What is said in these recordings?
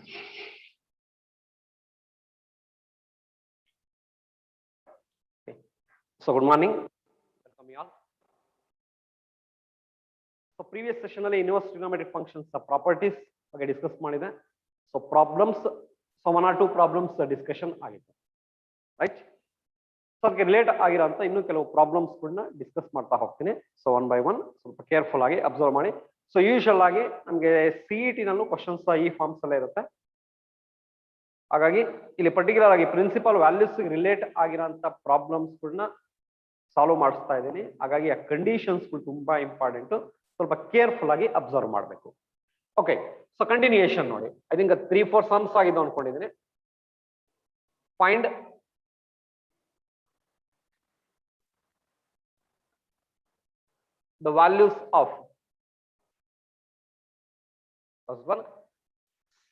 Okay. So good morning. Welcome you all. So previous session ಅಲ್ಲಿ inverse trigonometric functions properties ಬಗ್ಗೆ discuss ಮಾಡಿದೆ. So problems, so 1 or 2 problems discussion ಆಗಿತ್ತು. Right? So ಅದಕ್ಕೆ relate ಆಗಿರೋಂತ ಇನ್ನೂ ಕೆಲವು problems ಗಳನ್ನ discuss ಮಾಡ್ತಾ ಹೋಗ್ತೀನಿ. ಸೊ ಒನ್ ಬೈ ಒನ್ ಸ್ವಲ್ಪ ಕೇರ್ಫುಲ್ ಆಗಿ ಅಬ್ಸರ್ವ್ ಮಾಡಿ. ಸೊ ಯೂಶುವಲ್ ಆಗಿ ನಮಗೆ ಸಿಇಟಿ ನಲ್ಲೂ ಕ್ವಶನ್ಸ್ ಈ ಫಾರ್ಮ್ಸ್ ಅಲ್ಲೇ ಇರುತ್ತೆ. ಹಾಗಾಗಿ ಇಲ್ಲಿ ಪರ್ಟಿಕ್ಯುಲರ್ ಆಗಿ ಪ್ರಿನ್ಸಿಪಲ್ ವ್ಯಾಲ್ಯೂಸ್ ರಿಲೇಟ್ ಆಗಿರೋಂಥ ಪ್ರಾಬ್ಲಮ್ಸ್ ಗಳನ್ನ ಸಾಲ್ವ್ ಮಾಡಿಸ್ತಾ ಇದ್ದೀನಿ. ಹಾಗಾಗಿ ಆ ಕಂಡೀಷನ್ಸ್ ತುಂಬಾ ಇಂಪಾರ್ಟೆಂಟ್, ಸ್ವಲ್ಪ ಕೇರ್ಫುಲ್ ಆಗಿ ಅಬ್ಸರ್ವ್ ಮಾಡಬೇಕು. ಓಕೆ, ಸೊ ಕಂಟಿನ್ಯೂಯೇಷನ್ ನೋಡಿ. ಐ ಥಿಂಕ್ 3-4 ಸಮ್ಸ್ ಆಗಿದ್ದು ಅನ್ಕೊಂಡಿದ್ದೀನಿ. Find the values of first one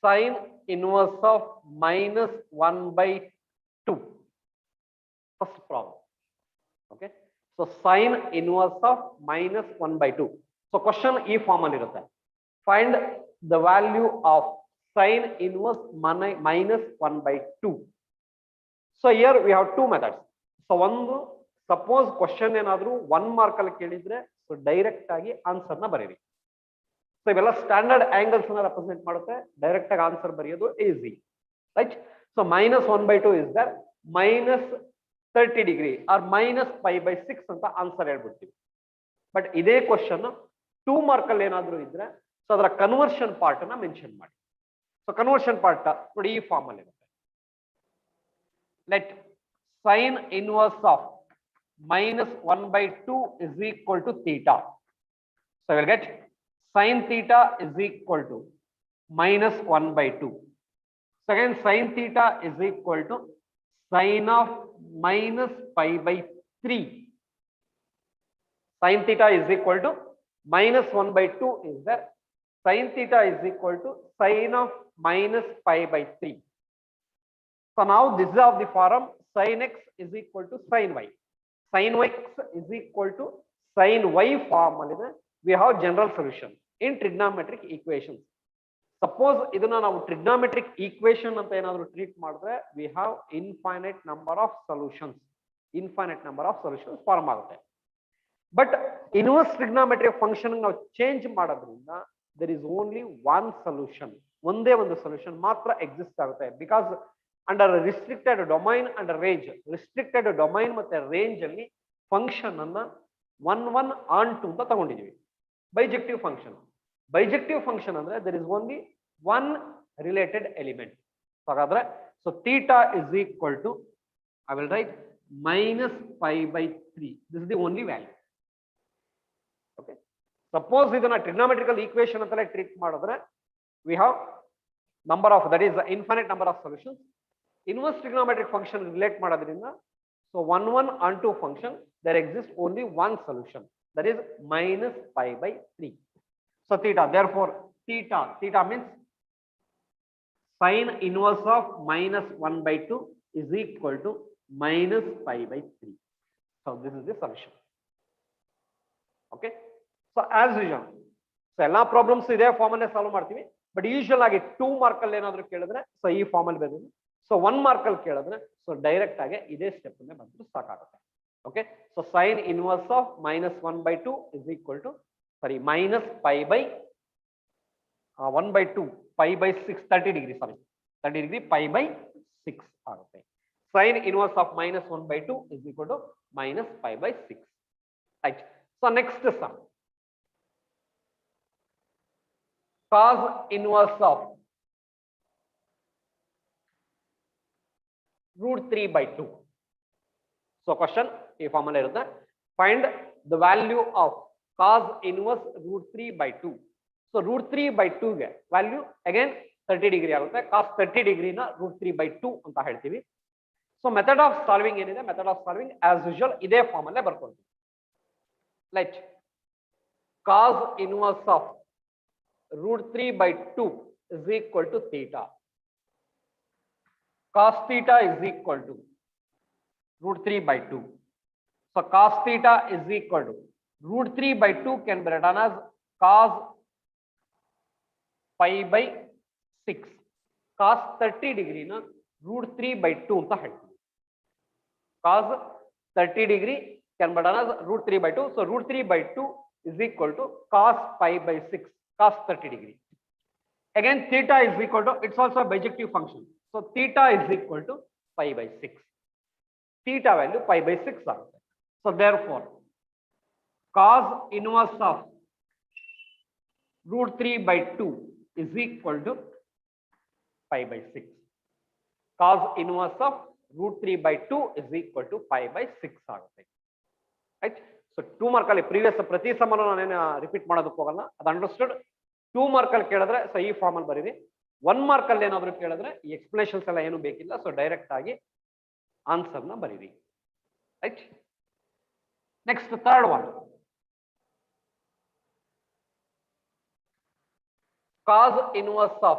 sine inverse of minus 1 by 2. First problem. Okay, so sine inverse of minus 1 by 2. So question e form ಅಲ್ಲಿ ಇರುತ್ತೆ. Find the value of sine inverse minus 1 by 2. So here we have two methods. So ಒಂದು suppose question ಏನಾದ್ರು 1 mark ಅಲ್ಲಿ ಕೇಳಿದ್ರೆ so direct ಆಗಿ answer ನ ಬರೀರಿ. So ಇವೆಲ್ಲ ಸ್ಟ್ಯಾಂಡರ್ಡ್ ಆಂಗಲ್ಸ್ ನ ರೆಪ್ರೆಸೆಂಟ್ ಮಾಡುತ್ತೆ. ಡೈರೆಕ್ಟ್ ಆಗಿ ಆನ್ಸರ್ ಬರೆಯೋದು easy, right? So minus 1 by 2 is either minus 30 degree or minus π/6 ಅಂತ ಆನ್ಸರ್ ಹೇಳ್ಬಿಡ್ತೀವಿ. ಬಟ್ ಇದೇ ಕ್ವಶನ್ 2 ಮಾರ್ಕ್ ಅಲ್ಲಿ ಏನಾದ್ರು ಇದ್ರೆ ಸೊ ಅದರ ಕನ್ವರ್ಷನ್ ಪಾರ್ಟ್ ನ ಮೆನ್ಷನ್ ಮಾಡಿ. ಸೊ ಕನ್ವರ್ಷನ್ ಪಾರ್ಟ್ ನೋಡಿ ಈ ಫಾರ್ಮ್ ಅಲ್ಲಿ ಇರುತ್ತೆ. Let sin inverse of minus 1 by 2 is equal to theta. So I will get sin theta is equal to minus 1 by 2. Second, sin theta is equal to sin of minus π/3. Sin theta is equal to minus 1 by 2 is there. Sin theta is equal to sin of minus π/3. So now this is of the form sin x is equal to sin y. Sin x is equal to sin y form alide we have general solution in trigonometric equations. Suppose idana ನಾವು trigonometric equation ಅಂತ ಏನಾದರೂ treat ಮಾಡಿದ್ರೆ we have infinite number of solutions form ಆಗುತ್ತೆ. But inverse trigonometric function ನಾವು change ಮಾಡೋದ್ರಿಂದ there is only one solution, ಒಂದೇ ಒಂದು solution ಮಾತ್ರ ಎಕ್ಸಿಸ್ಟ್ ಆಗುತ್ತೆ. Because under restricted domain under range, restricted domain ಮತ್ತೆ ರೇಂಜ್ ಅಲ್ಲಿ ಫಂಕ್ಷನ್ ಅನ್ನ 1 1 ಆನ್ 2 ಅಂತ ತಗೊಂಡಿದೀವಿ. ಬೈಜೆಕ್ಟಿವ್ ಫಂಕ್ಷನ್ ಅಂದ್ರೆ there is only one related element. ಹಾಗಾದ್ರೆ so theta is equal to I will write minus π/3. This is the only value. Okay, suppose ಇದನ್ನ trigonometrical equation ಅಂತಲೇ treat ಮಾಡಿದ್ರೆ we have number of, that is the infinite number of solutions. Inverse trigonometric function relate ಮಾಡೋದ್ರಿಂದ so 1 1 on 2 function there exists only one solution, that is minus π/3. So theta, therefore theta means sin inverse of minus 1 by 2 is equal to minus π/3. So this is the solution. Okay, so as usual so ಎಲ್ಲ problems ಇದೇ form ಅಲ್ಲೇ solve ಮಾಡ್ತೀವಿ. But usual ಆಗಿ 2 mark ಅಲ್ಲಿ ಏನಾದ್ರು ಕೇಳಿದ್ರೆ so ಈ form ಅಲ್ಲಿ ಬರೀರಿ. ಸೊ 1 ಮಾರ್ಕ್ ಅಲ್ಲಿ ಕೇಳಿದ್ರೆ ಸೊ ಡೈರೆಕ್ಟ್ ಆಗಿ ಇದೇ ಸ್ಟೆಪ್ ಅನ್ನು ಬಂದು ಸಾಕಾಗುತ್ತೆ. Okay, so sin inverse of minus 1 by 2 is equal to minus π/1 by 2 π/6 30 degree 30 degree π/6 ಆಗುತ್ತೆ. sin inverse of minus 1 by 2 is equal to minus π/6. Right. So next sum, cos inverse of √3 by 2. So question ಈ form ಅಲ್ಲಿ ಇರುತ್ತೆ. Find the value of cos inverse √3 by 2. So √3 by 2 ಗೆ value again 30 degree ಆಗುತ್ತೆ. cos 30 ಡಿಗ್ರಿನ √3 by 2 ಅಂತ ಹೇಳ್ತೀವಿ. So method of solving ಏನಿದೆ, method of solving as usual ಇದೇ form ಅಲ್ಲೇ ಬರ್ಕೊಳ್ತೀವಿ. Let cos inverse of √3 by 2 is equal to theta. Cos theta is equal to √3 by 2. So cos theta is equal to √3 by 2 can be written as cos π/6. ಕಾಸ್ 30 ಡಿಗ್ರಿನ √3/2 ಅಂತ ಹೇಳ್ತೀವಿ. ಕಾಸ್ 30 degree can be done as √3/2. So √3/2 is equal to cos pi/6, cos 30 degree. Again, theta is equal to, it's also a bijective function. So theta is equal to pi/6. Theta value pi/6 ಆಗುತ್ತೆ. So therefore, cos inverse of √3/2 is equal to pi/6. Cos inverse of √3/2 is equal to pi/6 ಆಗುತ್ತೆ. Right? So 2 mark ಅಲ್ಲಿ previous ಪ್ರತಿ ಸಮಾನ ನಾನು repeat ಮಾಡೋದಕ್ಕೆ ಹೋಗಲ್ಲ, ಅದು understood. 2 mark ಅಲ್ಲಿ ಕೇಳಿದ್ರೆ ಸೊ ಈ ಫಾರ್ಮ್ ಅಲ್ಲಿ ಬರೀರಿ. 1 mark ಅಲ್ಲಿ ಏನಾದರೂ ಕೇಳಿದ್ರೆ ಈ ಎಕ್ಸ್ಪ್ಲನೇಷನ್ಸ್ ಎಲ್ಲ ಏನು ಬೇಕಿಲ್ಲ, ಸೊ ಡೈರೆಕ್ಟ್ ಆಗಿ ಆನ್ಸರ್ ನ ಬರೀರಿ. Right, next third one, cos inverse of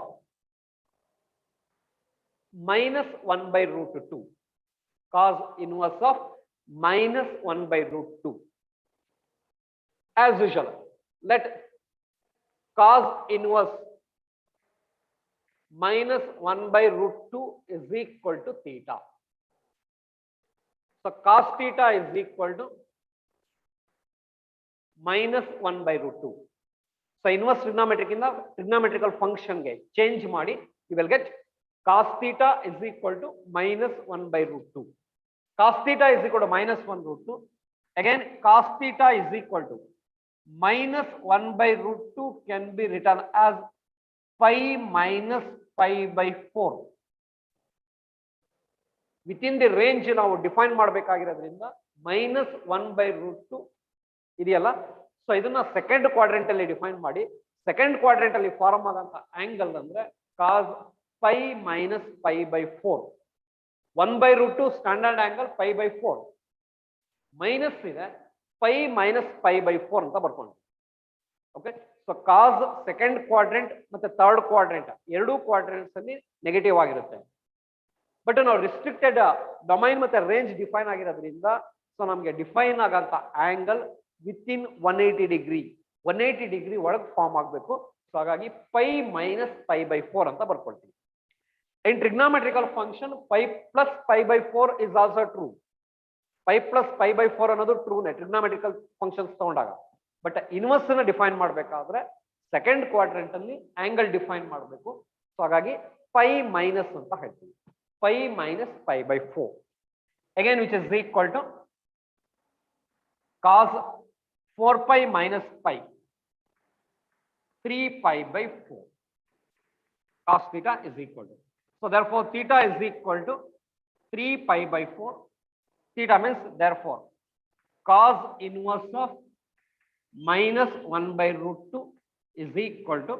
-1/√2. Cos inverse of -1/√2. As usual, let cos inverse -1/√2 is equal to theta. So cos theta is equal to -1/√2. So inverse trigonometric ಇಂದ trigonometrical function ಗೆ change ಮಾಡಿ you will get cos theta is equal to -1/√2. Cos theta is equal to -1/√2. Again, cos theta is equal to -1/√2 can be written as pi minus pi/4. Within the range ನಾವು define ಮಾಡಬೇಕಾಗಿರೋದ್ರಿಂದ -1/√2 ಇದೆಯಲ್ಲ, so ಇದನ್ನ second quadrant ಅಲ್ಲಿ define ಮಾಡಿ, second quadrant ಅಲ್ಲಿ form ಆದಂತ angle ಅಂದ್ರೆ cos pi minus pi/4. 1/√2 standard angle pi/4 minus ಇದೆ pi minus pi/4 ಅಂತ ಬರ್ಕೊಂಡು. Okay, so cos second quadrant ಮತ್ತೆ ಥರ್ಡ್ ಕ್ವಾಡ್ರೆಂಟ್ ಎರಡೂ ಕ್ವಾಡ್ರೆಂಟ್ಸ್ ಅಲ್ಲಿ ನೆಗೆಟಿವ್ ಆಗಿರುತ್ತೆ. ಬಟ್ ನಾವು ರಿಸ್ಟ್ರಿಕ್ಟೆಡ್ ಡೊಮೈನ್ ಮತ್ತೆ ರೇಂಜ್ ಡಿಫೈನ್ ಆಗಿರೋದ್ರಿಂದ ಸೊ ನಮಗೆ ಡಿಫೈನ್ ಆಗಂತ angle within 180 degree 180 degree ಒಳಗೆ ಫಾರ್ಮ್ ಆಗಬೇಕು. ಸೊ ಹಾಗಾಗಿ pi minus pi/4 ಅಂತ ಬರ್ಕೊಳ್ತೀವಿ. In trigonometrical function, pi plus pi/4 is also true. Pi plus pi/4 ಅನ್ನೋದು ಟ್ರೂ ನೇ ಟ್ರಿಗ್ನೋಮೆಟ್ರಿಕಲ್ ಫಂಕ್ಷನ್ಸ್ ತಗೊಂಡಾಗ. ಬಟ್ ಇನ್ವರ್ಸ್ ನ ಡಿಫೈನ್ ಮಾಡಬೇಕಾದ್ರೆ ಸೆಕೆಂಡ್ ಕ್ವಾಡ್ರೆಂಟ್ ಅಲ್ಲಿ ಆಂಗಲ್ ಡಿಫೈನ್ ಮಾಡಬೇಕು. ಸೊ ಹಾಗಾಗಿ pi ಮೈನಸ್ ಅಂತ ಹೇಳ್ತೀವಿ, pi minus pi/4. Again, which is equal to cos 4pi minus pi 3pi/4. Cos theta is equal to, so therefore theta is equal to 3pi/4. Theta means therefore cos inverse of -1/√2 is equal to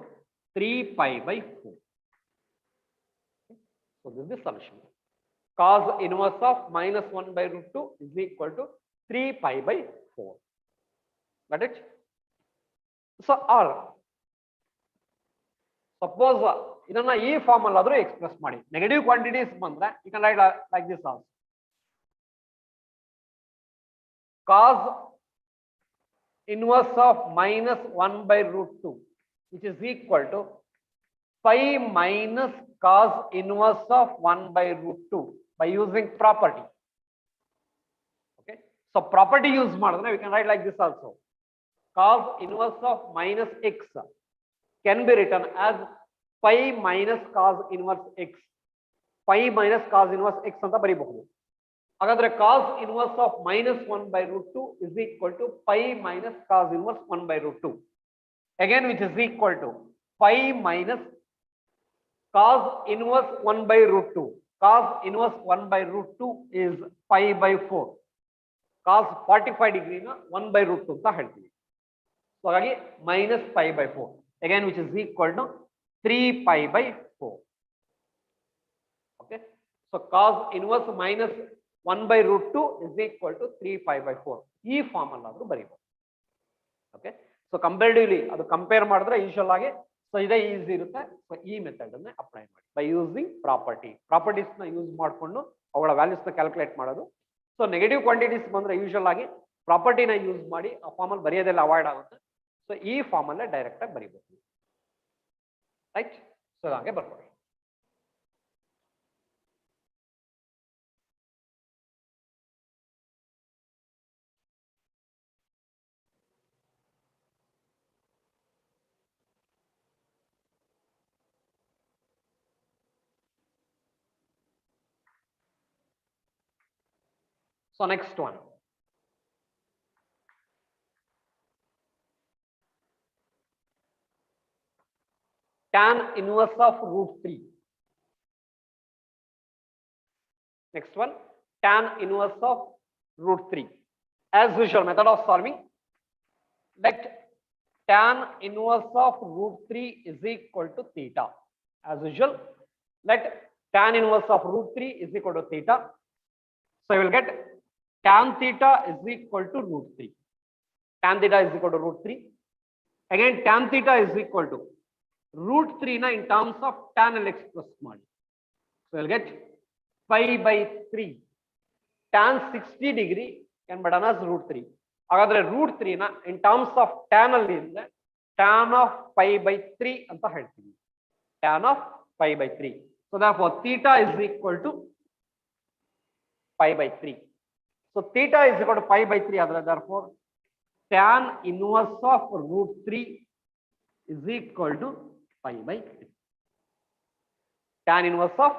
3pi/4. So this is the solution. Cos inverse of -1/√2 is equal to 3pi/4. Got it? So or suppose ಇದನ್ನ ಈ form ಅಲ್ಲಿ ಆದ್ರೂ express ಮಾಡಿ, negative quantities ಬಂದ್ರೆ you can write like this also. cos inverse of -1/√2 which is equal to pi minus cos inverse of 1/√2 by using property. Okay, so property use ಮಾಡಿದ್ರೆ we can write like this also. Cos inverse of minus x can be written as pi minus cos inverse x. pi minus cos inverse x ಅಂತ ಬರೀಬಹುದು. ಹಾಗಾದ್ರೆ cos inverse of -1/√2 is equal to pi minus cos inverse 1/√2. Again, which is equal to pi minus cos inverse 1/√2. Cos inverse 1/√2 is pi/4. Cos 45 degree ನ 1/√2 ಅಂತ ಹೇಳ್ತೀವಿ. So ಹಾಗಾಗಿ minus pi/4. Again, which is equal to 3pi/4. Okay, so cos inverse minus 1/√2 is equal to 3pi/4. ಈ form ಅಲ್ಲಿ ಆದ್ರೂ ಬರೀಬಹುದು. Okay, so comparatively ಅದು compare ಮಾಡಿದ್ರೆ usual ಆಗಿ ಸೊ ಇದೇ ಈಸಿ ಇರುತ್ತೆ. ಸೊ ಈ ಮೆಥಡ್ ಅನ್ನ ಅಪ್ಲೈ ಮಾಡಿ ಬೈ ಯೂಸಿಂಗ್ ಪ್ರಾಪರ್ಟೀಸ್ ನ ಯೂಸ್ ಮಾಡಿಕೊಂಡು ಅವುಗಳ ವ್ಯಾಲ್ಯೂಸ್ ನ ಕ್ಯಾಲ್ಕುಲೇಟ್ ಮಾಡೋದು. ಸೊ ನೆಗೆಟಿವ್ ಕ್ವಾಂಟಿಟೀಸ್ ಬಂದ್ರೆ ಯೂಶುವಲ್ ಆಗಿ ಪ್ರಾಪರ್ಟಿನ ಯೂಸ್ ಮಾಡಿ ಆ ಫಾರ್ಮ್ ಅಲ್ಲಿ ಬರೆಯೋದೆಲ್ಲ ಅವಾಯ್ಡ್ ಆಗುತ್ತೆ. ಸೊ ಈ ಫಾರ್ಮ್ ಅಲ್ಲೇ ಡೈರೆಕ್ಟ್ ಆಗಿ ಬರೀಬಹುದು. ರೈಟ್, ಸೊ ಹಾಗೆ ಬರ್ಕೊಳ್ಳಿ. So next one. Tan inverse of root 3. Next one, tan inverse of root 3. As usual, method of solving. Let tan inverse of root 3 is equal to theta. As usual, let tan inverse of root 3 is equal to theta. So you will get tan theta is equal to root 3. Tan theta is equal to root 3. Again, tan theta is equal to root 3 na in terms of tan L express madi. So you will get pi by 3. Tan 60 degree can be done as root 3. Hagadre root 3 na in terms of tan alli inde tan of pi by 3 anta ಹೇಳ್ತೀವಿ. Tan of pi by 3. So therefore theta is equal to pi by 3. So theta is equal to pi by 3 adre therefore tan inverse of root 3 is equal to pi by 3. Tan inverse of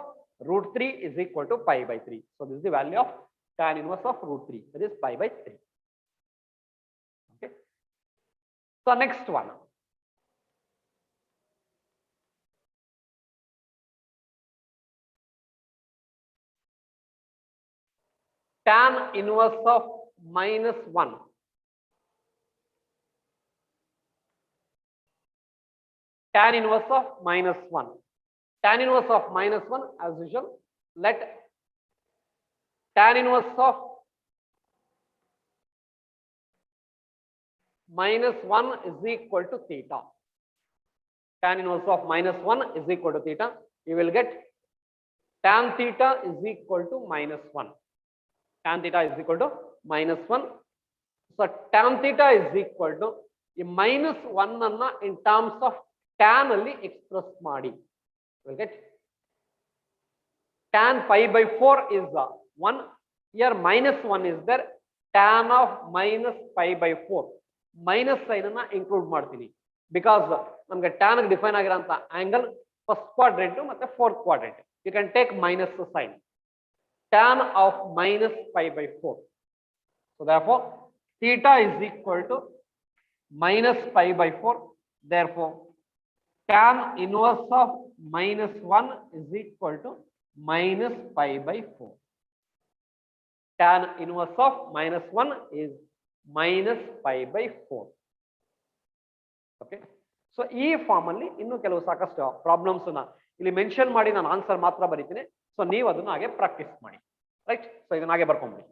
root 3 is equal to pi by 3. So this is the value of tan inverse of root 3, that is pi by 3. Okay. So next one. Tan inverse of minus 1. Tan inverse of minus 1. Tan inverse of minus 1 as usual. Let tan inverse of minus 1 is equal to theta. Tan inverse of minus 1 is equal to theta. You will get tan theta is equal to minus 1. Tan theta is equal to minus 1. So tan theta is equal to the minus 1 anna in terms of tan alli express ಮಾಡಿ. You will get tan pi by 4 is 1. Here minus 1 is there. Tan of minus pi by 4. Minus sign anna include ಮಾಡ್ತೀನಿ. Because ನಮಗೆ tan ಗೆ define ಆಗಿರೋಂತ angle first quadrant ಮತ್ತೆ fourth quadrant. You can take minus sign. Tan of minus pi by 4. So therefore theta is equal to minus pi by 4. Therefore tan inverse of minus 1 is equal to minus pi by 4. Tan inverse of minus 1 is minus pi by 4. Okay. So ಈ form ಅಲ್ಲಿ ಇನ್ನು ಕೆಲವು ಸಾಕಷ್ಟು problems ನ ಇಲ್ಲಿ mention ಮಾಡಿ ನಾನು answer ಮಾತ್ರ ಬರೀತೀನಿ. ಸೊ ನೀವು ಅದನ್ನ ಹಾಗೆ ಪ್ರಾಕ್ಟೀಸ್ ಮಾಡಿ. ರೈಟ್. ಸೊ ಇದನ್ನ ಹಾಗೆ ಬರ್ಕೊಂಬಿಡಿ.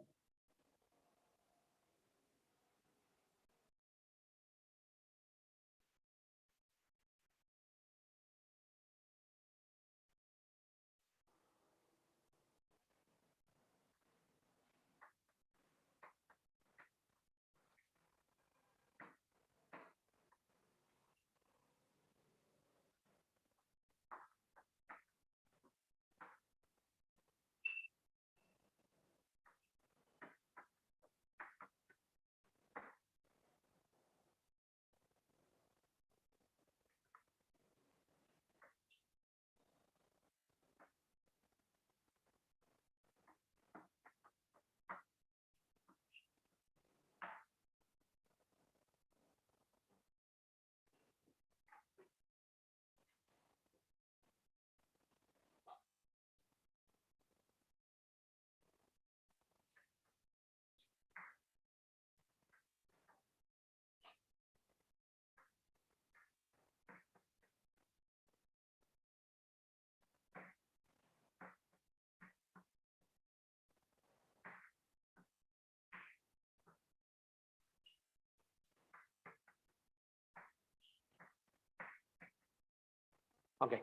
Okay.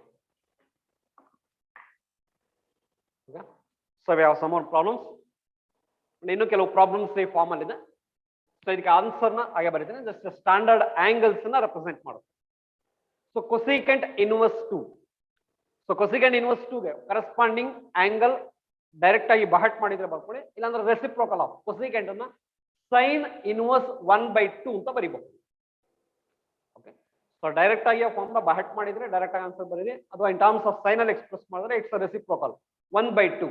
Okay. So we have some more problems. ಇನ್ನು ಕೆಲವು ಪ್ರಾಬ್ಲಮ್ಸ್ ಈ ಫಾರ್ಮ್ ಅಲ್ಲಿ ಇದೆ. ಸೊ ಇದಕ್ಕೆ ಆನ್ಸರ್ ನ ಹಾಗೆ ಬರೀತೀನಿ. ಜಸ್ಟ್ ಸ್ಟ್ಯಾಂಡರ್ಡ್ ಆಂಗಲ್ಸ್ ನ ರೆಪ್ರೆಸೆಂಟ್ ಮಾಡುತ್ತೆ. So cosecant inverse 2. So cosecant inverse 2 ಗೆ ಕರೆಸ್ಪಾಂಡಿಂಗ್ ಆಂಗಲ್ ಡೈರೆಕ್ಟ್ ಆಗಿ ಬಹಟ್ ಮಾಡಿದ್ರೆ ಬರ್ಕೊಳ್ಳಿ. ಇಲ್ಲಾಂದ್ರೆ ರೆಸಿಪ್ರೋಕಲ್ ಆಫ್ ಕೊಸಿಕೆಂಟ್ ಅನ್ನ ಸೈನ್ ಇನ್ವರ್ಸ್ 1/2 ಅಂತ ಬರೀಬಹುದು. ಓಕೆ. ಸೊ ಡೈರೆಕ್ಟ್ ಆಗಿ ಆ ಫಾರ್ಮ್ ನ ಬಹಟ್ ಮಾಡಿದ್ರೆ ಡೈರೆಕ್ಟ್ ಆಗಿ ಆನ್ಸರ್ ಬರೀರಿ. ಅಥವಾ ಇನ್ ಟರ್ಮ್ಸ್ ಆಫ್ ಸೈನ್ ಅಲ್ಲಿ ಎಕ್ಸ್ಪ್ರೆಸ್ ಮಾಡಿದ್ರೆ ಇಟ್ಸ್ ರೆಸಿಪ್ರೋಕಲ್ 1/2.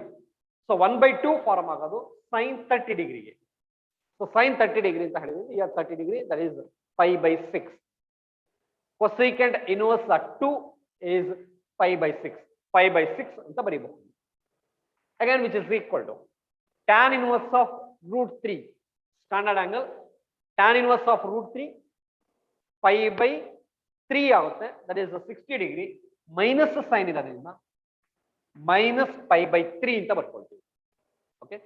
ಸೊ 1/2 ಫಾರ್ಮ್ ಆಗೋದು sin 30 ಡಿಗ್ರಿಗೆ. ಸೊ sin 30 ಡಿಗ್ರಿ ಅಂತ ಹೇಳಿದ್ರೆ here 30 degree that is pi by 6. Cosecant inverse 2 is pi by 6. Pi by 6 ಅಂತ ಬರೀಬಹುದು. Again which is equal to tan inverse of root 3 standard angle. Tan inverse of root 3 pi by 3 ಆಗುತ್ತೆ, that is 60 degree minus sine ಇರೋದ್ರಿಂದ minus pi by 3 ಅಂತ ಬರ್ಕೊಳ್ತೀವಿ. Okay,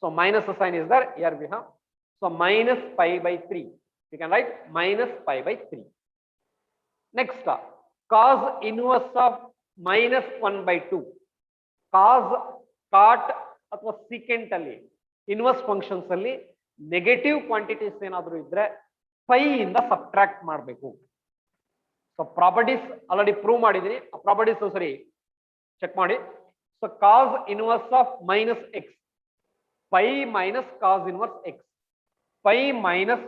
so minus sign is there, here we have, so minus pi by 3, we can write minus pi by 3. Next cos inverse of minus 1/2. cos cot ಅಥವಾ secant ಅಲ್ಲಿ inverse functions ಅಲ್ಲಿ negative quantities ಏನಾದರೂ ಇದ್ರೆ pi ಇಂದ subtract ಮಾಡಬೇಕು. So properties already prove ಮಾಡಿದೀನಿ, ಆ properties ಸರಿ ಚೆಕ್ ಮಾಡಿ. So cos inverse of minus x, pi minus cos inverse x, pi minus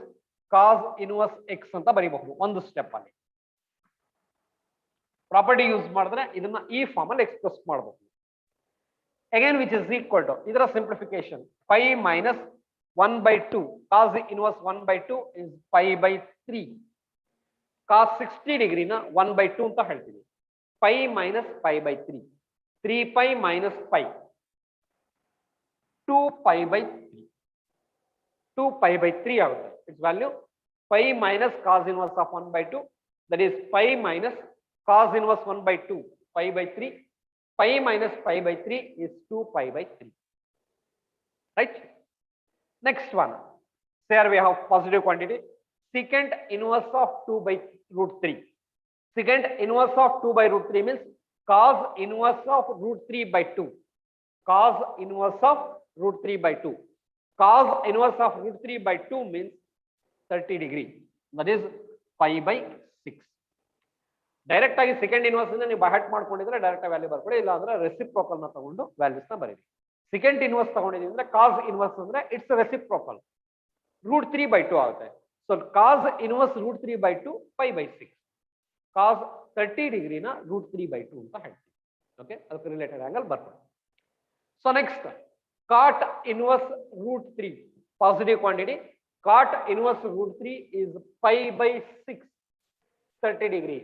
cos inverse x ಅಂತ ಬರೀಬಹುದು ಒಂದು ಸ್ಟೆಪ್ ಅಲ್ಲಿ. ಪ್ರಾಪರ್ಟಿ ಯೂಸ್ ಮಾಡಿದ್ರೆ ಇದನ್ನ ಈ ಫಾರ್ಮ್ ಅಲ್ಲಿ ಎಕ್ಸ್ಪ್ರೆಸ್ ಮಾಡಬಹುದು. Again which is equal to ಇದರ simplification pi minus 1/2 cos inverse 1/2 is pi by 3. cos 60 ಡಿಗ್ರಿನ 1/2 ಅಂತ ಹೇಳ್ತೀವಿ. pi minus pi by 3, 3 pi minus pi, 2 pi by 3, 2 pi by 3 ಆಗುತ್ತೆ. its value pi minus cos inverse of 1/2, that is pi minus cos inverse 1/2 pi by 3, pi minus pi by 3 is 2 pi by 3, right? Next one, here we have positive quantity secant inverse of 2 by root 3. Secant inverse of 2 by root 3 means cos inverse of root 3 by 2. Cos inverse of root 3 by 2. Cos inverse of root 3 by 2 means 30 degree. That is pi by 6. Direct ಆಗಿ second inverse ಇಂದ ನೀವು ಬಹಟ್ ಮಾಡ್ಕೊಂಡಿದ್ರೆ direct value ಬರ್ಕೊಳ್ಳಿ, ಇಲ್ಲ ಅಂದ್ರೆ reciprocal ನ ತಗೊಂಡು values ನ ಬರೀರಿ. ಸೆಕೆಂಡ್ ಇನ್ವರ್ಸ್ ತಗೊಂಡಿದ್ದೀವಿ ಅಂದ್ರೆ ಕಾಸ್ ಇನ್ವರ್ಸ್ ಅಂದ್ರೆ ಇಟ್ಸ್ ರೆಸಿಪ್ರೋಕಲ್, ರೂಟ್ 3/2 ಆಗುತ್ತೆ. So cos inverse root 3/2 pi by 6. Cos 30 ಡಿಗ್ರಿನ ರೂಟ್ 3/2 ಅಂತ ಹೇಳ್ತೀವಿ. ಓಕೆ, ಅದಕ್ಕೆ ರಿಲೇಟೆಡ್ ಆಂಗಲ್ ಬರ್ಕೊಳ್ಳಿ. So next cot inverse root 3 positive quantity. Cot inverse root 3 is pi by 6, 30 degree.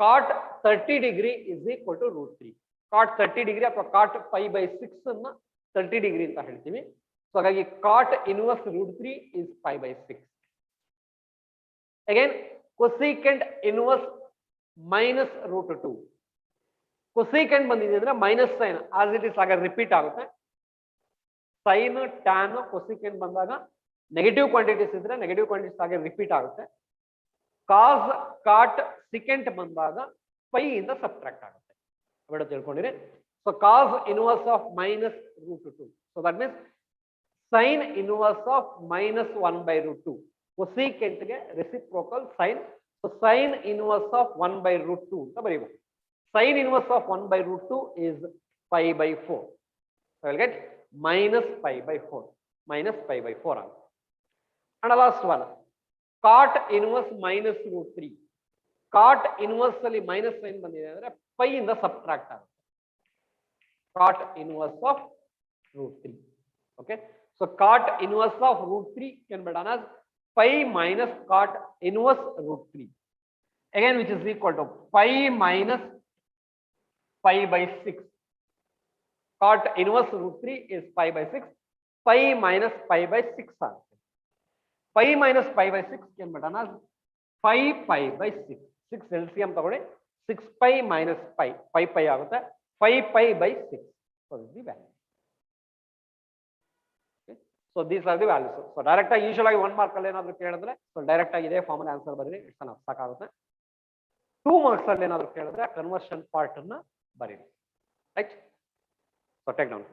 cot 30 degree is equal to root 3. cot 30 degree ಅಥವಾ cot pi by 6 ಅನ್ನ 30 degree ಅಂತ ಹೇಳ್ತೀವಿ. So ಹಾಗಾಗಿ cot inverse root 3 is pi by 6. Again cosecant inverse minus root 2. cosecant ಬಂದಿದೆ ಅಂದ್ರೆ minus sine as it is ಆಗ repeat ಆಗುತ್ತೆ. Sine tan cosecant ಬಂದಾಗ ನೆಗೆಟಿವ್ ಕ್ವಾಂಟಿಟೀಸ್ ಇದ್ರೆ ನೆಗೆಟಿವ್ ಕ್ವಾಂಟಿಟೀಸ್ ಆಗಿ ರಿಪೀಟ್ ಆಗುತ್ತೆ. ಕಾಸ್ ಕಾಟ್ ಸಿಕೆಂಟ್ ಬಂದಾಗ ಪೈ ಇಂದ ಸಬ್ಟ್ರಾಕ್ಟ್ ಆಗುತ್ತೆ. ಅವೆರಡು ತಿಳ್ಕೊಂಡಿರಿ. So cos inverse of minus root 2, so that means sine inverse of minus 1/√2. Cosecant ಗೆ reciprocal sine. So sine inverse of 1/√2 ಅಂತ ಬರೀಬಹುದು. Sine inverse of 1/√2 is pi by 4. So I will get minus pi by 4, minus pi by 4 ಆಗುತ್ತೆ. And the last one, cot inverse minus root 3. cot inverse ಅಲ್ಲಿ minus sine ಬಂದಿದೆ ಅಂದ್ರೆ pi ಇಂದ subtract ಆಗುತ್ತೆ. cot inverse of root 3. Okay, so cot inverse of root 3 can be done as pi minus cot inverse root 3, again which is equal to pi minus pi by 6. cot inverse root 3 is pi by 6, pi minus pi by 6 ಆಗುತ್ತೆ. pi minus pi by 6 can be done as 5 pi by 6. 6 LCM ತಗೊಳ್ಳಿ, 6 pi minus pi, 5 pi ಆಗುತ್ತೆ, 5 pi by 6. So this is the value. Okay, so these are the values. So direct ಆಗಿ usual ಆಗಿ 1 mark ಅಲ್ಲಿ ಏನಾದರೂ ಕೇಳಿದ್ರೆ so direct ಆಗಿ ಇದೇ formal answer ಬರೀರಿ, ಇಷ್ಟು ಸಾಕಾಗುತ್ತೆ. 2 ಮಾರ್ಕ್ಸ್ ಅಲ್ಲಿ ಏನಾದರೂ ಕೇಳಿದ್ರೆ ಕನ್ವರ್ಷನ್ ಪಾರ್ಟ್ ಅನ್ನ ಬರೀರಿ, right? So take down.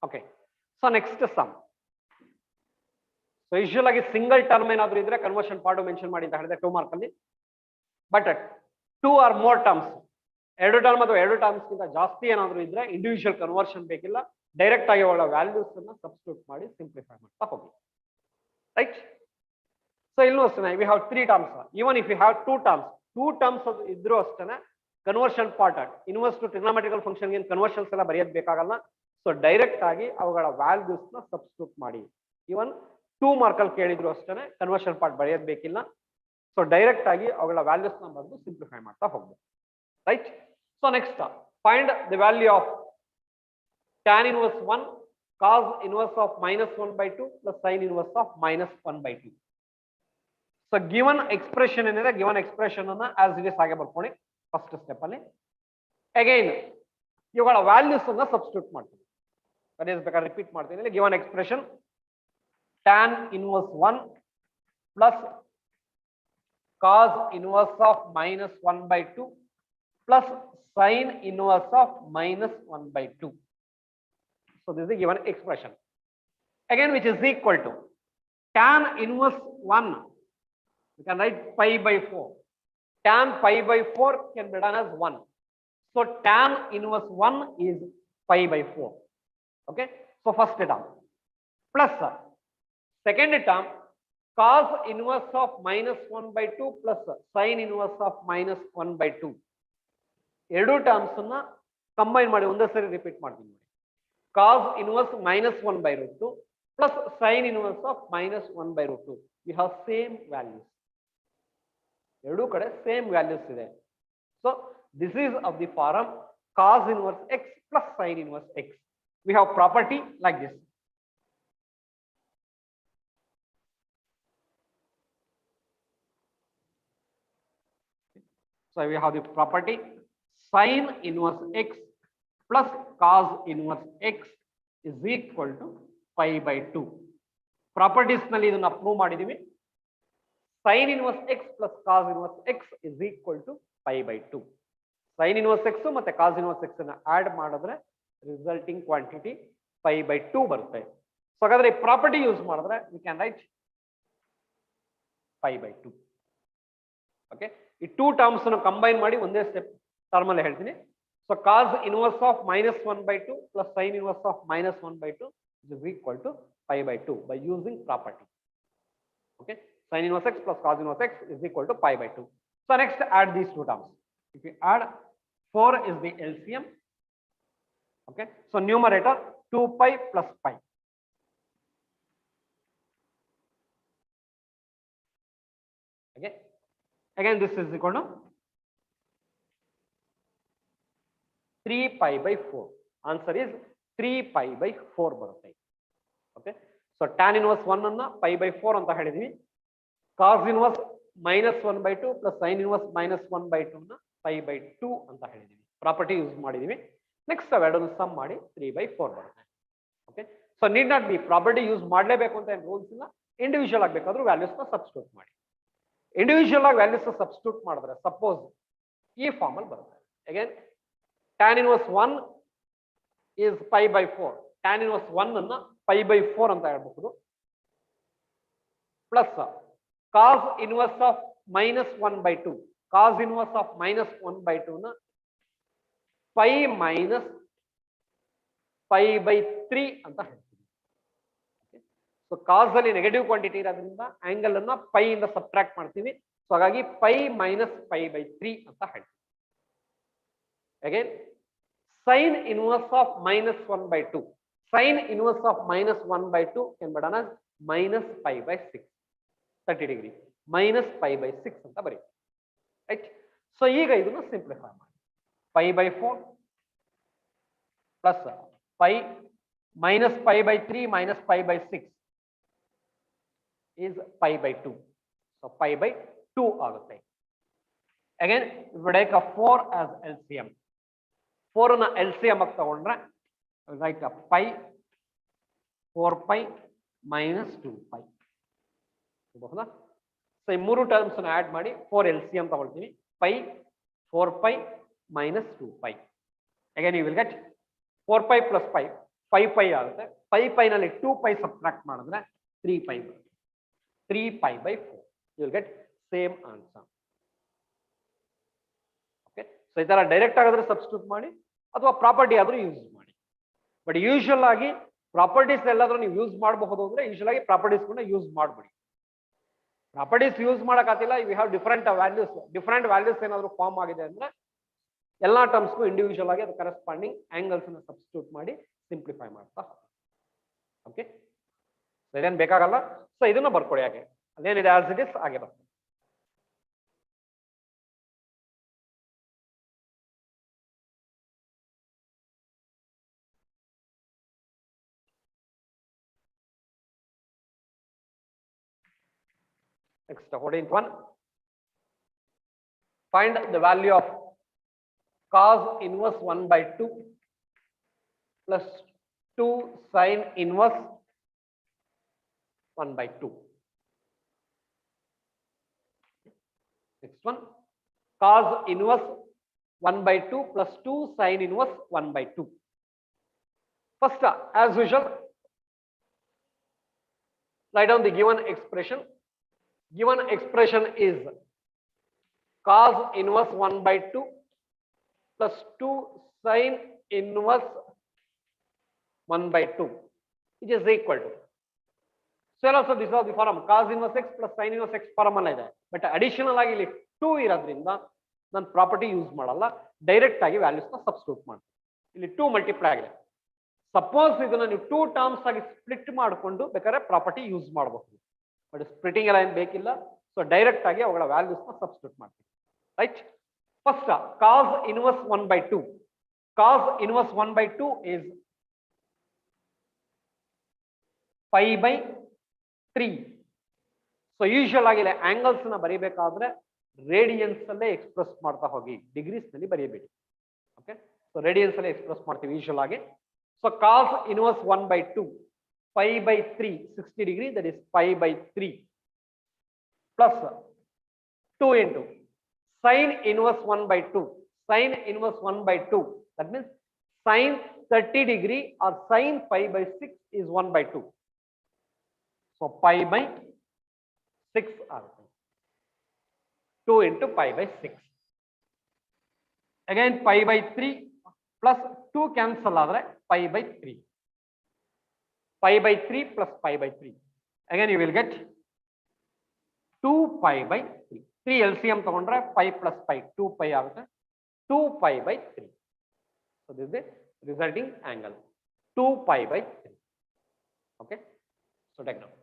Okay, so next sum. So usually ಆಗಿ ಸಿಂಗಲ್ ಟರ್ಮ್ ಏನಾದರೂ ಇದ್ರೆ ಕನ್ವರ್ಷನ್ ಪಾರ್ಟ್ ಮೆನ್ಷನ್ ಮಾಡಿ ಅಂತ ಹೇಳಿದೆ 2 ಮಾರ್ಕ್ ಅಲ್ಲಿ. ಬಟ್ 2 ಆರ್ ಮೋರ್ ಟರ್ಮ್ಸ್, ಎರಡು ಟರ್ಮ್ ಅಥವಾ ಎರಡು ಟರ್ಮ್ಸ್ ಗಿಂತ ಜಾಸ್ತಿ ಏನಾದರೂ ಇದ್ರೆ ಇಂಡಿವಿಜುವಲ್ ಕನ್ವರ್ಷನ್ ಬೇಕಿಲ್ಲ, ಡೈರೆಕ್ಟ್ ಆಗಿ ಅವಳ ವ್ಯಾಲ್ಯೂಸ್ ಅನ್ನು ಸಬ್ಸ್ಟಿಟ್ಯೂಟ್ ಮಾಡಿ ಸಿಂಪ್ಲಿಫೈ ಮಾಡ್ತಾ ಹೋಗಿ. ರೈಟ್? ಸೊ ಇಲ್ಲೂ ಅಷ್ಟೇ we have 3 terms. Even if you have 2 terms ಇದ್ರೂ ಅಷ್ಟೇ conversion part inverse to trigonometrical function ಗೆ ಕನ್ವರ್ಷನ್ಸ್ ಎಲ್ಲ ಬರೆಯೋದು ಬೇಕಾಗಲ್ಲ. ಸೊ ಡೈರೆಕ್ಟ್ ಆಗಿ ಅವುಗಳ ವ್ಯಾಲ್ಯೂಸ್ ನ ಸಬ್ಸ್ಟಿಟ್ಯೂಟ್ ಮಾಡಿ. ಈವನ್ 2 ಮಾರ್ಕ್ ಅಲ್ಲಿ ಕೇಳಿದ್ರು ಅಷ್ಟೇ ಕನ್ವರ್ಷನ್ ಪಾರ್ಟ್ ಬರೆಯೋದು ಬೇಕಿಲ್ಲ. ಸೊ ಡೈರೆಕ್ಟ್ ಆಗಿ ಅವುಗಳ ವ್ಯಾಲ್ಯೂಸ್ ನ ಬರೆದು ಸಿಂಪ್ಲಿಫೈ ಮಾಡ್ತಾ ಹೋಗ್ಬೇಕು. Right? So next find the value of tan inverse 1 cos inverse of -1/2 plus sin inverse of -1/2. So given expression ಏನಿದೆ ಗಿವನ್ ಎಕ್ಸ್ಪ್ರೆಷನ್ ಅನ್ನ ಆಸ್ ಇಟ್ ಇಸ್ ಹಾಗೆ ಬರ್ಕೊಳ್ಳಿ ಫಸ್ಟ್ ಸ್ಟೆಪ್ ಅಲ್ಲಿ. ಅಗೈನ್ ಇವುಗಳ ವ್ಯಾಲ್ಯೂಸ್ ಅನ್ನ ಸಬ್ಸ್ಟಿಟ್ಯೂಟ್ ಮಾಡ್ತೀವಿ. ಬೇಕಾದ್ರೆ ರಿಪೀಟ್ ಮಾಡ್ತೀನಿ. Given expression tan inverse 1 plus cos inverse of -1/2 plus sin inverse of -1/2. So this is the given expression. Again, which is equal to tan inverse 1. We can write pi by 4. Tan pi by 4 can be done as 1. So tan inverse 1 is pi by 4. Okay. So first term plus second term cos inverse of -1/2 plus sin inverse of -1/2. ಎರಡು terms ಅನ್ನ combine ಮಾಡಿ ಒಂದೇ ಸರಿ repeat ಮಾಡ್ತೀನಿ ನೋಡಿ. cos inverse -1/√2 plus sin inverse of -1/√2. We have same values. ಎರಡು ಕಡೆ same values ಇದೆ. So this is of the form cos inverse x plus sin inverse x. We have property like this. So we have the property sin inverse x plus cos inverse x is equal to pi by 2. Properties ನಲ್ಲಿ ಇದನ್ನ prove ಮಾಡಿದೀವಿ. sin inverse x plus cos inverse x is equal to pi by 2. sin inverse x ಮತ್ತೆ cos inverse x ಅನ್ನ add ಮಾಡಿದ್ರೆ resulting quantity pi by 2 ಬರುತ್ತೆ. So ಹಾಗಾದ್ರೆ ಈ property use ಮಾಡಿದ್ರೆ we can write pi by 2. Okay, ಈ 2 terms ಅನ್ನು combine ಮಾಡಿ ಒಂದೇ ಸ್ಟೆಪ್ ಟರ್ಮ್ ಅಲ್ಲಿ ಹೇಳ್ತೀನಿ. So cos inverse of -1/2 plus sin inverse of -1/2 is equal to pi by 2 by using property. Okay, sin inverse x plus cos inverse x is equal to pi by 2. So next add these two terms. If you add 4 is the LCM. Okay, so numerator 2 pi plus pi. Okay, again this is equal to 3 pi by 4. Answer is 3 pi by 4 ಬರುತ್ತೆ. Okay, so tan inverse 1 ಅನ್ನ pi by 4 ಅಂತ ಹೇಳಿದೀವಿ. cos inverse -1/2 plus sin inverse -1/2 ನ pi by 2 ಅಂತ ಹೇಳಿದೀವಿ. Property use ಮಾಡಿದೀವಿ. Next ಅವೆರಡನ್ನು some ಮಾಡಿ 3 by 4 ಬರುತ್ತೆ. Okay, so need not be property use ಮಾಡಲೇಬೇಕು ಅಂತ ಏನು ರೂಲ್ಸ್ ಇಲ್ಲ. ಇಂಡಿವಿಜುವಲ್ ಆಗಬೇಕಾದ್ರೂ ವ್ಯಾಲ್ಯೂಸ್ ನ ಸಬ್ಸ್ಟಿಟ್ಯೂಟ್ ಮಾಡಿ. ಇಂಡಿವಿಜುವಲ್ ಆಗಿ ವ್ಯಾಲ್ಯೂಸ್ ಸಬ್ಸ್ಟಿಟ್ಯೂಟ್ ಮಾಡಿದ್ರೆ ಸಪೋಸ್ ಈ ಫಾರ್ಮ್ ಅಲ್ಲಿ ಬರುತ್ತೆ. Again tan inverse 1 is pi by 4. tan inverse 1 ಅನ್ನ pi by 4 ಅಂತ ಹೇಳ್ಬಹುದು. Plus cos inverse of -1/2. cos inverse of -1/2 ನ pi minus pi by 3 ಅಂತ ಹೇಳ್ತೀವಿ. ಸೊ cos ಅಲ್ಲಿ ನೆಗೆಟಿವ್ ಕ್ವಾಂಟಿಟಿ ಇರೋದ್ರಿಂದ ಆಂಗಲ್ ಅನ್ನ pi ಇಂದ ಸಬ್ಟ್ರಾಕ್ಟ್ ಮಾಡ್ತೀವಿ. ಸೊ ಹಾಗಾಗಿ pi minus pi by 3 ಅಂತ ಹೇಳ್ತೀವಿ. Again, sin inverse of -1/2. Sin inverse of -1/2 can be done as minus pi by 6. 30 degree. Minus pi by 6 ಅಂತ ಬರೀ. Right? So ಈಗ ಇದನ್ನು ಸಿಂಪ್ಲಿಫೈ ಮಾಡಿ. pi by 4 plus pi minus pi by 3 minus pi by 6 is pi by 2. So pi by 2 ಆಗುತ್ತೆ. Again, if we take a 4 as LCM. 4 ನ LCM ಆಗಿ ತಗೊಂಡ್ರೆ write a pi 4 pi minus 2 pi. ಹೌದಾ? So ಈ ಮೂರು terms ಅನ್ನು add ಮಾಡಿ 4 LCM ತಗೊಳ್ತೀವಿ. pi 4 pi minus 2 pi. Again you will get 4 pi plus pi. 5 pi ಆಗುತ್ತೆ. 5 pi ನಲ್ಲಿ 2 pi ಸಬ್ಟ್ರಾಕ್ಟ್ ಮಾಡಿದ್ರೆ 3 pi ಬರುತ್ತೆ. 3 pi by 4. You will get same answer. Okay. So ಇದರ ಡೈರೆಕ್ಟ್ ಆಗಿದ್ರೆ ಸಬ್ಸ್ಟಿಟ್ಯೂಟ್ ಮಾಡಿ ಅಥವಾ ಪ್ರಾಪರ್ಟಿ ಆದ್ರೂ ಯೂಸ್ ಮಾಡಿ. ಬಟ್ ಯೂಶುವಲ್ ಆಗಿ ಪ್ರಾಪರ್ಟೀಸ್ ಎಲ್ಲಾದ್ರೂ ನೀವು ಯೂಸ್ ಮಾಡಬಹುದು ಅಂದ್ರೆ ಯೂಶುವಲ್ ಆಗಿ ಪ್ರಾಪರ್ಟೀಸ್ ಕೂಡ ಯೂಸ್ ಮಾಡಬೇಡಿ. ಪ್ರಾಪರ್ಟೀಸ್ ಯೂಸ್ ಮಾಡಕ್ಕಾಗಿಲ್ಲ, ವಿ ಹ್ಯಾವ್ ಡಿಫರೆಂಟ್ ವ್ಯಾಲ್ಯೂಸ್ ಏನಾದ್ರು ಫಾರ್ಮ್ ಆಗಿದೆ ಅಂದ್ರೆ ಎಲ್ಲಾ ಟರ್ಮ್ಸ್ಗೂ ಇಂಡಿವಿಜುವಲ್ ಆಗಿ ಅದು ಕರೆಸ್ಪಾಂಡಿಂಗ್ ಆಂಗಲ್ಸ್ ಅನ್ನು ಸಬ್ಸ್ಟಿಟ್ಯೂಟ್ ಮಾಡಿ ಸಿಂಪ್ಲಿಫೈ ಮಾಡ್ತಾ. ಓಕೆ, ಇದೇನು ಬೇಕಾಗಲ್ಲ. ಸೊ ಇದನ್ನು ಬರ್ಕೊಳ್ಳಿ ಹಾಗೆ, ಅದೇನಿದೆ ಆಸ್ ಇಟ್ ಇಸ್ ಹಾಗೆ ಬರ್ತದೆ. Next, 14th one. Find the value of cos inverse 1 by 2 plus 2 sin inverse 1 by 2. Next one, cos inverse 1 by 2 plus 2 sin inverse 1 by 2. First, as usual, write down the given expression. Given expression is cos inverse 1 by 2 plus 2 sin inverse 1 by 2, which is equal to. So also this is the form cos inverse x plus sin inverse x form alla ide, but additional agi ಇಲ್ಲಿ 2 ಇರೋದ್ರಿಂದ ನಾನು property use ಮಾಡಲ್ಲ, direct ಆಗಿ values ನ substitute ಮಾಡ್ತೀನಿ. ಇಲ್ಲಿ 2 multiply ಆಗಿದೆ. Suppose ಇದನ್ನ ನೀವು 2 ಟರ್ಮ್ಸ್ ಆಗಿ ಸ್ಪ್ಲಿಟ್ ಮಾಡಿಕೊಂಡು ಬೇಕಾದ್ರೆ ಪ್ರಾಪರ್ಟಿ ಯೂಸ್ ಮಾಡಬಹುದು, ಬಟ್ ಸ್ಪ್ಲಿಟಿಂಗ್ ಎಲ್ಲ ಏನು ಬೇಕಿಲ್ಲ. ಸೊ ಡೈರೆಕ್ಟ್ ಆಗಿ ಅವುಗಳ ವ್ಯಾಲ್ಯೂಸ್ ನ ಸಬ್ಸ್ಟಿಟ್ಯೂಟ್ ಮಾಡ್ತೀವಿ. Right, first cos inverse 1 by 2. Cos inverse 1 by 2 is pi by 3. So usual ಆಗಿ ಆಂಗಲ್ಸ್ ನ ಬರೀಬೇಕಾದ್ರೆ ರೇಡಿಯನ್ಸ್ ಅಲ್ಲೇ ಎಕ್ಸ್ಪ್ರೆಸ್ ಮಾಡ್ತಾ ಹೋಗಿ, ಡಿಗ್ರೀಸ್ ನಲ್ಲಿ ಬರೆಯಬೇಡಿ. ಓಕೆ, ಸೊ ರೇಡಿಯನ್ಸ್ ಅಲ್ಲೇ ಎಕ್ಸ್ಪ್ರೆಸ್ ಮಾಡ್ತೀವಿ ಯೂಶುವಲ್ ಆಗಿ. So cos inverse 1 by 2, pi by 3, 60 degree, that is pi by 3 plus 2 into sin inverse 1 by 2. Sin inverse 1 by 2, that means sin 30 degree or sin pi by 6 is 1 by 2. So pi by 6 ಆಗುತ್ತೆ. 2 into pi by 6. Again pi by 3 plus 2 cancel ಆದರೆ pi by 3. Pi by 3 plus pi by 3. Again you will get 2 pi by 3. 3 LCM ತಗೊಂಡ್ರೆ pi plus pi 2 pi ಆಗುತ್ತೆ. 2 pi by 3. So this is the resulting angle, 2 pi by 3. Okay, so take note.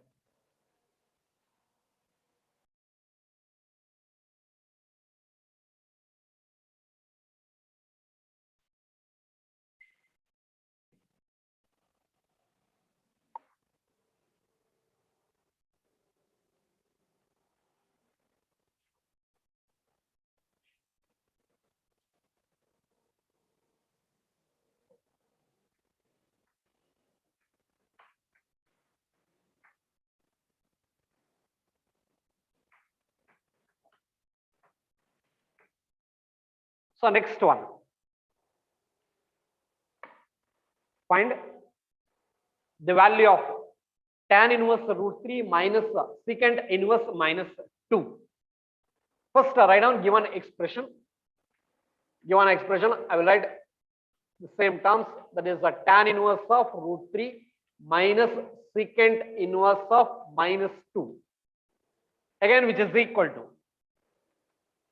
So next one, find the value of tan inverse root 3 minus secant inverse minus 2. First write down given expression. Given expression, I will write the same terms, that is the tan inverse of root 3 minus secant inverse of minus 2. Again, which is equal to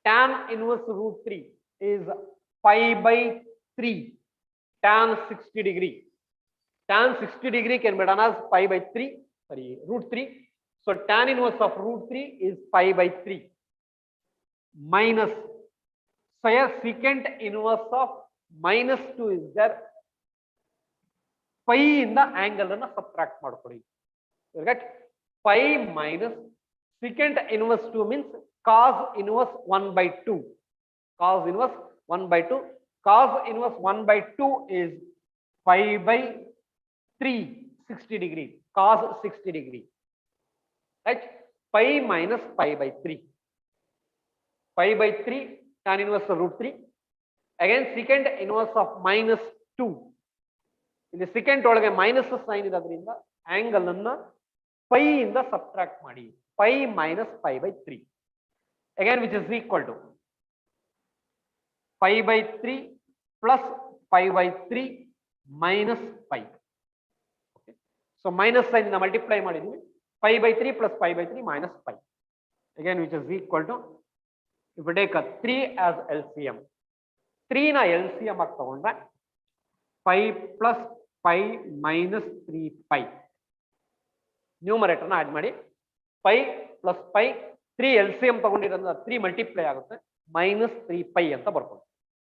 tan inverse root 3 is pi by 3 tan 60 degree. Tan 60 degree can be done as pi by 3, sorry, root 3. So tan inverse of root 3 is pi by 3 minus, so here secant inverse of minus 2 is there. Pi in the angle and subtract ಮಾಡ್ಕೊಳ್ಳಿ. You get pi minus secant inverse 2 means cos inverse 1 by 2. Cos inverse 1 by 2. Cos inverse 1 by 2 is pi by 3, 60 degree. Cos 60 degree. Right? Pi minus pi by 3. Pi by 3 tan inverse root 3. Again secant inverse of minus 2. ಇಲ್ಲಿ second ಒಳಗೆ minus sine ಇರೋದ್ರಿಂದ angle ಅನ್ನ pi ಇಂದ subtract ಮಾಡಿ. Pi minus pi by 3 again which is equal to pi by 3 plus pi by 3 minus pi. Okay, so minus sine ಇಂದ multiply ಮಾಡಿದ್ವಿ. Pi by 3 plus pi by 3 minus pi again which is equal to, if we take a 3 as LCM, 3 ನ LCM ಆಗಿ ತಗೊಂಡ್ರೆ pi plus pi minus 3 pi. ನ್ಯೂಮರೇಟರ್ನ add ಮಾಡಿ. Pi plus pi 3 LCM ತಗೊಂಡಿರೋದ್ರಿಂದ 3 multiply ಆಗುತ್ತೆ, minus 3 pi ಅಂತ ಬರ್ಬೋದು.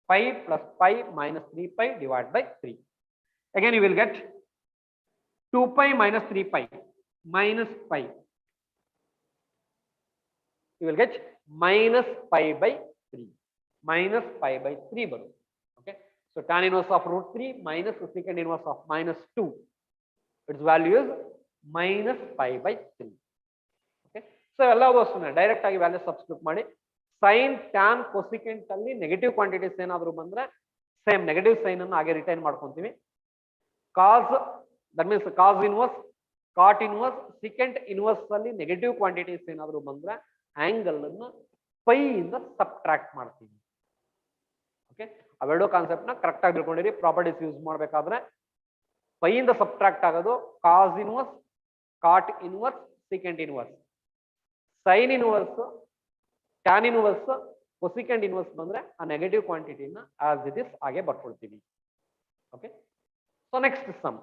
Pi plus pi minus 3 pi divide by 3. Again you will get 2 pi minus 3 pi minus pi. You will get minus pi by 3. Minus pi by 3 ಬರುತ್ತೆ. Okay. So tan inverse of root 3 minus the secant inverse of minus 2. Its value is minus pi by 3. Okay. So ಎಲ್ಲ ವಸ್ತುನ direct ಆಗಿ value substitute ಮಾಡಿ. sin tan cosecant ಅಲ್ಲಿ negative quantities ಏನಾದರೂ ಬಂದ್ರೆ same negative sign ಅನ್ನು ಹಾಗೆ retain ಮಾಡ್ಕೊಂತೀವಿ. cos, that means cos inverse, cot inverse, secant inverse ಅಲ್ಲಿ ನೆಗೆಟಿವ್ ಕ್ವಾಂಟಿಟೀಸ್ ಏನಾದರೂ ಬಂದ್ರೆ ಆಂಗಲ್ ಅನ್ನು ಪೈ ಇಂದ ಸಬ್ಟ್ರಾಕ್ಟ್ ಮಾಡ್ತೀವಿ. ಓಕೆ, ಅವೆರಡು ಕಾನ್ಸೆಪ್ಟ್ ನ ಕರೆಕ್ಟ್ ಆಗಿ ತಿಳ್ಕೊಂಡಿರಿ. ಪ್ರಾಪರ್ಟೀಸ್ ಯೂಸ್ ಮಾಡಬೇಕಾದ್ರೆ ಪೈ ಇಂದ ಸಬ್ಟ್ರಾಕ್ಟ್ ಆಗೋದು cos inverse, cot inverse, secant inverse. Sine inverse, tan inverse, cosecant inverse ಬಂದ್ರೆ ಆ ನೆಗೆಟಿವ್ ಕ್ವಾಂಟಿಟಿನ ಆಸ್ ಇಟ್ ಇಸ್ ಹಾಗೆ ಬರ್ಕೊಳ್ತೀವಿ. Okay, so next sum.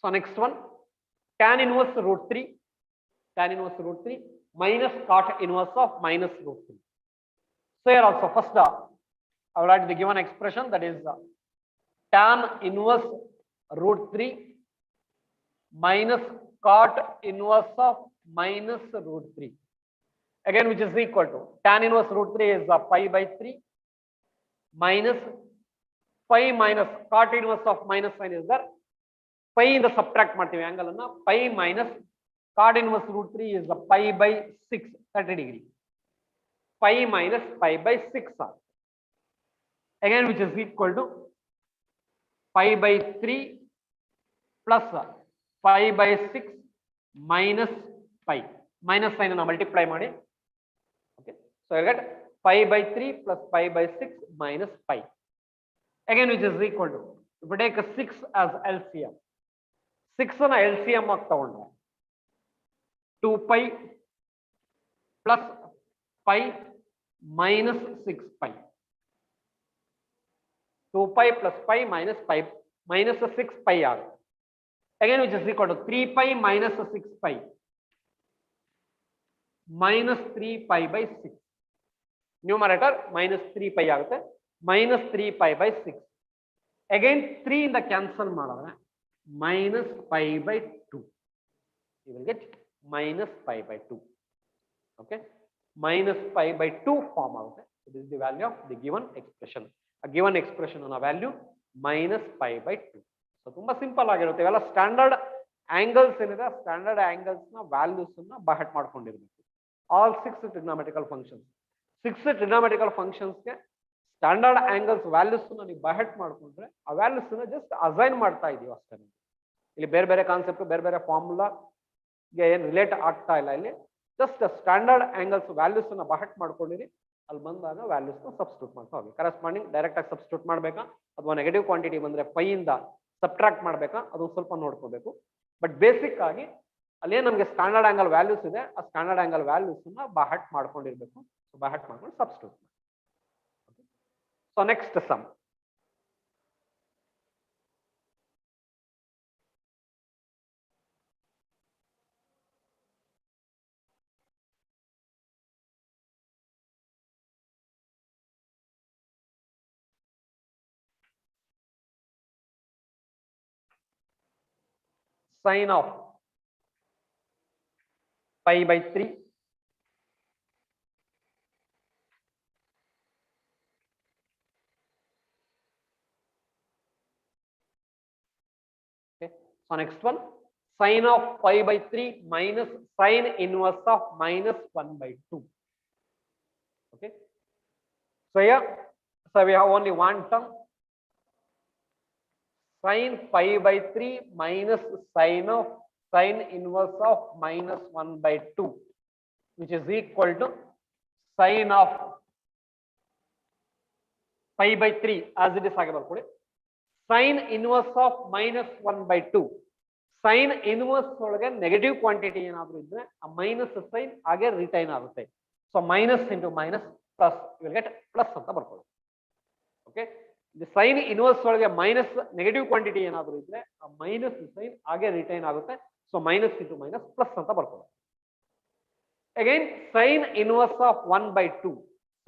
So next one, tan inverse root 3, tan inverse root 3 minus cot inverse of minus root 3. So here also first I will write the given expression, that is tan inverse root 3 minus cot inverse of minus root 3. Again which is equal to tan inverse root 3 is pi by 3 minus pi minus cot inverse of minus sign is there. Pi in the subtract ಮಾಡ್ತೀವಿ angle ಅನ್ನ. pi minus cot inverse root 3 is the pi by 6, 30 degree. Pi minus pi by 6 again which is equal to pi by 3 plus pi by 6 minus pi. Minus sign ಅನ್ನ multiply ಮಾಡಿ. Okay, so I get pi by 3 plus pi by 6 minus pi again which is equal to, if we take a 6 as LCM, 6 ನ LCM ಆಗಿ ತಗೊಂಡ್ರೆ 2 pi plus pi minus 6 pi. 2 pi plus pi minus pi minus 6 pi ಆಗುತ್ತೆ. Again which is equal to 3 pi minus 6 pi minus 3 pi by 6. Numerator minus 3 pi ಆಗುತ್ತೆ, minus 3 pi by 6. Again 3 ಇಂದ cancel ಮಾಡಿದ್ರೆ minus pi by 2. You will get minus pi by 2. Okay, minus pi by 2 form ಆಗುತ್ತೆ. This is the value of the given expression. A given expression on a value minus pi by 2. So ತುಂಬಾ simple ಆಗಿರುತ್ತೆ. ಇವೆಲ್ಲ standard angles ಏನಿದೆ, standard angles ನ values ಅನ್ನ by heart ಮಾಡ್ಕೊಂಡಿರ್ಬೇಕು. All 6 trigonometrical functions, 6 trigonometrical functions ಗೆ standard angles values ನೀವು by heart ಮಾಡ್ಕೊಂಡ್ರೆ ಆ ವ್ಯಾಲ್ಯೂಸ್ ನ ಜಸ್ಟ್ ಅಸೈನ್ ಮಾಡ್ತಾ ಇದೀವಿ ಅಷ್ಟೇ. ಇಲ್ಲಿ ಬೇರೆ ಬೇರೆ ಕಾನ್ಸೆಪ್ಟ್, ಬೇರೆ ಬೇರೆ ಫಾರ್ಮುಲಾಗೆ ಏನು ರಿಲೇಟ್ ಆಗ್ತಾ ಇಲ್ಲ. ಇಲ್ಲಿ ಜಸ್ಟ್ ಸ್ಟ್ಯಾಂಡರ್ಡ್ ಆಂಗಲ್ಸ್ ವ್ಯಾಲ್ಯೂಸ್ ನ ಬೈ ಹಾರ್ಟ್ ಮಾಡ್ಕೊಂಡಿರಿ. ಅಲ್ಲಿ ಬಂದಾಗ ವ್ಯಾಲ್ಯೂಸ್ ನ ಸಬ್ಸ್ಟಿಟ್ಯೂಟ್ ಮಾಡ್ತಾ ಹೋಗಿ. ಕರೆಸ್ಪಾಂಡಿಂಗ್ ಡೈರೆಕ್ಟ್ ಆಗಿ ಸಬ್ಸ್ಟಿಟ್ಯೂಟ್ ಮಾಡಬೇಕಾ ಅಥವಾ ನೆಗೆಟಿವ್ ಕ್ವಾಂಟಿಟಿ ಬಂದ್ರೆ ಪೈ ಇಂದ ಸಬ್ಟ್ರಾಕ್ಟ್ ಮಾಡಬೇಕಾ ಅದು ಸ್ವಲ್ಪ ನೋಡ್ಕೋಬೇಕು. ಬಟ್ ಬೇಸಿಕ್ ಆಗಿ ಅಲ್ಲಿ ನಮಗೆ ಸ್ಟ್ಯಾಂಡರ್ಡ್ ಆಂಗಲ್ ವ್ಯಾಲ್ಯೂಸ್ ಇದೆ, ಆ ಸ್ಟ್ಯಾಂಡರ್ಡ್ ಆಂಗಲ್ ವ್ಯಾಲ್ಯೂಸ್ ನ ಬೈ ಹಾರ್ಟ್ ಮಾಡ್ಕೊಂಡಿರ್ಬೇಕು. ಬೈ ಹಾರ್ಟ್ ಮಾಡ್ಕೊಂಡು ಸಬ್ಸ್ಟಿಟ್ಯೂಟ್ ಮಾಡಿ. So next sum. sine of pi by 3 okay. So next one, sine of pi by 3 minus sine inverse of minus 1 by 2. Okay. So here, so we have only one term, sine pi by 3 minus sine inverse of minus 1 by 2, which is equal to sine of pi by 3 as it is ಹಾಗೆ ಬರ್ಕೊಳ್ಳಿ, sine inverse of minus 1 by 2. Sine inverse ಒಳಗೆ negative quantity ಏನಾದರೂ ಇದ್ರೆ ಆ minus sine ಹಾಗೆ retain ಆಗುತ್ತೆ. So minus into minus plus, will get plus ಅಂತ ಬರ್ಕೊಳ್ಳಿ. ಓಕೆ, ಸೈನ್ ಇನ್ವರ್ಸ್ ಒಳಗೆ ಮೈನಸ್ ನೆಗೆಟಿವ್ ಕ್ವಾಂಟಿಟಿ ಏನಾದರೂ ಇದ್ರೆ ಆ ಮೈನಸ್ ಸೈನ್ ಹಾಗೆ ರಿಟೈನ್ ಆಗುತ್ತೆ. So minus into minus plus ಅಂತ ಬರ್ಕೊಳ್ಳಿ. Again sign inverse of 1 by 2.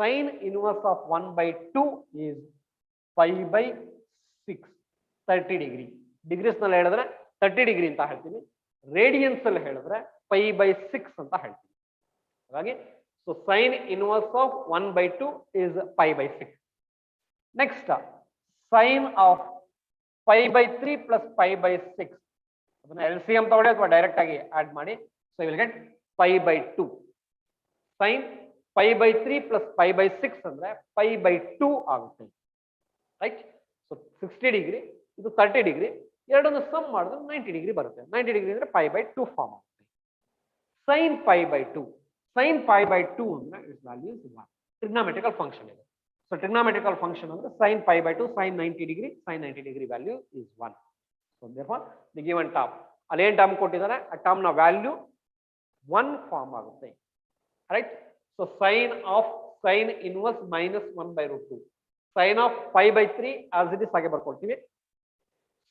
Sign inverse of 1 by 2 is pi by 6, 30 degree. Degrees ನಲ್ಲಿ ಹೇಳಿದ್ರೆ 30 ಡಿಗ್ರಿ ಅಂತ ಹೇಳ್ತೀನಿ, ರೇಡಿಯನ್ಸ್ ಅಲ್ಲಿ ಹೇಳಿದ್ರೆ pi by 6 ಅಂತ ಹೇಳ್ತೀನಿ. ಹಾಗಾಗಿ so sine inverse of 1 by 2 is pi by 6. Next sine of pi by 3 plus pi by 6, ಅದನ್ನ LCM ತಗೊಳ್ಳಿ ಅಥವಾ ಡೈರೆಕ್ಟ್ ಆಗಿ ಆಡ್ ಮಾಡಿ. So will get pi by 2. Sine pi by 3 plus pi by 6 ಅಂದ್ರೆ pi by 2 ಆಗುತ್ತೆ. Right. So 60 degree, ಇದು 30 degree, ಎರಡನ್ನು some ಮಾಡಿದ್ರೆ 90 ಡಿಗ್ರಿ ಬರುತ್ತೆ. 90 ಡಿಗ್ರಿ ಅಂದ್ರೆ pi by 2 ಫಾರ್ಮ್ ಆಗುತ್ತೆ. Sine pi by 2, sine pi by 2 ಅಂದ್ರೆ it's value is 1. Trigonometrical function ಇದೆ. ಸೊ ಟ್ರಿಗ್ನೋಮೆಟ್ರಿಕಲ್ ಫಂಕ್ಷನ್ ಅಂದ್ರೆ sine pi by 2 sine 90 degree, sine 90 degree value is 1. So therefore the given term, ಅಲ್ಲಿ ಏನು term ಕೊಟ್ಟಿದ್ದಾರೆ ಆ term ನ value 1 form ಆಗುತ್ತೆ. Right. So sine of sine inverse minus 1 by root 2, sine of pi by 3 as it is ಹಾಗೆ ಬರ್ಕೊಳ್ತೀವಿ.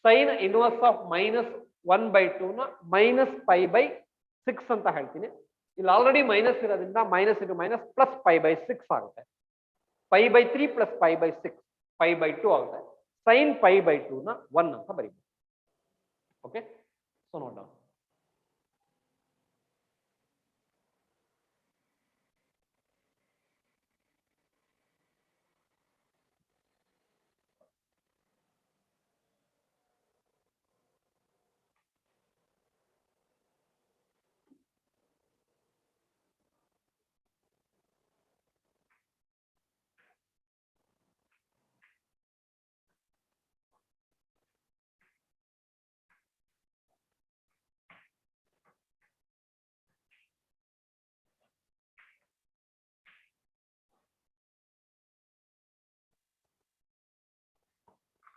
Sine inverse of minus 1 by 2 ನ minus pi by 6 ಅಂತ ಹೇಳ್ತೀನಿ. ಇಲ್ಲಿ ಆಲ್ರೆಡಿ ಮೈನಸ್ ಇರೋದ್ರಿಂದ minus into minus plus pi by 6 ಆಗುತ್ತೆ. pi by 3 plus pi by 6, pi by 2 ಆಗುತ್ತೆ. Sine pi by 2 ನ 1 ಅಂತ ಬರೀತೀವಿ. ಓಕೆ, ಸೊ ನೋಡೋಣ.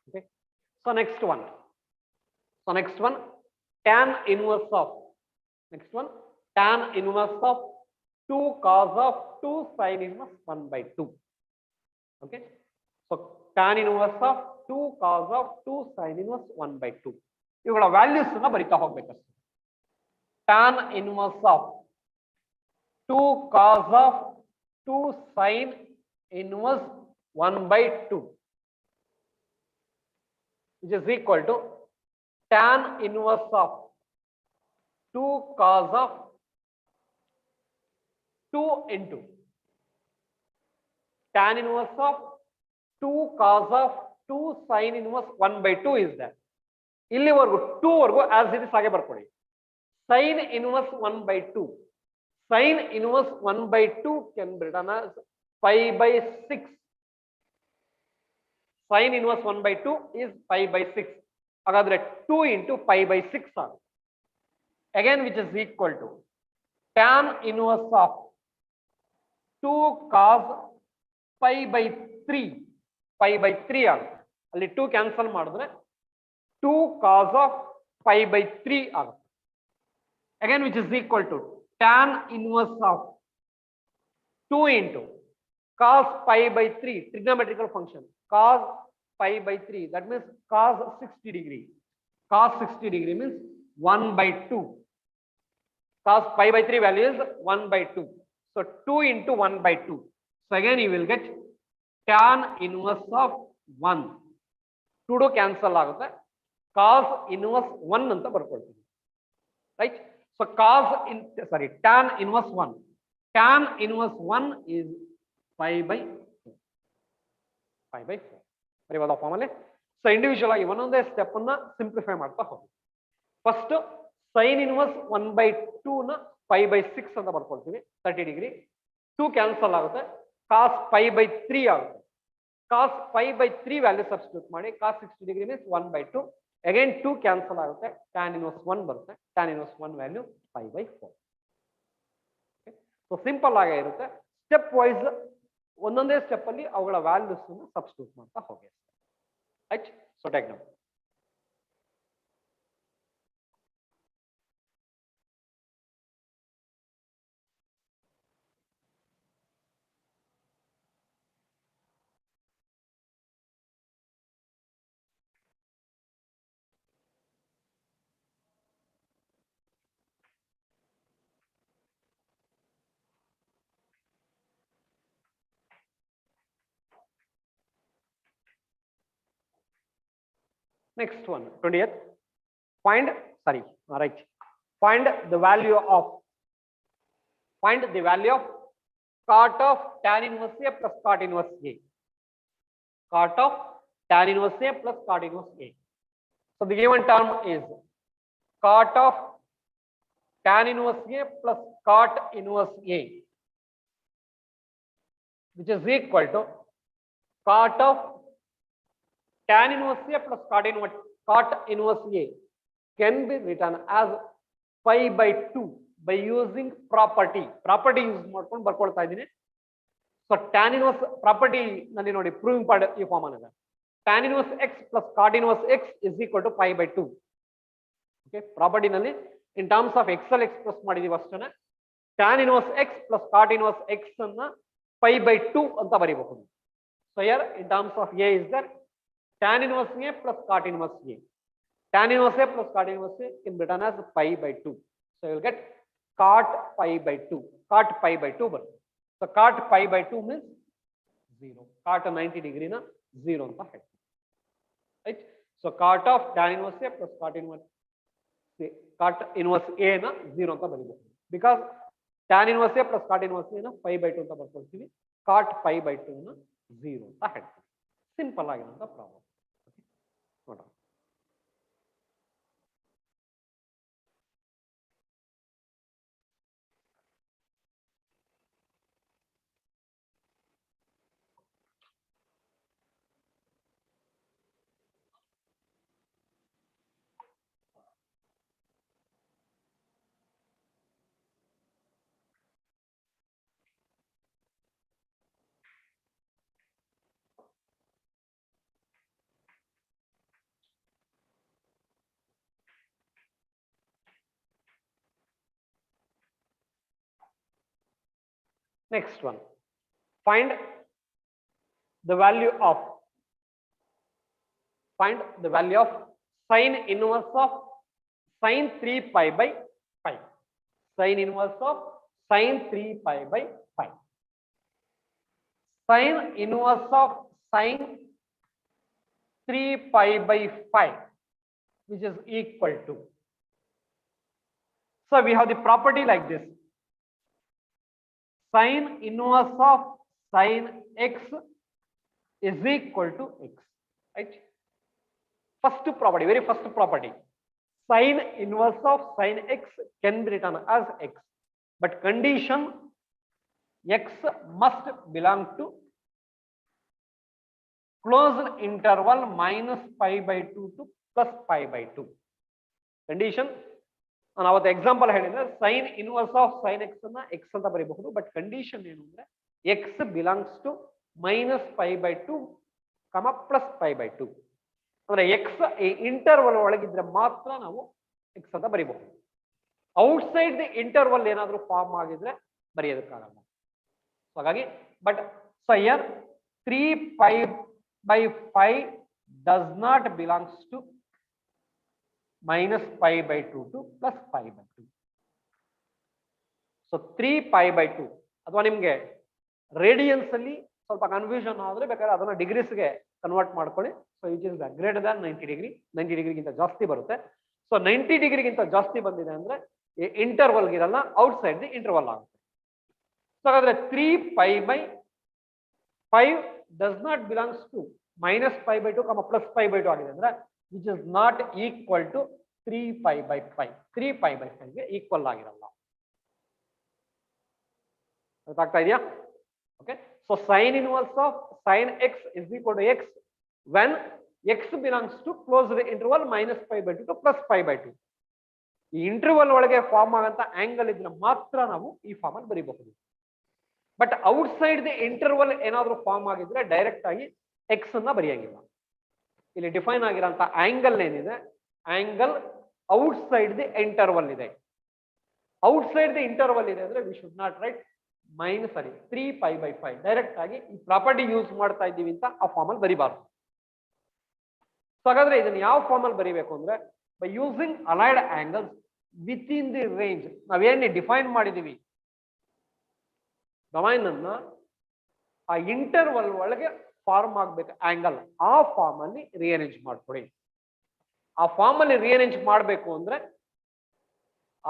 Okay, so next one, tan inverse of, next one, tan inverse of 2 cos of 2 sin inverse 1 by 2. Okay, so tan inverse of 2 cos of 2 sin inverse 1 by 2. ಇವುಗಳ values ಅನ್ನು ಬರಿತಾ ಹೋಗಬೇಕಷ್ಟೇ. tan inverse of 2 cos of 2 sin inverse 1 by 2, which is equal to tan inverse of 2 cos of 2 into tan inverse of 2 cos of 2 sin inverse 1 by 2 is that. ಇಲ್ಲಿವರೆಗೂ 2 ವರೆಗೂ as it is ಹಾಗೆ ಬರ್ಕೊಳ್ಳಿ. sin inverse 1 by 2, sin inverse 1 by 2 can be written as pi by 6. sin inverse 1 by 2 is pi by 6. ಹಾಗಾದ್ರೆ 2 into pi by 6 ಆಗುತ್ತೆ. Again, which is equal to tan inverse of 2 cos pi by 3, pi by 3 ಆಗುತ್ತೆ. ಅಲ್ಲಿ 2 cancel ಮಾಡಿದ್ರೆ 2 cos of pi by 3 ಆಗುತ್ತೆ. Again, which is equal to tan inverse of 2 into cos pi by 3, trigonometrical function, cos pi by 3, that means cos 60 degree. Cos 60 degree means 1 by 2. Cos pi by 3 value is 1 by 2. So 2 into 1 by 2. So again you will get tan inverse of 1. 2 cancel ಆಗುತ್ತೆ. Cos inverse 1 ಅಂತ ಬರ್ಕೊಳ್ತೀವಿ. right? So tan inverse 1. Tan inverse 1 is pi by 4. Pi by 4. ಬರೀಬೋದಾ ಫಾರ್ಮಲ್ಲಿ? So individual ಆಗಿ ಒಂದೊಂದೇ step ಅನ್ನ simplify ಮಾಡ್ತಾ ಹೋಗಿ. First sine inverse 1/2 ನ pi by 6 ಅಂತ ಬರ್ಕೊಳ್ತೀವಿ. 30 ಡಿಗ್ರಿ 2 ಕ್ಯಾನ್ಸಲ್ ಆಗುತ್ತೆ. ಕಾಸ್ ಪೈ ಬೈ 3 ಆಗುತ್ತೆ. Cos pi by 3 value substitute ಮಾಡಿ cos 60 degree means 1/2. Again 2 cancel ಆಗುತ್ತೆ. ಟ್ಯಾನ್ ಇನ್ವರ್ಸ್ 1 ಬರುತ್ತೆ. Tan inverse 1 value pi by 4. So simple ಆಗೇ ಇರುತ್ತೆ. ಸ್ಟೆಪ್ ವೈಸ್ ಒಂದೊಂದೇ ಸ್ಟೆಪ್ ಅಲ್ಲಿ ಅವುಗಳ ವ್ಯಾಲ್ಯೂಸ್ ಅನ್ನು ಸಬ್ಸ್ಟಿಟ್ಯೂಟ್ ಮಾಡ್ತಾ ಹೋಗಿ. Right? So take down. Next one, 20th. Find the value of cot of tan inverse A plus cot inverse A. Cot of tan inverse A plus cot inverse A. So the given term is cot of tan inverse A plus cot inverse A, which is equal to cot of tan inverse A plus cot inverse A can be written as pi by 2 by using property use ಮಾಡ್ಕೊಂಡು ಬರ್ಕೊಳ್ತಾ ಇದ್ದೀನಿ. So tan inverse property ನಲ್ಲಿ ನೋಡಿ proving part ಈ form ಅನ್ನ tan inverse x plus cot inverse x is equal to pi by 2. Okay, property ನಲ್ಲಿ ಇನ್ terms of x ಅಲ್ಲಿ express ಮಾಡಿದೀವಿ ಅಷ್ಟೇ. tan inverse x plus cot inverse x ಅನ್ನ pi by 2 ಅಂತ ಬರೀಬಹುದು. So here in terms of A is there tan inverse A plus cot inverse A. Tan inverse A plus cot inverse A can be written as pi by 2. So you will get cot pi by 2. Cot pi by 2. So cot pi by 2 means 0. Cot 90 degree na 0 anta ಹೇಳ್ತೀವಿ. Right? So cot of tan inverse A plus cot inverse A na 0 anta ಬರೀಬಹುದು. Because tan inverse A plus cot inverse A na pi by 2 anta ಬರ್ಕೊಳ್ತೀವಿ. Cot pi by 2 na 0 anta ಹೇಳ್ತೀವಿ. Simple ಆಗಿರುವಂತ problem. ನೋಡೋಣ. Next one, find the value of sine inverse of sine 3 pi by 5. Sine inverse of sine 3 pi by 5. Sine inverse of sine 3 pi by 5, which is equal to. So we have the property like this. Sine inverse of sine x is equal to x, right? First property, very first property. Sine inverse of sine x can be written as x, but condition x must belong to closed interval minus pi by 2 to plus pi by 2. Condition. ನಾನು ಅವತ್ತು example ಹೇಳಿದ್ರೆ sine inverse of sine x ಅನ್ನ x ಅಂತ ಬರೀಬಹುದು. But condition ಏನು ಅಂದ್ರೆ x belongs to minus pi by 2 plus pi by 2. ಅಂದ್ರೆ x interval ಒಳಗಿದ್ರೆ ಮಾತ್ರ ನಾವು ಎಕ್ಸ್ ಅಂತ ಬರೀಬಹುದು. ಔಟ್ಸೈಡ್ ದಿ ಇಂಟರ್ವಲ್ ಏನಾದ್ರೂ ಫಾರ್ಮ್ ಆಗಿದ್ರೆ ಬರೆಯೋದಕ್ಕಾಗಲ್ಲ. ಹಾಗಾಗಿ but so here 3 pi by 5 does not belongs to minus pi by 2 to plus pi by 2. So 3 pi by 2 ಅಥವಾ ನಿಮಗೆ ರೇಡಿಯನ್ಸ್ ಅಲ್ಲಿ ಸ್ವಲ್ಪ ಕನ್ಫ್ಯೂಷನ್ ಆದ್ರೆ ಬೇಕಾದ್ರೆ ಅದನ್ನ ಡಿಗ್ರೀಸ್ ಗೆ ಕನ್ವರ್ಟ್ ಮಾಡ್ಕೊಳ್ಳಿ. So it is greater than 90 degree. 90 ಡಿಗ್ರಿಗಿಂತ ಜಾಸ್ತಿ ಬರುತ್ತೆ. ಸೊ 90 ಡಿಗ್ರಿಗಿಂತ ಜಾಸ್ತಿ ಬಂದಿದೆ ಅಂದ್ರೆ ಇಂಟರ್ವಲ್ ಇರಲ್ಲ, ಔಟ್ಸೈಡ್ ದಿ ಇಂಟರ್ವಲ್ ಆಗುತ್ತೆ. ಸೊ ಹಾಗಾದ್ರೆ 3π/5 ಡಸ್ ನಾಟ್ ಬಿಲಾಂಗ್ಸ್ ಟು -π/2, +π/2 ಆಗಿದೆ ಅಂದ್ರೆ which is not equal to 3π/5. 3π/5 ಗೆ ಈಕ್ವಲ್ ಆಗಿರಲ್ಲ. ಗೊತ್ತಾಗ್ತಾ ಇದೆಯಾ? Okay, so sine inverse of sine x is equal to x when x belongs to closed interval -π/2 to +π/2. ಈ interval ಒಳಗೆ ಫಾರ್ಮ್ ಆಗಂತ ಆಂಗಲ್ ಇದ್ರೆ ಮಾತ್ರ ನಾವು ಈ ಫಾರ್ಮ್ ಅಲ್ಲಿ ಬರೀಬಹುದು. ಬಟ್ ಔಟ್ಸೈಡ್ ದಿ ಇಂಟರ್ವಲ್ ಏನಾದ್ರೂ ಫಾರ್ಮ್ ಆಗಿದ್ರೆ ಡೈರೆಕ್ಟ್ ಆಗಿ x ಅನ್ನ ಬರೆಯಂಗಿಲ್ಲ. ಇಲ್ಲಿ ಡಿಫೈನ್ ಆಗಿರೋಂತ ಆಂಗಲ್ ಏನಿದೆ, ಆಂಗಲ್ ಔಟ್ಸೈಡ್ ದಿ ಇಂಟರ್ವಲ್ ಇದೆ. ಔಟ್ಸೈಡ್ ದಿ ಇಂಟರ್ವಲ್ ಇದೆ ಅಂದ್ರೆ we should not write 3π/5. Direct ಆಗಿ ಈ ಪ್ರಾಪರ್ಟಿ ಯೂಸ್ ಮಾಡ್ತಾ ಇದ್ದೀವಿ ಅಂತ ಆ ಫಾರ್ಮ್ ಅಲ್ಲಿ ಬರಿಬಾರ್ದು. ಸೊ ಹಾಗಾದ್ರೆ ಇದನ್ನ ಯಾವ ಫಾರ್ಮ್ ಅಲ್ಲಿ ಬರೀಬೇಕು ಅಂದ್ರೆ by using allied angles with in the range. ನಾವೇನು ಡಿಫೈನ್ ಮಾಡಿದೀವಿ ಡೊಮೈನ್ ಅನ್ನ, ಆ ಇಂಟರ್ವಲ್ ಒಳಗೆ ಫಾರ್ಮ್ ಆಗ್ಬೇಕು ಆಂಗಲ್, ಆ ಫಾರ್ಮ್ ಅಲ್ಲಿ ರಿಅರೇಂಜ್ ಮಾಡ್ಕೊಡಿ. ಆ ಫಾರ್ಮ್ ಅಲ್ಲಿ ರಿಅರೇಂಜ್ ಮಾಡಬೇಕು ಅಂದ್ರೆ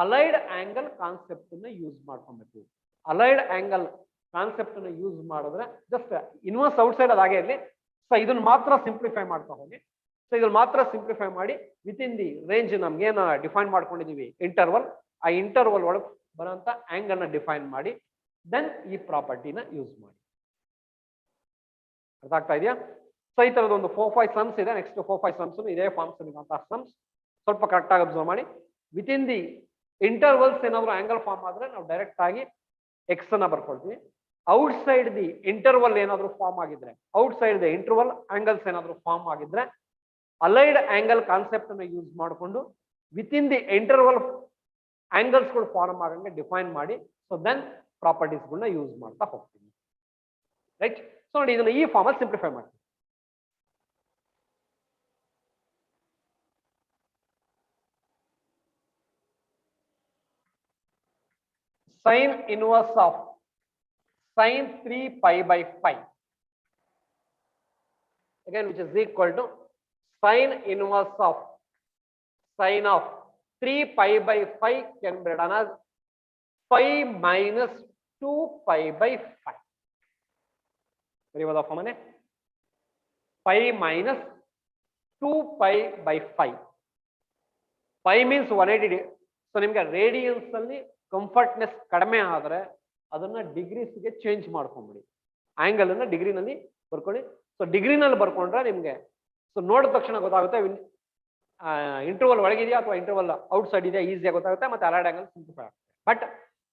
ಅಲೈಡ್ ಆಂಗಲ್ ಕಾನ್ಸೆಪ್ಟ್ ಅನ್ನ ಯೂಸ್ ಮಾಡ್ಕೊಬೇಕು. ಅಲೈಡ್ ಆಂಗಲ್ ಕಾನ್ಸೆಪ್ಟ್ ಅನ್ನು ಯೂಸ್ ಮಾಡಿದ್ರೆ ಜಸ್ಟ್ ಇನ್ವರ್ಸ್ ಔಟ್ಸೈಡ್ ಅದಾಗೆ ಇರಲಿ. ಸೊ ಇದನ್ನ ಮಾತ್ರ ಸಿಂಪ್ಲಿಫೈ ಮಾಡ್ತಾ ಹೋಗಿ. ಸೊ ಇದನ್ನ ಮಾತ್ರ ಸಿಂಪ್ಲಿಫೈ ಮಾಡಿ ವಿತ್ ಇನ್ ದಿ ರೇಂಜ್ ನಮ್ಗೆ ಏನು ಡಿಫೈನ್ ಮಾಡ್ಕೊಂಡಿದೀವಿ ಇಂಟರ್ವಲ್, ಆ ಇಂಟರ್ವಲ್ ಒಳಗೆ ಬರೋಂತ ಆಂಗಲ್ ನ ಡಿಫೈನ್ ಮಾಡಿ ದೆನ್ ಈ ಪ್ರಾಪರ್ಟಿನ ಯೂಸ್ ಮಾಡಿ. ಅರ್ಥ ಆಗ್ತಾ ಇದೆಯಾ? ಸೊ ಈ ತರದ ಒಂದು 4-5 ಸಮ್ಸ್ ಇದೆ. ನೆಕ್ಸ್ಟ್ 4-5 ಸಮ್ಸ್ ಇದೇ ಫಾರ್ಮ್ಸ್ ಇರುವಂತಹ ಸಮ್ಸ್ ಸ್ವಲ್ಪ ಕರೆಕ್ಟ್ ಆಗಿ ಅಬ್ಸರ್ವ್ ಮಾಡಿ. ವಿತ್ ಇನ್ ದಿ ಇಂಟರ್ವಲ್ಸ್ ಏನಾದ್ರು ಆಂಗಲ್ ಫಾರ್ಮ್ ಆದ್ರೆ ನಾವು ಡೈರೆಕ್ಟ್ ಆಗಿ ಎಕ್ಸ್ ಅನ್ನ ಬರ್ಕೊಳ್ತೀವಿ. ಔಟ್ಸೈಡ್ ದಿ ಇಂಟರ್ವಲ್ ಏನಾದ್ರು ಫಾರ್ಮ್ ಆಗಿದ್ರೆ, ಔಟ್ಸೈಡ್ ದಿ ಇಂಟರ್ವಲ್ ಆಂಗಲ್ಸ್ ಏನಾದ್ರು ಫಾರ್ಮ್ ಆಗಿದ್ರೆ ಅಲೈಡ್ ಆಂಗಲ್ ಕಾನ್ಸೆಪ್ಟ್ ಅನ್ನು ಯೂಸ್ ಮಾಡಿಕೊಂಡು within the interval angles ಗಳು ಫಾರ್ಮ್ ಆಗಂಗೆ ಡಿಫೈನ್ ಮಾಡಿ ಸೊ ದೆನ್ ಪ್ರಾಪರ್ಟೀಸ್ ಗಳನ್ನ ಯೂಸ್ ಮಾಡ್ತಾ ಹೋಗ್ತೀವಿ. ರೈಟ್? ಸೊ ನೋಡಿ ಇದನ್ನ ಈ ಫಾರ್ಮ್ ಅಲ್ಲಿ ಸಿಂಪ್ಲಿಫೈ ಮಾಡ್ತೀವಿ. Sin inverse of sin 3π/5 again which is equal to sin inverse of sin of 3π/5 can be written as 5 minus 2π/5. ಬರೀಬೋದಾ ಫಾರ್ಮನೆ? 5 minus 2π/5. 5 means 180 so ನಿಮ್ಗೆ ರೇಡಿಯನ್ಸ್ ಅಲ್ಲಿ ಕಂಫರ್ಟ್ನೆಸ್ ಕಡಿಮೆ ಆದ್ರೆ ಅದನ್ನ ಡಿಗ್ರೀಸ್ಗೆ ಚೇಂಜ್ ಮಾಡ್ಕೊಂಡ್ಬಿಡಿ. ಆಂಗಲ್ ಅನ್ನ ಡಿಗ್ರಿನಲ್ಲಿ ಬರ್ಕೊಳ್ಳಿ. ಸೊ ಡಿಗ್ರಿನಲ್ಲಿ ಬರ್ಕೊಂಡ್ರೆ ನಿಮ್ಗೆ ಸೊ ನೋಡಿದ ತಕ್ಷಣ ಗೊತ್ತಾಗುತ್ತೆ ಇಂಟರ್ವಲ್ ಒಳಗಿದೆಯಾ ಅಥವಾ ಇಂಟರ್ವಲ್ ಔಟ್ ಸೈಡ್ ಇದೆಯಾ ಈಸಿಯಾಗಿ ಗೊತ್ತಾಗುತ್ತೆ. ಮತ್ತೆ ಅಲೈಡ್ ಆಂಗಲ್ ಸಿಂಪ್ಲಿಫೈ ಆಗುತ್ತೆ. ಬಟ್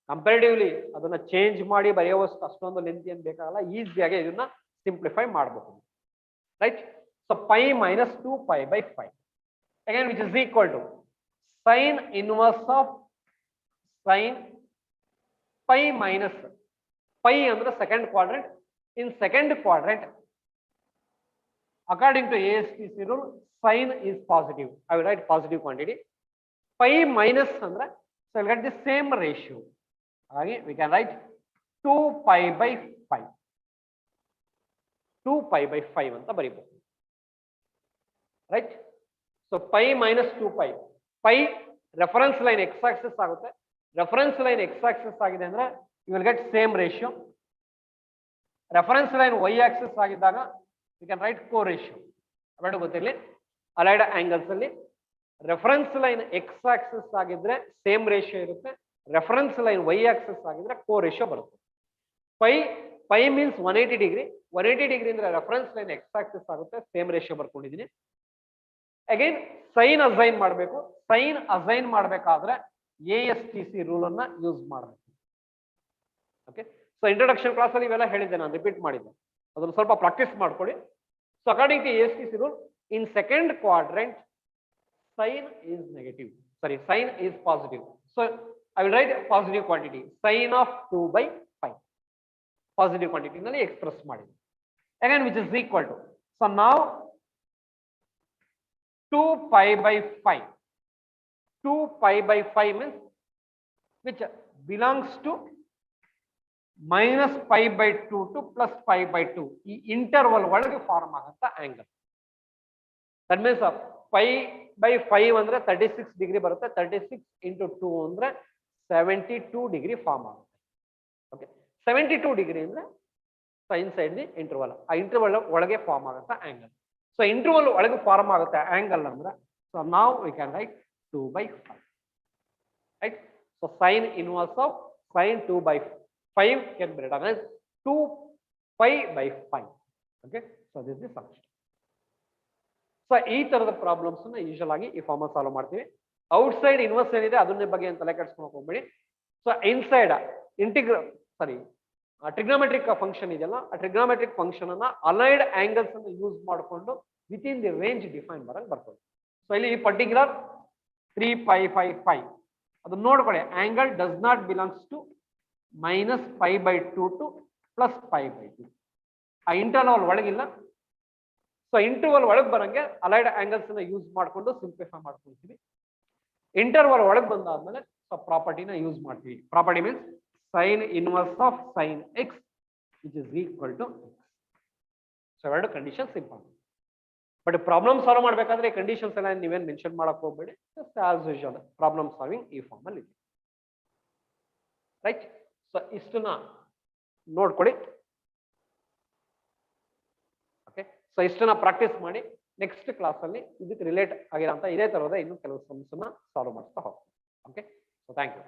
ಕಂಪೇರಿಟಿವ್ಲಿ ಅದನ್ನ ಚೇಂಜ್ ಮಾಡಿ ಬರೆಯುವಷ್ಟು ಅಷ್ಟೊಂದು ಲೆಂತ್ ಏನು ಬೇಕಾಗಲ್ಲ. ಈಸಿಯಾಗಿ ಇದನ್ನ ಸಿಂಪ್ಲಿಫೈ ಮಾಡಬಹುದು. Right? So 5 minus 2π/5 again which is equal to sin inverse of sin pi minus pi ಅಂದ್ರೆ second quadrant. In second quadrant according to ASTC rule sin is positive. I will write positive quantity. Pi minus ಅಂದ್ರೆ so I will get the same ratio. ಹಾಗಾಗಿ we can write 2π/5. 2π/5 ಅಂತ ಬರೀಬಹುದು. Right? So pi minus 2π. pi reference line x axis ಆಗುತ್ತೆ. Reference line x axis ಆಗಿದೆ ಅಂದ್ರೆ you will get same ratio. Reference line y axis ಆಗಿದ್ದಾಗ you can write co ratio. ಅವೆರಡು ಗೊತ್ತಿರಲಿ. Allied angles ಅಲ್ಲಿ reference line x axis ಆಗಿದ್ರೆ same ratio ಇರುತ್ತೆ. Reference line y axis ಆಗಿದ್ರೆ ಕೋ ರೇಷಿಯೋ ಬರುತ್ತೆ. Pi means 180 degree. 180 ಡಿಗ್ರಿ ಅಂದ್ರೆ reference line x axis ಆಗುತ್ತೆ. ಸೇಮ್ ರೇಷಿಯೋ ಬರ್ಕೊಂಡಿದ್ದೀನಿ. ಅಗೈನ್ ಸೈನ್ ಅಸೈನ್ ಮಾಡಬೇಕು. ಸೈನ್ ಅಸೈನ್ ಮಾಡಬೇಕಾದ್ರೆ ASTC ರೂಲ್ ಅನ್ನ ಯೂಸ್ ಮಾಡಬೇಕು. ಓಕೆ, ಸೊ ಇಂಟ್ರೊಡಕ್ಷನ್ ಕ್ಲಾಸ್ ಅಲ್ಲಿ ಇವೆಲ್ಲ ಹೇಳಿದ್ದೆ, ನಾನು ರಿಪೀಟ್ ಮಾಡಿದ್ದೆ. ಅದನ್ನು ಸ್ವಲ್ಪ ಪ್ರಾಕ್ಟೀಸ್ ಮಾಡ್ಕೊಳ್ಳಿ. So according to ASTC rule in second quadrant sine is negative, sorry sine is positive. So I will write positive quantity sine of 2/5 positive quantity ನಲ್ಲಿ express ಮಾಡಿದ್ದೆ. Again which is equal to so ನಾವ್ 2π/5. 2π/5 means which belongs to -π/2 to +π/2. ಈ interval ಒಳಗೆ form ಆಗಂತ angle. That means pi by 5 ಅಂದ್ರೆ 36 degree ಬರುತ್ತೆ. 36 into 2 ಅಂದ್ರೆ 72 degree form ಆಗುತ್ತೆ. ಓಕೆ, 72 ಡಿಗ್ರಿ ಅಂದ್ರೆ ಇನ್ಸೈಡ್ ದಿ ಇಂಟರ್ವಲ್. ಆ ಇಂಟರ್ವಲ್ ಒಳಗೆ ಫಾರ್ಮ್ ಆಗುತ್ತೆ ಆಂಗಲ್. ಸೊ ಇಂಟರ್ವಲ್ ಒಳಗೆ ಫಾರ್ಮ್ ಆಗುತ್ತೆ ಆಂಗಲ್ ಅಂದ್ರೆ, ಸೊ ನಾವು we can write 2/5. Right. So sine inverse of sin 2/5 can be written as 2π/5. Okay, so this is solution. So ಈ ತರದ ಪ್ರಾಬ್ಲಮ್ಸ್ ನ ಯೂಶುವಲ್ ಆಗಿ ಈ ಫಾರ್ಮ್ ಸಾಲ್ವ್ ಮಾಡ್ತೀವಿ. ಔಟ್ಸೈಡ್ ಇನ್ವರ್ಸ್ ಏನಿದೆ ಅದನ್ನ ಬಗ್ಗೆ ಅಂತ ತಲೆ ಕೆಡಿಸ್ಕೊಳಕ್ ಹೋಗ್ಬೇಡಿ. ಸೊ ಇನ್ಸೈಡ್ ಟ್ರಿಗ್ನೋಮೆಟ್ರಿಕ್ ಫಂಕ್ಷನ್ ಇದೆಯಲ್ಲ, ಆ ಟ್ರಿಗ್ನೋಮೆಟ್ರಿಕ್ ಫಂಕ್ಷನ್ ಅನ್ನ ಅಲೈಡ್ ಆಂಗಲ್ಸ್ ಅನ್ನು ಯೂಸ್ ಮಾಡಿಕೊಂಡು within the range define ಮಾಡಕ್ ಬರ್ತದೆ. ಸೊ ಇಲ್ಲಿ ಈ ಪರ್ಟಿಕ್ಯುಲರ್ 3π/5 ಅದನ್ನ ನೋಡ್ಕೊಳ್ಳಿ. Angle does not belongs to -π/2 to +π/2. ಆ ಇಂಟರ್ವಲ್ ಒಳಗಿಲ್ಲ. ಸೊ ಇಂಟರ್ವಲ್ ಒಳಗೆ ಬರಂಗೆ ಅಲೈಡ್ ಆಂಗಲ್ಸ್ ಅನ್ನ ಯೂಸ್ ಮಾಡಿಕೊಂಡು ಸಿಂಪ್ಲಿಫೈ ಮಾಡ್ಕೊಳ್ತೀವಿ. ಇಂಟರ್ವಲ್ ಒಳಗೆ ಬಂದಾದ್ಮೇಲೆ ಸೊ ಪ್ರಾಪರ್ಟಿನ ಯೂಸ್ ಮಾಡ್ತೀವಿ. Property means sine inverse of sine x which is equal to x. So ಎರಡು conditions important. But problem solve ಮಾಡಬೇಕಾದ್ರೆ ಕಂಡೀಷನ್ಸ್ ಎಲ್ಲ ನೀವೇನು ಮೆನ್ಷನ್ ಮಾಡಕ್ ಹೋಗ್ಬೇಡಿ. Just as usual problem solving ಈ ಫಾರ್ಮ್ ಅಲ್ಲಿ ಇದೆ. ರೈಟ್. ಸೊ ಇಷ್ಟನ್ನ ನೋಡ್ಕೊಳ್ಳಿ. ಓಕೆ, ಸೊ ಇಷ್ಟನ್ನ ಪ್ರಾಕ್ಟೀಸ್ ಮಾಡಿ. ನೆಕ್ಸ್ಟ್ ಕ್ಲಾಸ್ ಅಲ್ಲಿ ಇದಕ್ಕೆ ರಿಲೇಟ್ ಆಗಿರೋಂಥ ಇದೇ ತರಹದ ಇನ್ನು ಕೆಲವು ಸಮ್ಸ್ ಅನ್ನ ಸಾಲ್ವ್ ಮಾಡ್ತಾ ಹೋಗ್ತೀವಿ. Okay, so thank you.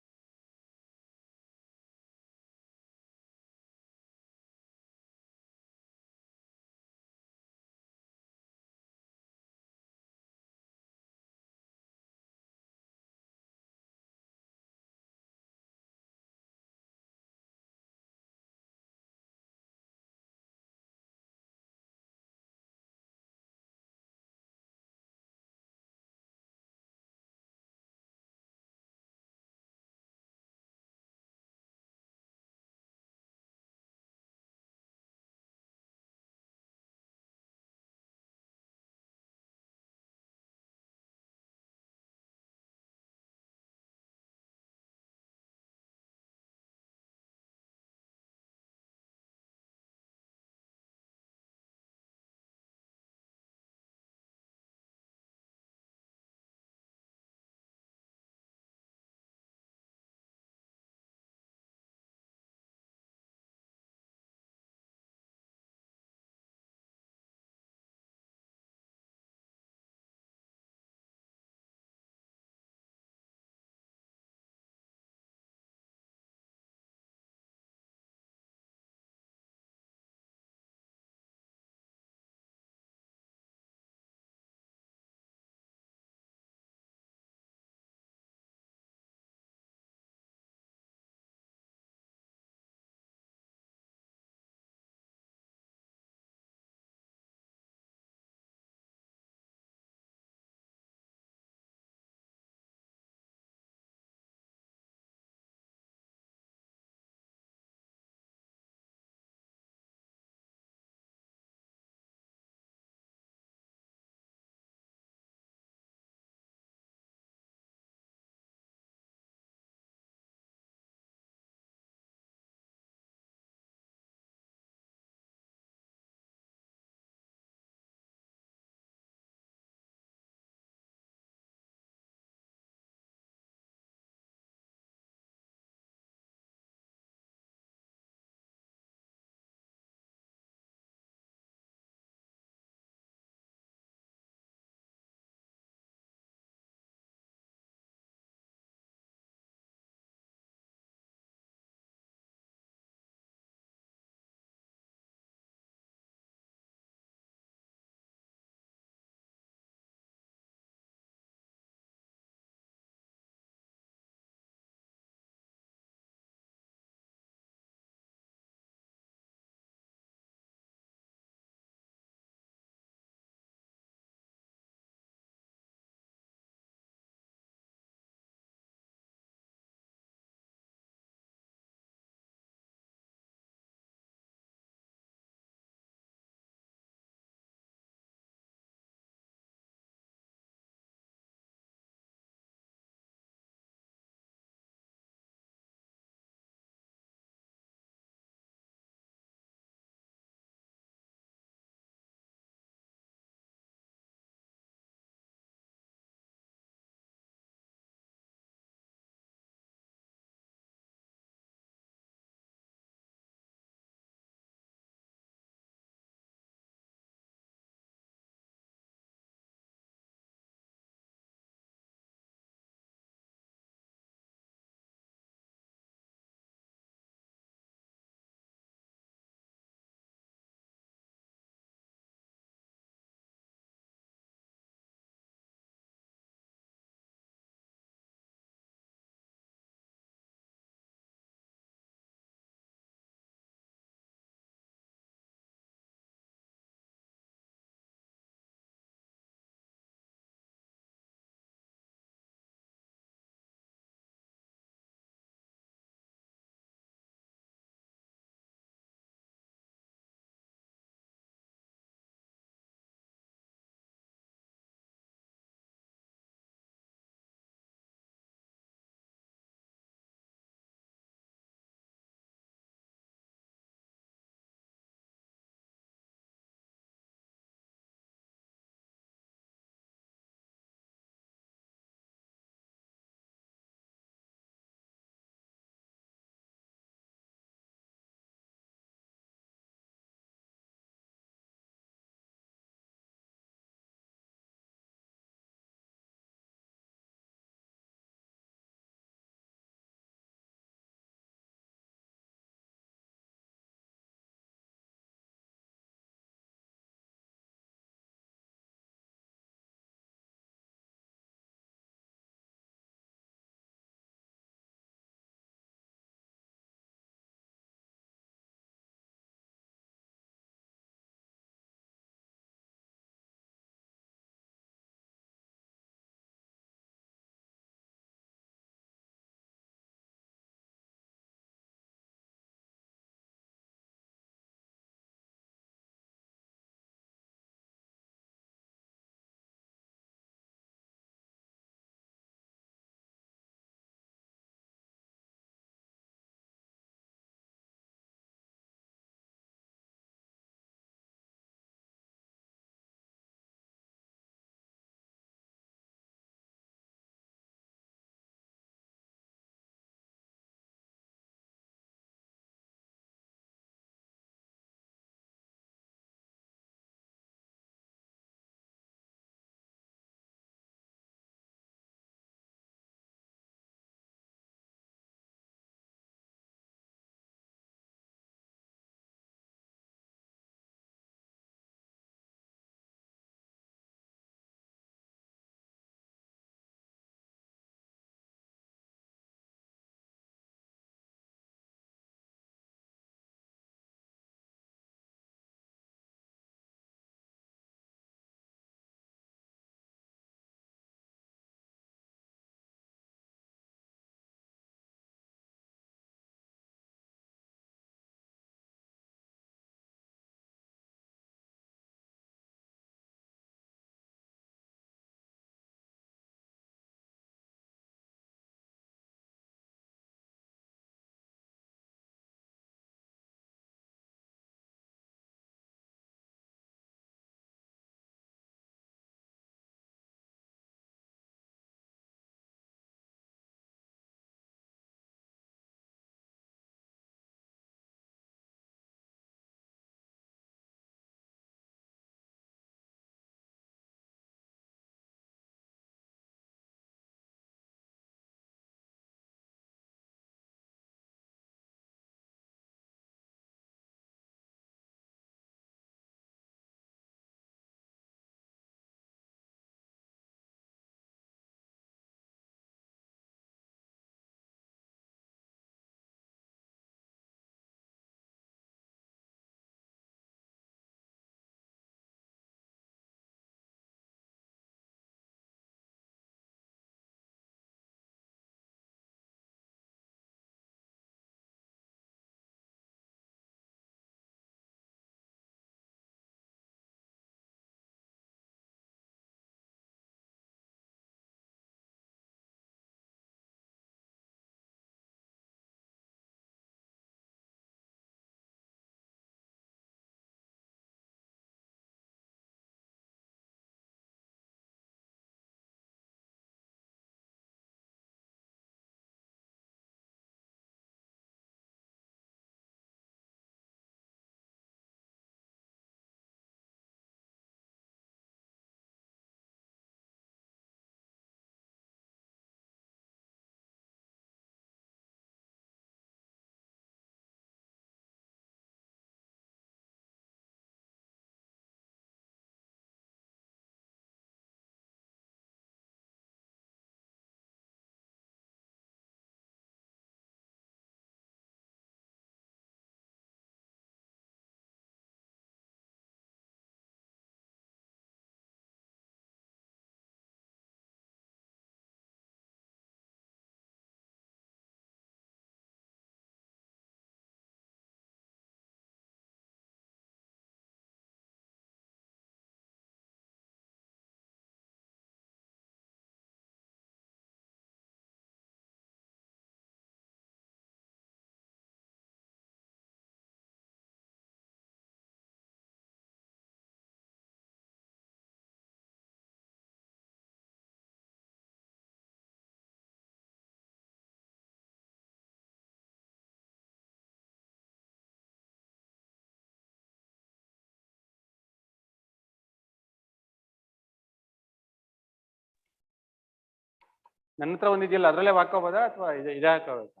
ನನ್ನ ಹತ್ರ ಒಂದಿದೆಯಲ್ಲ ಅದರಲ್ಲೇ ಹಾಕೋಬೋದಾ ಅಥವಾ ಇದೇ ಹಾಕೋಬೇಕಾ?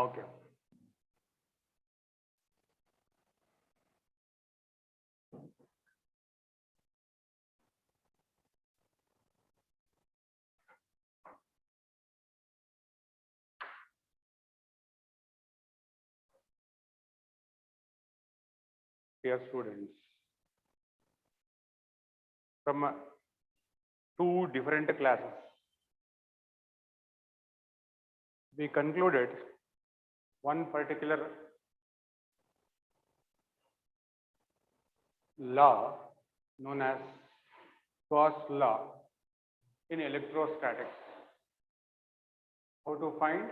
Okay. Dear students, from 2 different classes, we concluded one particular law known as Gauss law in electrostatics. How to find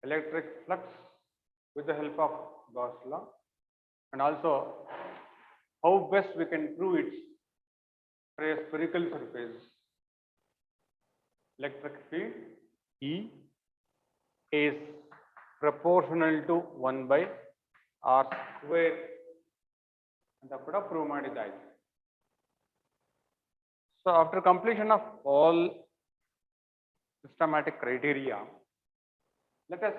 electric flux with the help of Gauss law, and also how best we can prove it for a spherical surface. Electric field E is proportional to 1 by R square ಅಂತ ಕೂಡ prove ಮಾಡಿದ್ದಾಯ್ತು. So after completion of all systematic criteria, let us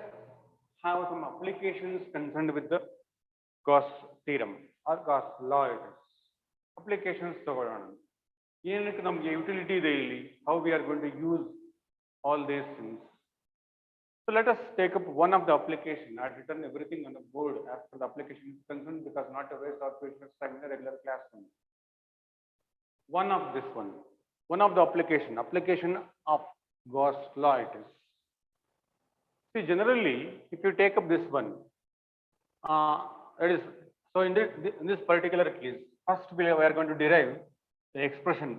have some applications concerned with the Gauss theorem or Gauss law. It is applications ತಗೊಳ್ಳೋಣ. ಏನಕ್ಕೆ ನಮಗೆ utility ಇದೆ ಇಲ್ಲಿ, how we are going to use all these things. So let us take up one of the application. I have written everything on the board as per the application is concerned because not to waste our patient's time in a regular classroom. One of this one of the application of Gauss law it is. See, generally, if you take up this one, it is so in this particular case, first we are going to derive the expression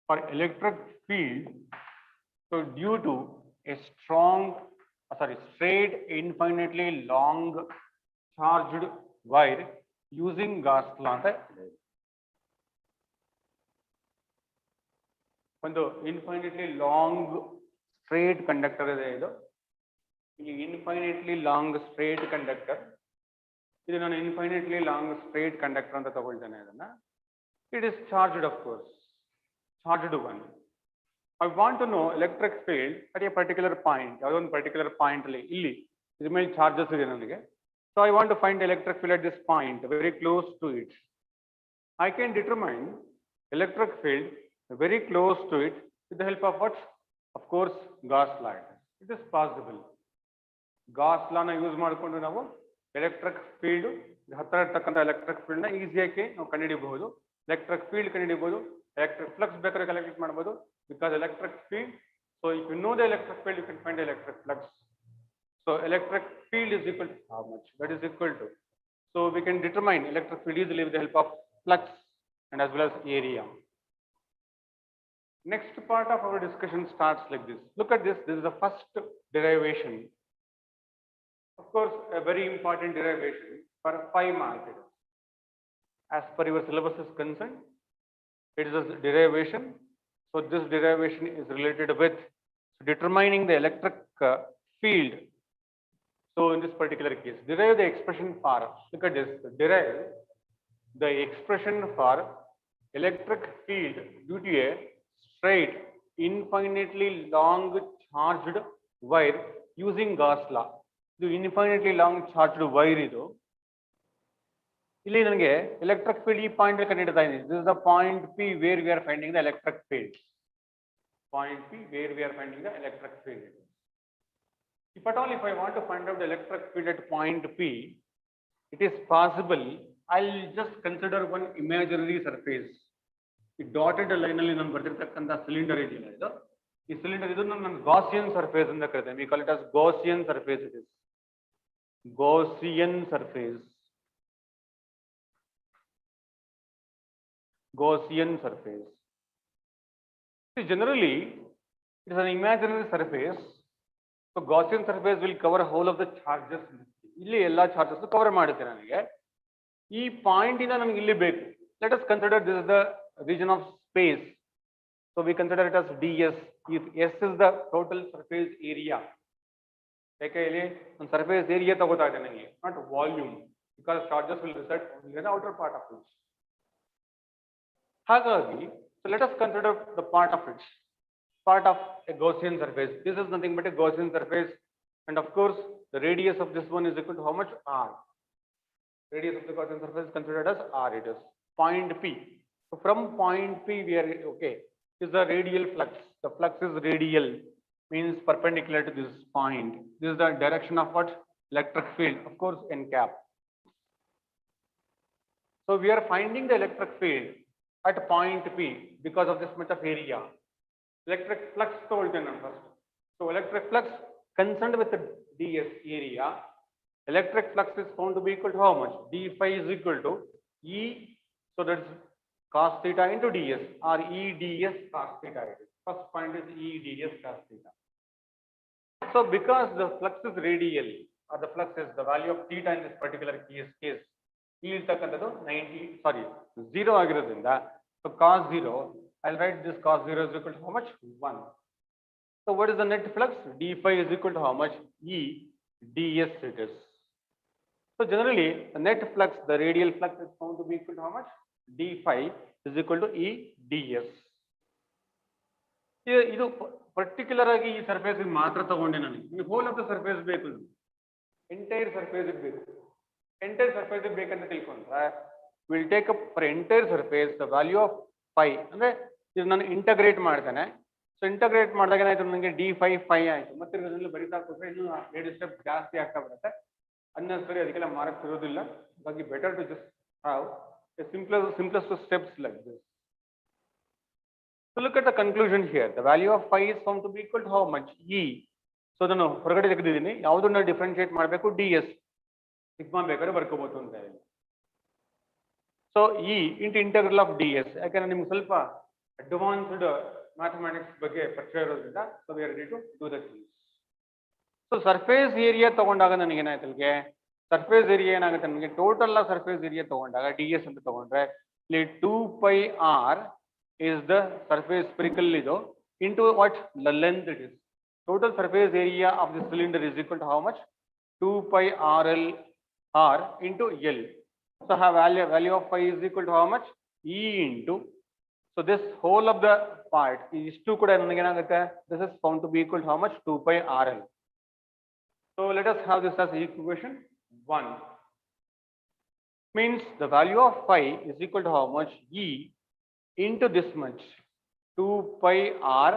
for electric field. So due to a straight infinitely long charged wire using Gauss law ಅಂತ ಒಂದು infinitely long straight conductor ಇದೆ. ಇದು infinitely long straight conductor, ಇದು ನಾನು infinitely long straight conductor ಅಂತ ತಗೊಳ್ತೇನೆ. ಅದನ್ನ it is charged, of course charged one. I want to know electric field at a particular point. ಯಾವುದೋ ಒಂದು ಪರ್ಟಿಕ್ಯುಲರ್ ಪಾಯಿಂಟ್ ಅಲ್ಲಿ ಇಲ್ಲಿ ಇದ್ರ ಮೇಲೆ ಚಾರ್ಜಸ್ ಇದೆ ನನಗೆ. So I want to find electric field at this point, very close to it. I can determine electric field very close to it with the help of what? Of course, Gauss law. It is possible. Gauss law na use ಮಾಡಿಕೊಂಡು ನಾವು electric field ಹತ್ತಿರ ಇರ್ತಕ್ಕಂಥ electric field ನ ಈಸಿಯಾಗಿ ನಾವು ಕಂಡುಹಿಡಿಯಬಹುದು. Electric field ಕಂಡುಹಿಡಿಯಬಹುದು, electric flux ಬೇಕಾದ್ರೆ ಕ್ಯಾಲ್ಕುಲೇಟ್ ಮಾಡಬಹುದು. Because electric field, so if you know the electric field, you can find the electric flux. So electric field is equal to how much? That is equal to. So we can determine electric field easily with the help of flux and as well as area. Next part of our discussion starts like this. Look at this. This is the first derivation. Of course, a very important derivation for 5 marks. As per your syllabus is concerned, it is a derivation. So this derivation is related with determining the electric field. So in this particular case, derive the expression for, look at this, derive the expression for electric field due to a straight infinitely long charged wire using Gauss law. The infinitely long charged wire idu. ಇಲ್ಲಿ ನನಗೆ electric field ಈ point ಅಲ್ಲಿ ಕಂಡುಹಿಡಿತಾ ಇದ್ದೀನಿ. This is the point P where we are finding the electric field. Point P where we are finding the electric field. If at all, if I want to find out the electric field at point P, it is possible. I'll just consider one imaginary surface. ಈ dotted line ಅಲ್ಲಿ ನಾನು ಬರ್ತಿರ್ತಕ್ಕಂಥ cylinder ಇದೆಯಲ್ಲ, ಇದು ಈ cylinder ಇದು ನಾನು Gaussian surface ಅಂತ ಕರಿತೇನೆ. We call it as Gaussian surface. It is Gaussian surface. Gaussian surface. See, generally, it is an imaginary surface. So Gaussian surface will cover whole of the charges. ಇಲ್ಲಿ ಎಲ್ಲ charges cover ಮಾಡುತ್ತೆ ನನಗೆ. ಈ point ಇಂದ ನನಗೆ ಇಲ್ಲಿ ಬೇಕು. Let us consider this is the region of space. So we consider it as ds. If S is the total surface area. ಯಾಕೆ ಇಲ್ಲಿ ಒಂದು ಸರ್ಫೇಸ್ ಏರಿಯಾ ತಗೋತಾ ಇದೆ ನನಗೆ, not volume, because charges will reside only in the outer part of it. ಹಾಗಾಗಿ, so let us consider the part of it. Part of a Gaussian surface. This is nothing but a Gaussian surface, and of course, the radius of this one is equal to how much? R. Radius of the Gaussian surface is considered as R. It is point P. So from point P, we are okay. Is the radial flux. The flux is radial, means perpendicular to this point. This is the direction of what? Electric field. Of course, n cap. So we are finding the electric field at point P because of this much of area. Electric flux told them first. So electric flux concerned with the ds area. Electric flux is found to be equal to how much? D phi is equal to E. So that's cos theta into ds, or E ds cos theta. First point is E ds cos theta. So because the flux is radial, or the flux is the value of theta in this particular case, ಇಲ್ಲಿ ಇರ್ತಕ್ಕಂಥದ್ದು 0 ಆಗಿರೋದ್ರಿಂದ, so cos 0, I'll write this cos 0 is equal to how much? 1. So what is the net flux? D phi is equal to how much? E ds it is. So generally, the net flux, the radial flux is found to be equal to how much? D phi is equal to E ds. ಇದು particular ಆಗಿ ಈ surface ಮಾತ್ರ ತಗೊಂಡೆ ನಾನು. ಈ whole of the surface ಬೇಕು, entire surface ಬೇಕು. Entire surface ಬೇಕಂತ ತಿಳ್ಕೊಂಡ್ರೆ will take up for entire surface the value of phi. ಅಂದ್ರೆ ಇದು ನಾನು ಇಂಟಗ್ರೇಟ್ ಮಾಡ್ತೇನೆ. ಸೊ ಇಂಟಗ್ರೇಟ್ ಮಾಡಿದಾಗ ಏನಾಯ್ತು, ನನಗೆ ಡಿ ಫೈ ಆಯ್ತು. ಮತ್ತೆ ಇದರಲ್ಲಿ ಬರೀತಾ ಕೊಟ್ಟರೆ ಇನ್ನೂ 2 ಸ್ಟೆಪ್ ಜಾಸ್ತಿ ಆಗ್ತಾ ಬರುತ್ತೆ. ಅನ್ನೆಸರಿ ಅದಕ್ಕೆಲ್ಲ ಮಾರ್ಕ್ಸ್ ಇರೋದಿಲ್ಲ. ಹಾಗಾಗಿ better to just have a simplest steps like this. So look at the conclusion here. The value of phi is found to be equal to how much? E. So ನಾನು ಹೊರಗಡೆ ತೆಗೆದಿದ್ದೀನಿ. ಯಾವುದನ್ನ differentiate ಮಾಡಬೇಕು? ds. Sigma ಬೇಕಾದ್ರೆ ಬರ್ಕೋಬಹುದು ಅಂತ ಹೇಳಿ. So E into integral of ds. ಯಾಕಂದ್ರೆ ನಿಮ್ಗೆ ಸ್ವಲ್ಪ ಅಡ್ವಾನ್ಸ್ಡ್ ಮ್ಯಾಥಮೆಟಿಕ್ಸ್ ಬಗ್ಗೆ ಪರಿಚಯ ಇರೋದ್ರಿಂದ, so we are ready to do the things. So surface area ತಗೊಂಡಾಗ ನನಗೆ ಏನಾಯ್ತು, ಅಲ್ಲಿಗೆ ಸರ್ಫೇಸ್ ಏರಿಯಾ ಏನಾಗುತ್ತೆ ನನಗೆ, ಟೋಟಲ್ ಆಫ್ ಸರ್ಫೇಸ್ ಏರಿಯಾ ತಗೊಂಡಾಗ ds ಅಂತ ತಗೊಂಡ್ರೆ ಇಲ್ಲಿ 2 pi r is the surface spherical ಇದು into what? The length it is. Total surface area of the cylinder is equal to how much? 2 pi r into L. So have value of phi is equal to how much? E into, so this whole of the part is 2 kuda nanage enagutte, this is found to be equal to how much? 2 pi rl. So let us have this as equation 1. Means the value of phi is equal to how much? E into this much, 2 pi r,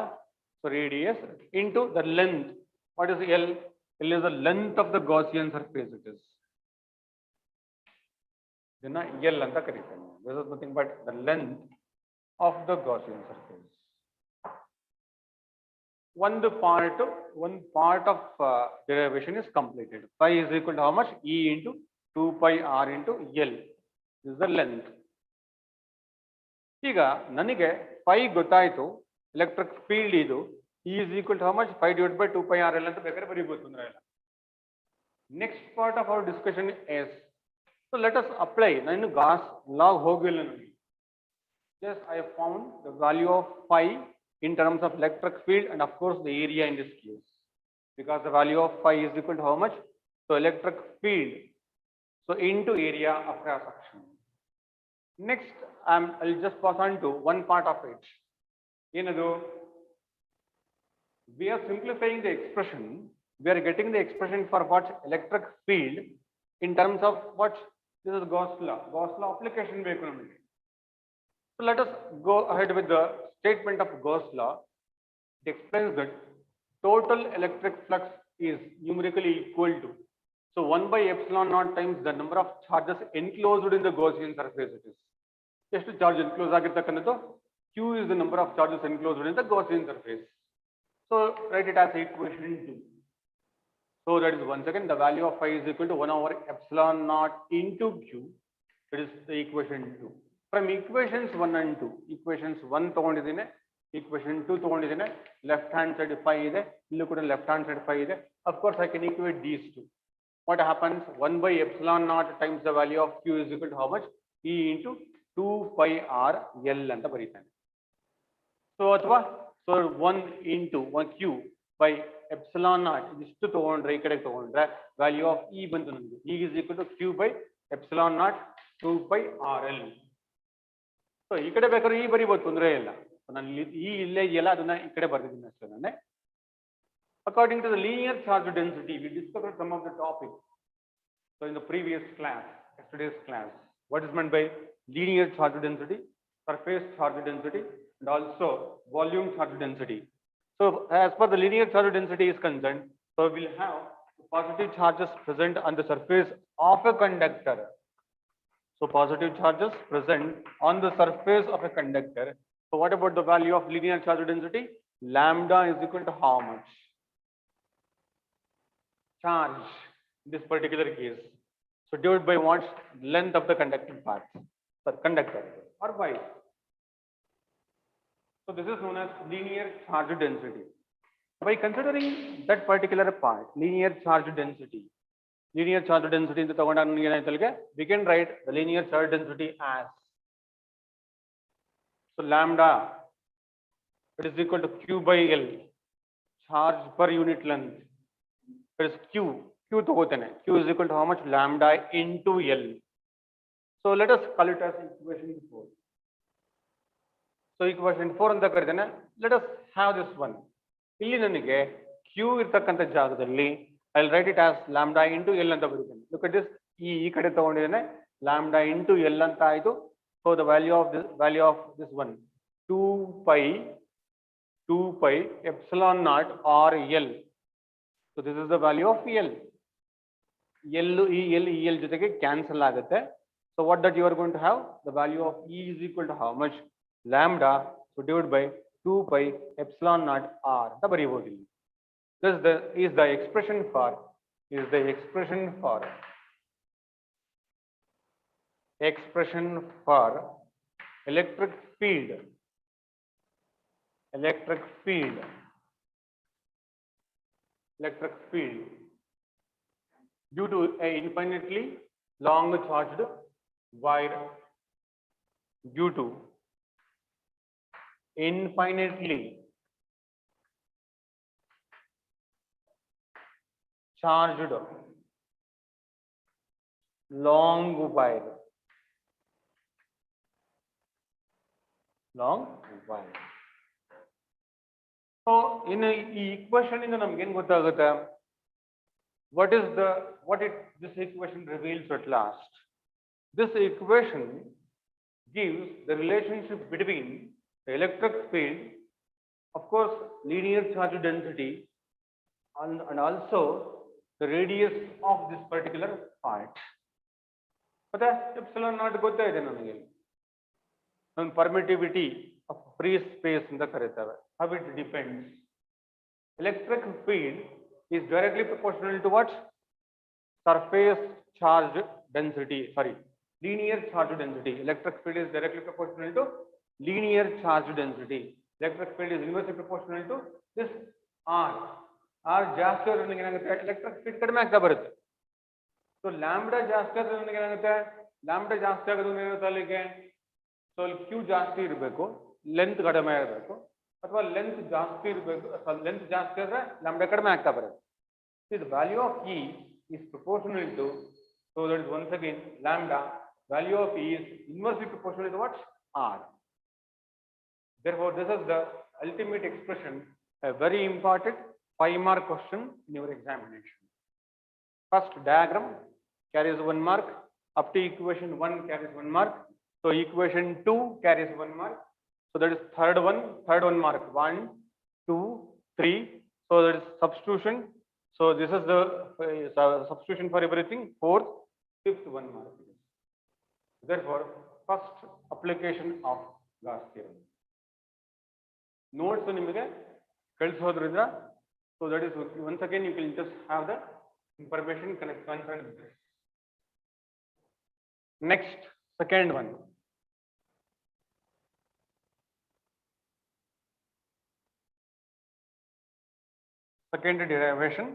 so radius, into the length. What is L? L is the length of the Gaussian surface it is. ಇದನ್ನ L ಅಂತ ಕರೀತಾರೆ. This is nothing but the length of the Gaussian surface. One part of derivation is completed. Phi is equal to how much? E into 2 pi r into L. This is the length. ಈಗ ನನಗೆ phi ಗೊತ್ತಾಯ್ತು, electric field ಇದು E is equal to how much? Phi divided by 2 pi rl ಅಂತ ಬೇಕಾದ್ರೆ ಬರೀಬಹುದು ಅಂದ್ರೆ ಇಲ್ಲ. Next part of our discussion is, so let us apply. ನಾನು Gauss ಲಾ ಹೋಗಿಲ್ಲ ನನಗೆ. Yes, I have found the value of phi in terms of electric field and of course the area in this case, because the value of phi is equal to how much? So electric field, so into area of cross section. Next, I'll just pass on to one part of it. ಏನದು? We are simplifying the expression. We are getting the expression for what? Electric field in terms of what? This is Gauss law. Gauss law application ಬೇಕು ನಮಗೆ. So let us go ahead with the statement of Gauss law. It explains that total electric flux is numerically equal to, so 1 by epsilon naught times the number of charges enclosed in the Gaussian surface it is. ಎಷ್ಟು charge enclose ಆಗಿರ್ತಕ್ಕಂಥದ್ದು? Q is the number of charges enclosed in the Gaussian surface. So write it as equation 2. So that is once again the value of phi is equal to 1 over epsilon naught into Q. That is the equation 2. From equations 1 and 2, equations 1 ತಗೊಂಡಿದ್ದೀನಿ, equation 2 ತಗೊಂಡಿದ್ದೀನಿ, left hand side phi ಇದೆ, ಇಲ್ಲೂ ಕೂಡ left hand side phi ಇದೆ. Of course I can equate these two. What happens? 1 by epsilon naught times the value of Q is equal to how much? E into 2 pi r L ಅಂತ ಬರೀತಾನೆ. So ಅಥವಾ so 1 into 1 Q by epsilon naught ಇದಿಷ್ಟು ತಗೊಂಡ್ರೆ, ಈ ಕಡೆ ತಗೊಂಡ್ರೆ value of E ಬಂತು ನಮಗೆ. E is equal to Q by epsilon naught 2 pi RL. So ಈ ಕಡೆ ಬೇಕಾದ್ರೆ ಈ ಬರಿಬೋದು, ತೊಂದರೆ ಇಲ್ಲ. ನಾನು ಈ ಇಲ್ಲೇ ಇದೆಯಲ್ಲ ಅದನ್ನ ಈ ಕಡೆ ಬರ್ದಿದ್ದೀನಿ ಅಷ್ಟೇ ನಾನೇ. According to the linear charge density, we discovered some of the topics. So in the previous class, yesterday's class, what is meant by linear charge density, surface charge density, and also volume charge density. So as per the linear charge density is concerned, so we'll have positive charges present on the surface of a conductor. So positive charges present on the surface of a conductor. So what about the value of linear charge density? Lambda is equal to how much? Charge in this particular case. So divided by what? Length of the conducting part. So conductor or wire. So this is known as linear charge density. By considering that particular part, linear charge density, into the we can write the linear charge density as, so lambda, it is equal to Q by L, charge per unit length. It is Q is equal to how much? Lambda into L. So let us call it as equation 4. So equation 4 ಅಂತ ಕರೆದನೆ. Let us have this one. ಇಲ್ಲಿ ನನಗೆ Q ಇರತಕ್ಕಂತ ಜಾಗದಲ್ಲಿ I'll write it as lambda into L ಅಂತ ಬರೀತೀನಿ. Look at this. ಈ ಕಡೆ ತಗೊಂಡಿದ್ದೇನೆ, lambda into L ಅಂತ ಆಯ್ತು. So the value of this one 2 pi epsilon naught R L. So this is the value of L. L ಜೊತೆಗೆ cancel ಆಗುತ್ತೆ. So what that you are going to have? The value of E is equal to how much? Lambda. So divided by 2 pi epsilon naught R. ಅಂತ ಬರೀಬಹುದು ಇಲ್ಲಿ. This is the expression for electric field due to a infinitely long charged wire, due to infinitely charged long wire. So in a equation in the namge ಏನು ಗೊತ್ತಾಗುತ್ತೆ? What this equation reveals at last? This equation gives the relationship between the electric field, of course, linear charge density, and also the radius of this particular part. But epsilon naught ಗೊತ್ತಾಯಿದೆ ನನಗೆ. And permittivity of free space in the karitave. How it depends. Electric field is directly proportional to what? Surface charge density. Sorry, linear charge density. Electric field is directly proportional to linear charge density. Electric field is inversely proportional to this R. R ಜಾಸ್ತಿ ಆದ್ರೆ ನನಗೆ ಏನಾಗುತ್ತೆ? Electric field ಕಡಿಮೆ ಆಗ್ತಾ ಬರುತ್ತೆ. So lambda ಜಾಸ್ತಿ ಆದ್ರೆ ನನಗೆ ಏನಾಗುತ್ತೆ? ಲ್ಯಾಂಬ್ಡಾ ಜಾಸ್ತಿ ಆಗೋದು ಏನಾಗುತ್ತೆ ಅಲ್ಲಿಗೆ? ಸೊ ಅಲ್ಲಿ ಕ್ಯೂ ಜಾಸ್ತಿ ಇರಬೇಕು, ಲೆಂತ್ ಕಡಿಮೆ ಇರಬೇಕು, ಅಥವಾ ಲೆಂತ್ ಜಾಸ್ತಿ ಇರಬೇಕು. ಲೆಂತ್ ಜಾಸ್ತಿ ಆದ್ರೆ ಲ್ಯಾಂಬ್ಡಾ ಕಡಿಮೆ ಆಗ್ತಾ ಬರುತ್ತೆ. The value of E is proportional to, so that is once again lambda, value of E is inversely proportional to what? R. Therefore, this is the ultimate expression, a very important 5-mark question in your examination. First diagram carries 1 mark, up to equation 1 carries 1 mark. So equation 2 carries 1 mark. So that is third one mark, 1, 2, 3. So that is substitution. So this is the substitution for everything. 4th, 5th 1 mark. Therefore, first application of Gauss theorem. Notes nimage kalisodrandra. So that is once again you can just have the information concerned with this. Next, second one. Second derivation.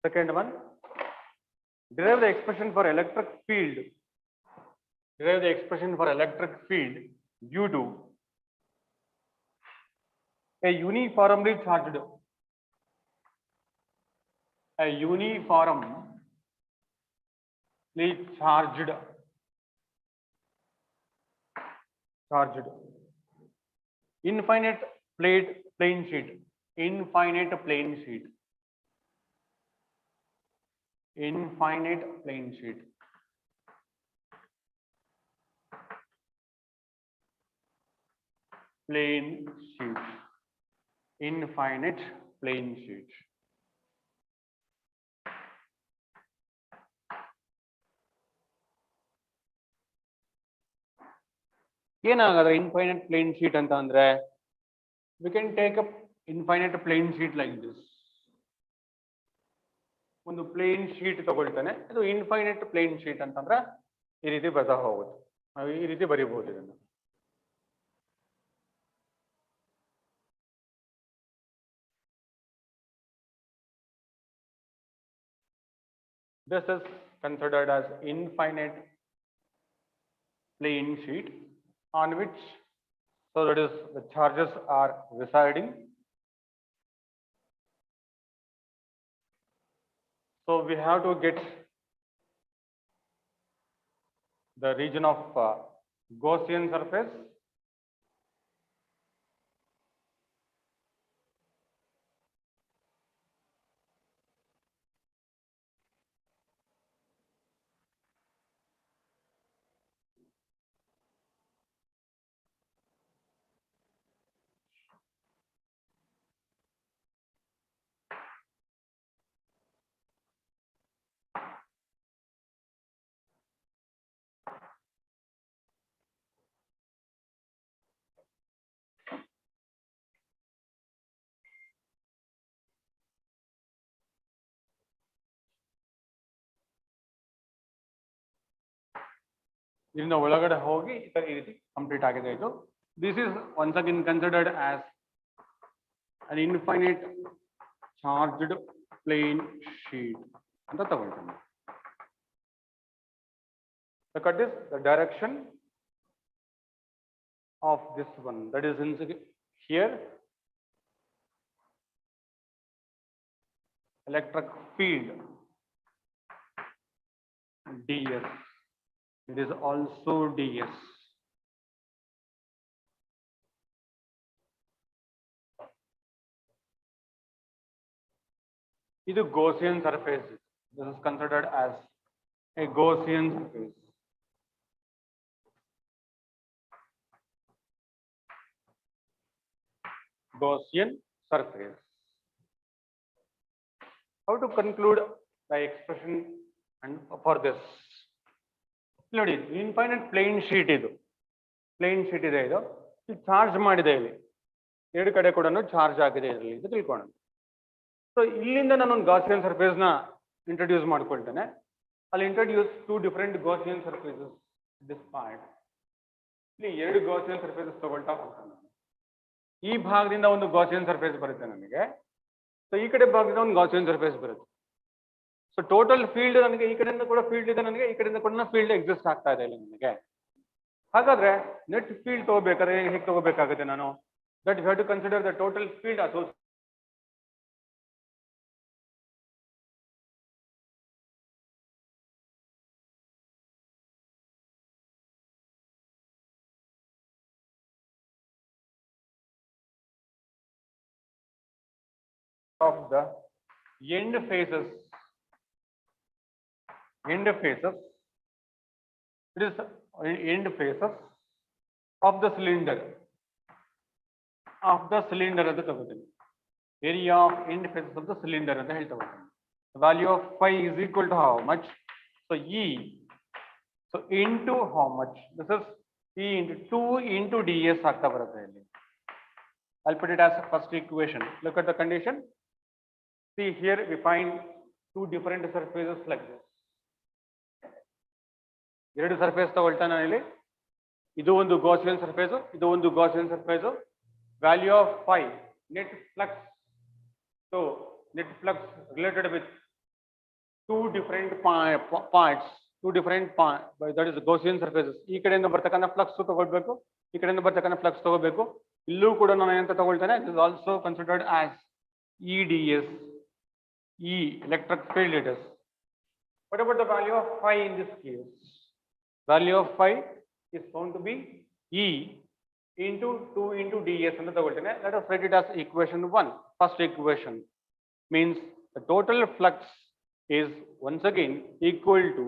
Second one, derive the expression for electric field. Derive the expression for electric field due to a uniformly charged infinite plane sheet. Infinite plane sheet. Infinite plane sheet. Plane sheet. Infinite plane sheet. ಏನಾಗದ infinite plane sheet ಅಂತ ಅಂದ್ರೆ we can take a infinite plane sheet like this. ಒಂದು plane sheet ತಗೊಳ್ತಾನೆ, ಇದು infinite plane sheet ಅಂತಂದ್ರೆ ಈ ರೀತಿ ಬರ್ತಾ ಹೋಗುತ್ತೆ. ನಾವು ಈ ರೀತಿ ಬರೀಬಹುದು ಇದನ್ನು. This is considered as infinite plane sheet on which, so that is, the charges are residing. So we have to get the region of Gaussian surface. ಇದರಿಂದ ಒಳಗಡೆ ಹೋಗಿ ಈ ರೀತಿ ಕಂಪ್ಲೀಟ್ ಆಗಿದೆ ಇದು. This is once again considered as an infinite charged plane sheet ಅಂತ ತಗೊಳ್ತೀನಿ. Look at this, the direction of this one, that is in here electric field ds. It is also ds. This is Gaussian surface. This is considered as a Gaussian surface. Gaussian surface. How to conclude the expression and for this? ನೋಡಿ, infinite plane sheet ಇದು. Plane sheet ಇದೆ, ಇದು charge ಮಾಡಿದೆ, ಇಲ್ಲಿ ಎರಡು ಕಡೆ ಕೂಡ charge ಆಗಿದೆ ಇದರಲ್ಲಿ, ಇದು ತಿಳ್ಕೊಳ್ಳೋಣ. ಸೊ ಇಲ್ಲಿಂದ ನಾನೊಂದು ಗಾಸಿಯನ್ ಸರ್ಫೇಸ್ ನ ಇಂಟ್ರೊಡ್ಯೂಸ್ ಮಾಡ್ಕೊಳ್ತೇನೆ. ಅಲ್ಲಿ introduce 2 different Gaussian surfaces this part. ಇಲ್ಲಿ 2 ಗಾಸಿಯನ್ ಸರ್ಫೇಸಸ್ ತಗೊಳ್ತಾ ಹೋಗ್ತಾನೆ. ಈ ಭಾಗದಿಂದ ಒಂದು ಗಾಸಿಯನ್ ಸರ್ಫೇಸ್ ಬರುತ್ತೆ ನನಗೆ, ಸೊ ಈ ಕಡೆ ಭಾಗದಿಂದ ಒಂದು ಗಾಸಿಯನ್ ಸರ್ಫೇಸ್ ಬರುತ್ತೆ. ಸೊ ಟೋಟಲ್ ಫೀಲ್ಡ್ ನನಗೆ ಈ ಕಡೆಯಿಂದ ಕೂಡ ಫೀಲ್ಡ್ ಇದೆ, ನನಗೆ ಈ ಕಡೆಯಿಂದ ಕೂಡ ಫೀಲ್ಡ್ ಎಕ್ಸಿಸ್ಟ್ ಆಗ್ತಾ ಇದೆ ಇಲ್ಲಿ ನನಗೆ. ಹಾಗಾದ್ರೆ ನೆಟ್ ಫೀಲ್ಡ್ ತಗೋಬೇಕಾದ್ರೆ ಹೇಗೆ ತಗೋಬೇಕಾಗುತ್ತೆ ನಾನು? That you have to consider the total field associated of the end faces. End faces. It is end faces of the cylinder. Of the cylinder ಅಂತ ತಗೋತೀನಿ. Area of end faces of the cylinder ಅಂತ ಹೇಳ್ತಾ ಹೋಗ್ತೀನಿ. The value of phi is equal to how much? So E. So into how much? This is E into 2 into ds ಆಗ್ತಾ ಬರುತ್ತೆ ಇಲ್ಲಿ. I'll put it as a first equation. Look at the condition. See here we find 2 different surfaces like this. ಎರಡು surface ತಗೊಳ್ತಾ ನಾನು ಇಲ್ಲಿ. ಇದು ಒಂದು Gaussian surface, ಇದು ಒಂದು Gaussian surface. Value of phi, net flux. So net flux related with two different parts, two different that is Gaussian surfaces. ಈ ಕಡೆಯಿಂದ ಬರ್ತಕ್ಕಂಥ ಫ್ಲಕ್ಸ್ ತಗೊಳ್ಬೇಕು, ಈ ಕಡೆಯಿಂದ ಬರ್ತಕ್ಕಂಥ ಫ್ಲಕ್ಸ್ ತಗೋಬೇಕು. ಇಲ್ಲೂ ಕೂಡ ನಾನು ಏನಂತ ತಗೊಳ್ತೇನೆ, it is also considered as EDS, E electric field it is. What about the value of phi in this case? Value of phi is found to be E into 2 into ds ಅಂತ ತಗೊಳ್ತೇನೆ. Let us write it as equation 1. First equation means the total flux is once again equal to,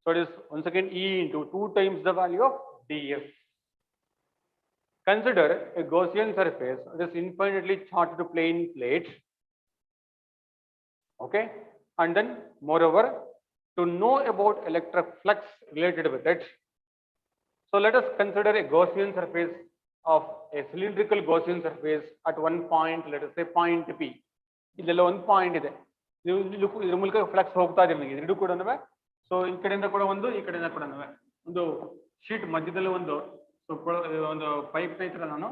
so it is once again E into 2 times the value of ds. Consider a Gaussian surface, it is infinitely charged plane plate. Okay, and then moreover, to know about electric flux related with it, so let us consider a Gaussian surface of a cylindrical Gaussian surface at one point, let us say point P. ಇದೆಲ್ಲ ಒಂದು point ಇದೆ, ಇದ್ರ ಮೂಲಕ flux ಹೋಗ್ತಾ ಇದೆ ನನಗೆ ಎರಡು ಕೂಡ. ಸೊ ಈ ಕಡೆಯಿಂದ ಕೂಡ ಒಂದು, ಈ ಕಡೆಯಿಂದ ಕೂಡ ಒಂದು ಶೀಟ್ ಮಧ್ಯದಲ್ಲಿ ಒಂದು ಪೈಪ್ ಟೈಪ್ ನಾನು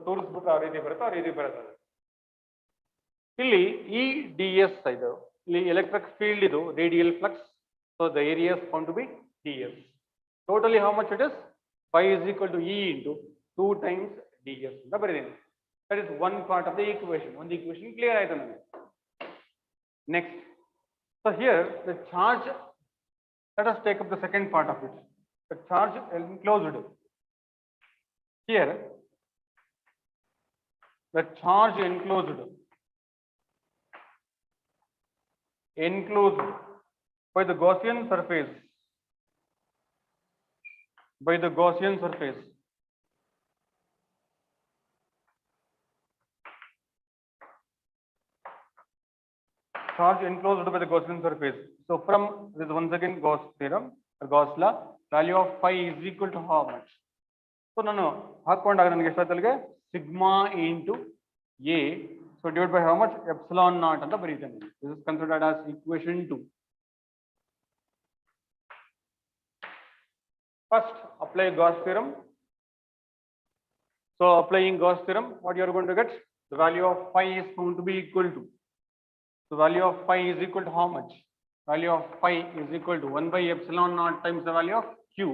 ತೋರಿಸ್ಬಿಟ್ಟು ಆ ರೀತಿ ಬರುತ್ತೆ, ಆ ರೀತಿ ಬರುತ್ತೆ. ಇಲ್ಲಿ ಈ ಡಿ ಎಸ್ ಇದು ಇಲ್ಲಿ ಎಲೆಕ್ಟ್ರಿಕ್ ಫೀಲ್ಡ್, ಇದು radial flux. So the area is found to be d s. Totally how much it is? phi is equal to E into 2 times ds ಅಂತ ಬರೆದಿದ್ದೀನಿ. That is one part of the equation. One equation clear ಆಯ್ತು ನನಗೆ. Next, so here the charge, let us take up the second part of it. The charge enclosed. Here the charge enclosed by the Gaussian surface, by the Gaussian surface, charge enclosed by the Gaussian surface. So from this once again Gauss theorem, Gauss law, value of phi is equal to how much? So ನಾನು ಹಾಕೊಂಡಾಗ ನನಗೆ ಎಷ್ಟಾಯ್ತಲ್ಲಿಗೆ sigma into A, so divided by how much? Epsilon naught ಅಂತ ಬರೀತೇನೆ. This is considered as equation 2. First, apply Gauss theorem. So applying Gauss theorem, what you are going to get? The value of phi is found to be equal to. So value of phi is equal to how much? Value of phi is equal to 1 by epsilon naught times the value of q.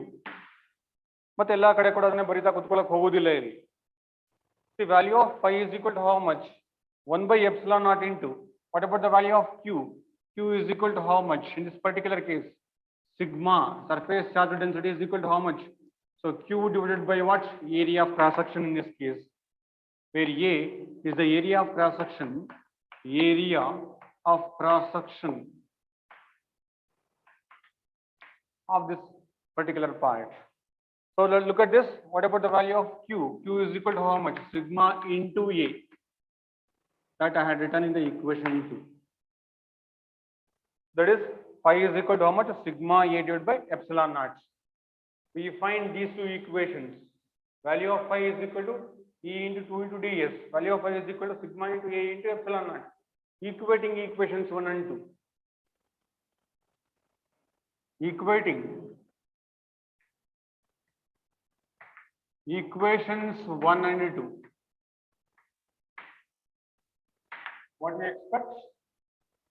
ಮತ್ತೆ ಎಲ್ಲಾ ಕಡೆ ಕೂಡ ಅದನ್ನ ಬರಿತಾ ಕೂತ್ಕೊಳ್ಳೋಕೆ ಹೋಗೋದಿಲ್ಲ ಇಲ್ಲಿ. The value of phi is equal to how much? 1 by epsilon naught into, what about the value of q? Q is equal to how much in this particular case? Sigma, surface charge density is equal to how much? So q divided by what? Area of cross section in this case, where A is the area of cross section, area of cross section of this particular part. So let's look at this. What about the value of q? Q is equal to how much? Sigma into A. That I had written in the equation 2. That is phi is equal to how much? Sigma A divided by epsilon naught. We find these two equations. Value of phi is equal to E into 2 into ds. Value of phi is equal to sigma into A into epsilon naught. Equating equations 1 and 2. Equating equations 1 and 2. What we expect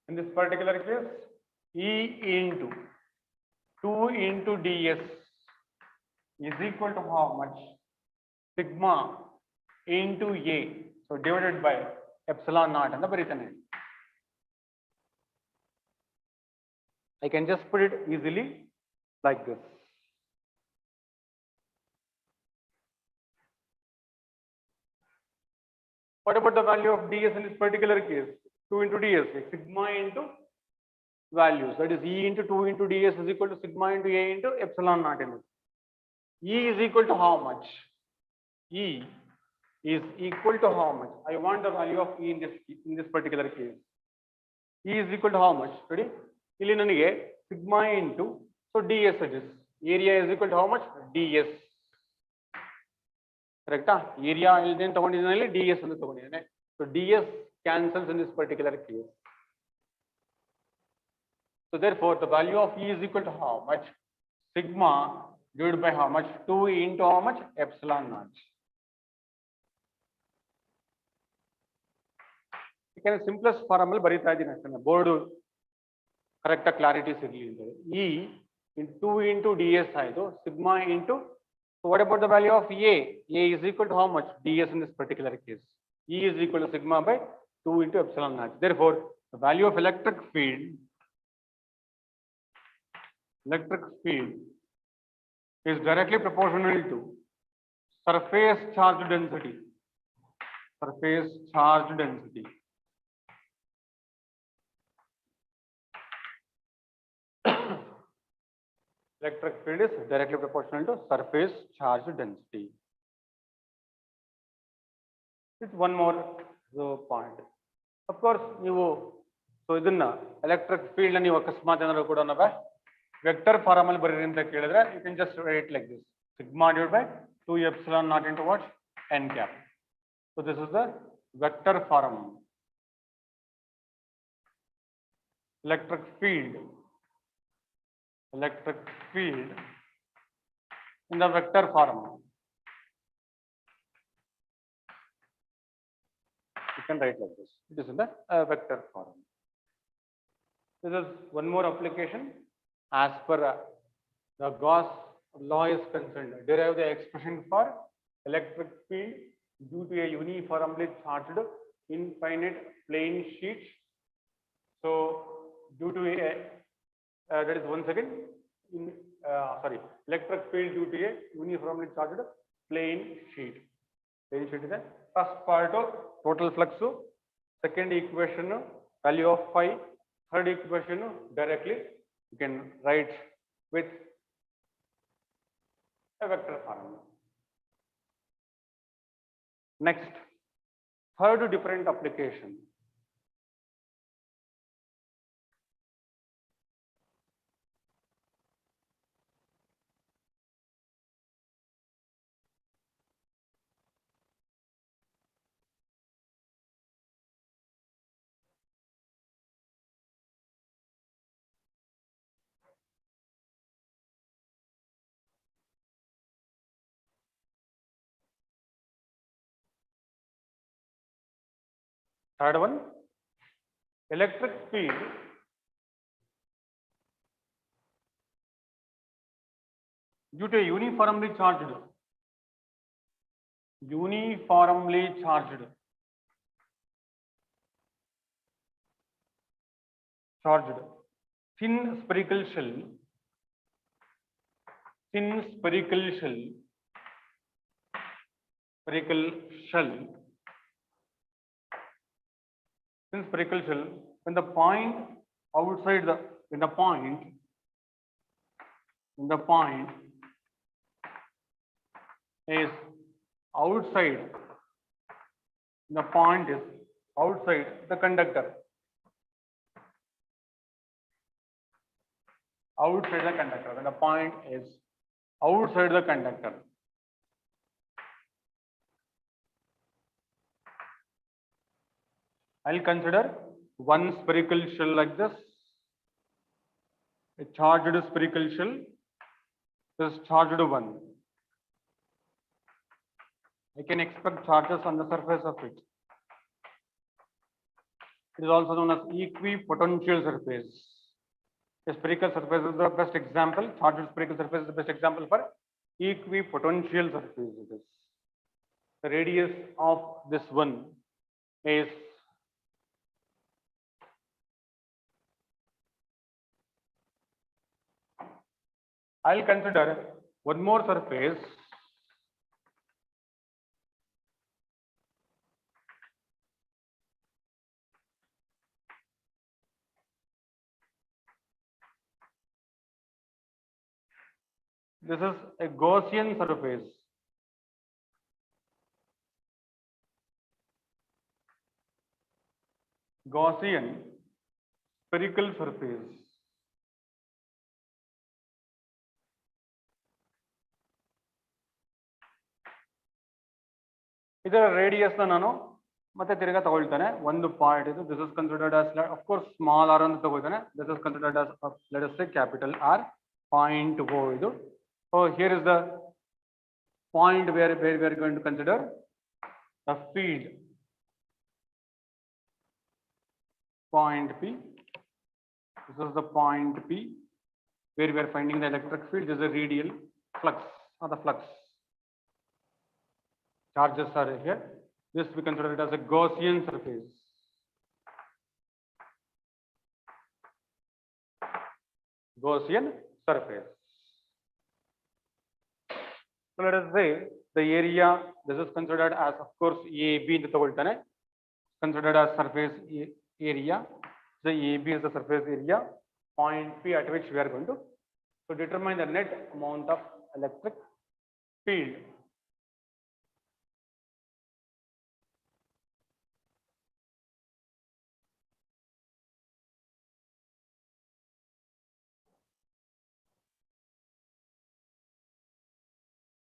in this particular case? E into 2 into ds is equal to how much? Sigma into A. So divided by epsilon naught and the ಬರೀತಾನೆ. I can just put it easily like this. What about the value of ds in this particular case? 2 into ds, like sigma into values. That is E into 2 into ds is equal to sigma into A into epsilon naught in it. E is equal to how much? E is equal to how much? I want the value of E in this particular case. E is equal to how much? Ready? ಇಲ್ಲಿ ನನಗೆ sigma into, so ds it is. Area is equal to how much? ds. Correct? Area ilden ತಗೊಂಡಿದ್ದೇನೆ, ds ಅಂತ ತಗೊಂಡಿದ್ದೇನೆ. So ds cancels in this particular case. So therefore the value of E is equal to how much? Sigma divided by how much? 2 into how much? Epsilon naught. You can simplest form ಅಲ್ಲಿ ಬರೀತಾ ಇದ್ದೀನಿ ಅಷ್ಟೇ. Board correct clarity ಸಿಗಲಿ ಅಂತ E in 2 into ds ಆಯಿತು sigma into, so what about the value of A? A is equal to how much? ds in this particular case. E is equal to sigma by 2 into epsilon naught. Therefore, the value of electric field is directly proportional to surface charge density. Surface charge density. Electric field is directly proportional to surface charge density. It's one more point. Of course, you so ಇದನ್ನ electric field ನೀವು ಅಕಸ್ಮಾತ್ ಏನಾದರೂ ಕೂಡ ನಾವು vector form ಅಲ್ಲಿ ಬರೀರಿ ಅಂತ ಕೇಳಿದ್ರೆ you can just write like this: sigma divided by 2 epsilon naught into what? N cap. So this is the vector form. Electric field in the vector form. You can write like this. It is in the vector form. This is one more application. As per the Gauss law is concerned, derive the expression for electric field due to a uniformly charged infinite plane sheet. So due to a that is one second. Electric field due to a uniformly charged plane sheet. Plane sheet is the first part of total flux. Second equation value of phi. Third equation directly you can write with a vector form. Next, third different application. Third one, electric field due to a uniformly charged thin spherical shell when the point outside the point is outside the conductor. When the point is outside the conductor. I'll consider one spherical shell like this, a charged spherical shell. This is charged one. I can expect charges on the surface of it. It is also known as equipotential surface. A spherical surface is the best example. Charged spherical surface is the best example for equipotential surface. It is. The radius of this one is I'll consider one more surface. This is a Gaussian surface. Gaussian spherical surface. ಇದರ radius ನಾನು ಮತ್ತೆ ತಿರ್ಗಾ ತಗೊಳ್ತಾನೆ ಒಂದು part ಇದು. This is considered as of course small r ಅಂತ ತಗೊಳ್ತಾನೆ. This is considered as let us say capital R. Point O ಇದು. So here is the point where we are going to consider the field. Point P. This is the point P where we are finding the electric field. This is a radial flux or the flux. Charges are here. This we consider it as a Gaussian surface. Gaussian surface. So let us say the area, this is considered as, of course, AB in the considered as surface area. The AB is the surface area, point P at which we are going to determine the net amount of electric field.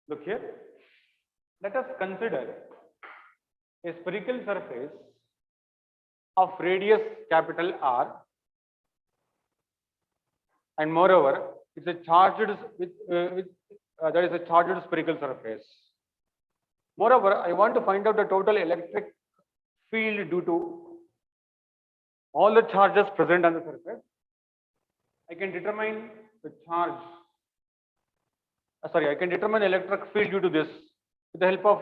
Look here. Let us consider a spherical surface of radius capital R, and moreover, it's a charged that is a charged spherical surface. Moreover, I want to find out the total electric field due to all the charges present on the surface. I can determine the charge. I can determine electric field due to this with the help of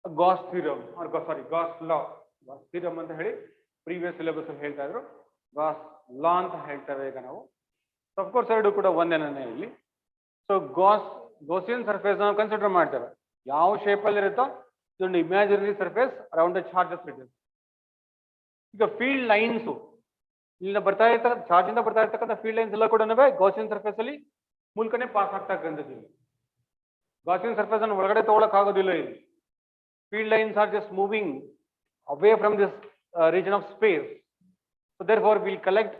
a Gauss theorem or Gauss law. Gauss theorem anta heli previous syllabus alli helta idru. Gauss law anta heltave ಈಗ ನಾವು. So of course ಎರಡು ಕೂಡ ಒಂದೇನೇ ಇಲ್ಲಿ. So Gaussian surface ನಾವು consider ಮಾಡ್ತೇವೆ. ಯಾವ shape ಅಲ್ಲಿ ಇರುತ್ತೋ ಇದೊಂದು imaginary surface around the charges it is. ಈಗ ಫೀಲ್ಡ್ ಲೈನ್ಸ್ ಇಲ್ಲಿಂದ ಬರ್ತಾ ಇರ್ತಕ್ಕಂಥ ಚಾರ್ಜ್ ಇಂದ ಬರ್ತಾ ಇರ್ತಕ್ಕಂಥ ಫೀಲ್ಡ್ ಲೈನ್ಸ್ ಎಲ್ಲ ಕೂಡ ಗಾಸಿಯನ್ ಸರ್ಫೇಸ್ ಅಲ್ಲಿ ಮೂಲಕನೇ ಪಾಸ್ ಆಗ್ತಕ್ಕಂಥದ್ದು. Gaussian surface ಅನ್ನು ಒಳಗಡೆ ತಗೊಳ್ಳೋಕೆ ಆಗೋದಿಲ್ಲ ಇಲ್ಲಿ. Field lines are just moving away from this region of space. So therefore we'll collect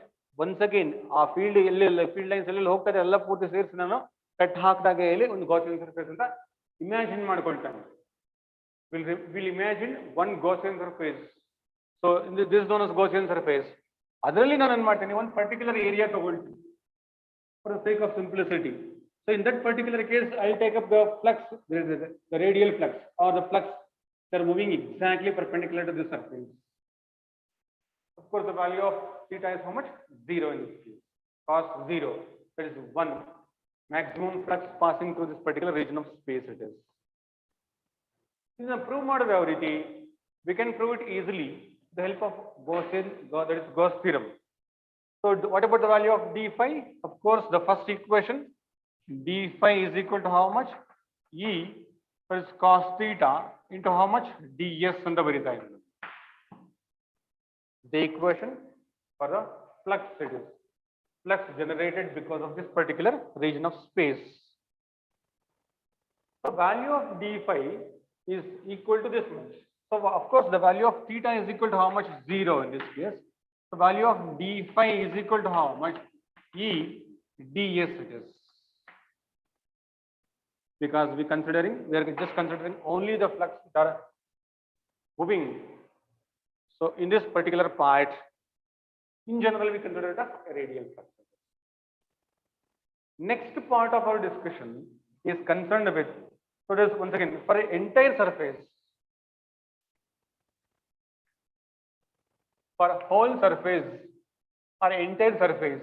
once again ಆ ಫೀಲ್ಡ್ ಫೀಲ್ಡ್ ಲೈನ್ಸ್ ಎಲ್ಲೆಲ್ಲಿ ಹೋಗ್ತಾರೆ ಎಲ್ಲ ಪೂರ್ತಿ ಸೇರಿಸಿ ನಾನು ಕಟ್ ಹಾಕಿದಾಗ ಇಲ್ಲಿ ಒಂದು Gaussian surface ಅಂತ imagine ಮಾಡ್ಕೊಳ್ತಾನೆ. We'll imagine one Gaussian surface. So this is known as Gaussian surface. ಅದರಲ್ಲಿ ನಾನು ಏನು ಮಾಡ್ತೀನಿ, ಒಂದು ಪರ್ಟಿಕ್ಯುಲರ್ ಏರಿಯಾ ತಗೊಳ್ತೀನಿ for the sake of simplicity. So in that particular case, I'll take up the flux, the radial flux or the flux that are moving exactly perpendicular to the surface. Of course, the value of theta is how much? 0 in this case. Cos 0, that is 1. Maximum flux passing through this particular region of space it is. In the proof model reality, we can prove it easily with the help of that is Gauss theorem. So what about the value of d phi? Of course, the first equation, d phi is equal to how much? E is cos theta into how much? ds anta barita idane. The equation for the flux it is. Flux generated because of this particular region of space. The value of d phi is equal to this much. So of course, the value of theta is equal to how much? 0 in this case. The value of d phi is equal to how much? E ds it is. Because we are just considering only the flux that are moving. So in this particular part, in general, we consider it as a radial flux. Next part of our discussion is concerned with, so there's once again, for an entire surface, for a whole surface or entire surface,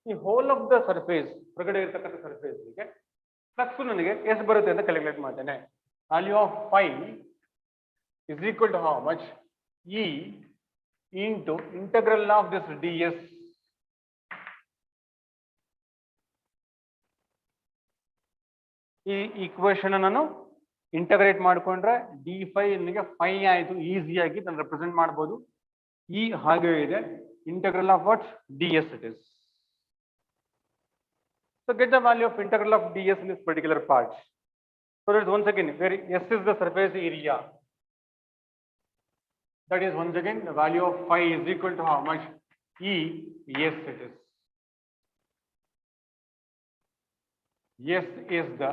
the whole of the surface, ಹೊರಗಡೆ ಇರತಕ್ಕಂಥ surface ಗೆ flux ನನಗೆ ಎಷ್ಟು ಬರುತ್ತೆ ಅಂತ calculate ಮಾಡ್ತೇನೆ. Value of phi is equal to how much? E into integral of this ds. ಈ equation ನಾನು ಇಂಟಗ್ರೇಟ್ ಮಾಡ್ಕೊಂಡ್ರೆ ಡಿ ಫೈ ನನಗೆ ಫೈ ಆಯ್ತು, ಈಸಿಯಾಗಿ ನಾನು ರೆಪ್ರೆಸೆಂಟ್ ಮಾಡಬಹುದು. ಈ ಹಾಗೆ ಇದೆ integral of what? ds it is. So get the value of integral of ds in this particular part. So that is once again where S is the surface area. That is once again the value of phi is equal to how much? E S it is. S is the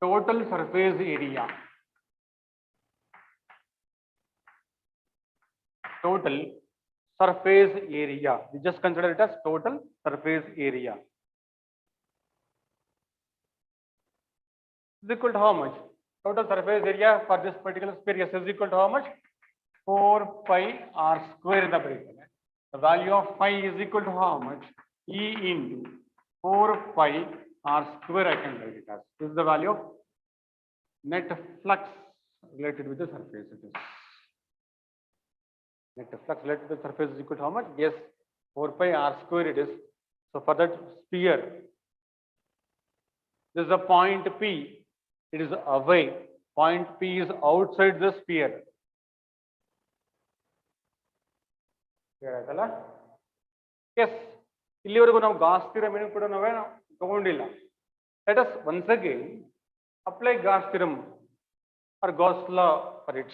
total surface area. Total surface area. We just consider it as total surface area. Is equal to how much? Total surface area for this particular sphere S is equal to how much? 4 pi r square ಇಂದ ಬರೀತೇನೆ. The value of phi is equal to how much? E into 4 pi r square I can write it as. This is the value of net flux related with the surface. It is net flux related to the surface is equal to how much? Yes, 4 pi r square it is. So for that sphere, this is the point P. It is away. Point P is outside the sphere. Yes. ಇಲ್ಲಿವರೆಗೂ ನಾವು Gauss theorem ಏನು ಕೂಡ ನಾವೇ ತಗೊಂಡಿಲ್ಲ. Let us once again apply Gauss theorem or Gauss law for it.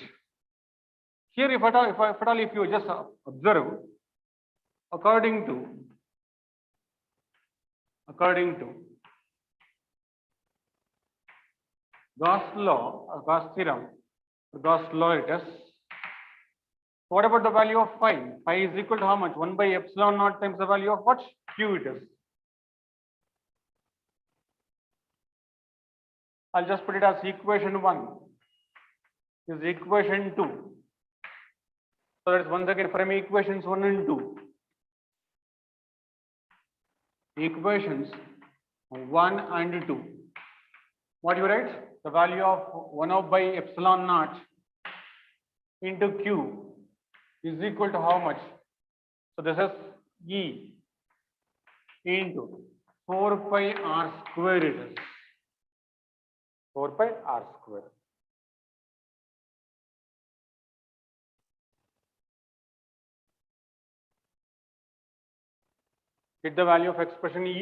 Here, if you just observe, according to Gauss law or Gauss theorem, Gauss law it is. What about the value of phi? Phi is equal to how much? 1 by epsilon naught times the value of what? Q it is. I'll just put it as equation 1. This is equation 2. So that's once again from equations 1 and 2. Equations 1 and 2. What do you write? The value of 1 over by epsilon naught into Q is equal to how much? So this is E into 4 pi r square it is. 4 pi r square. Get the value of expression E.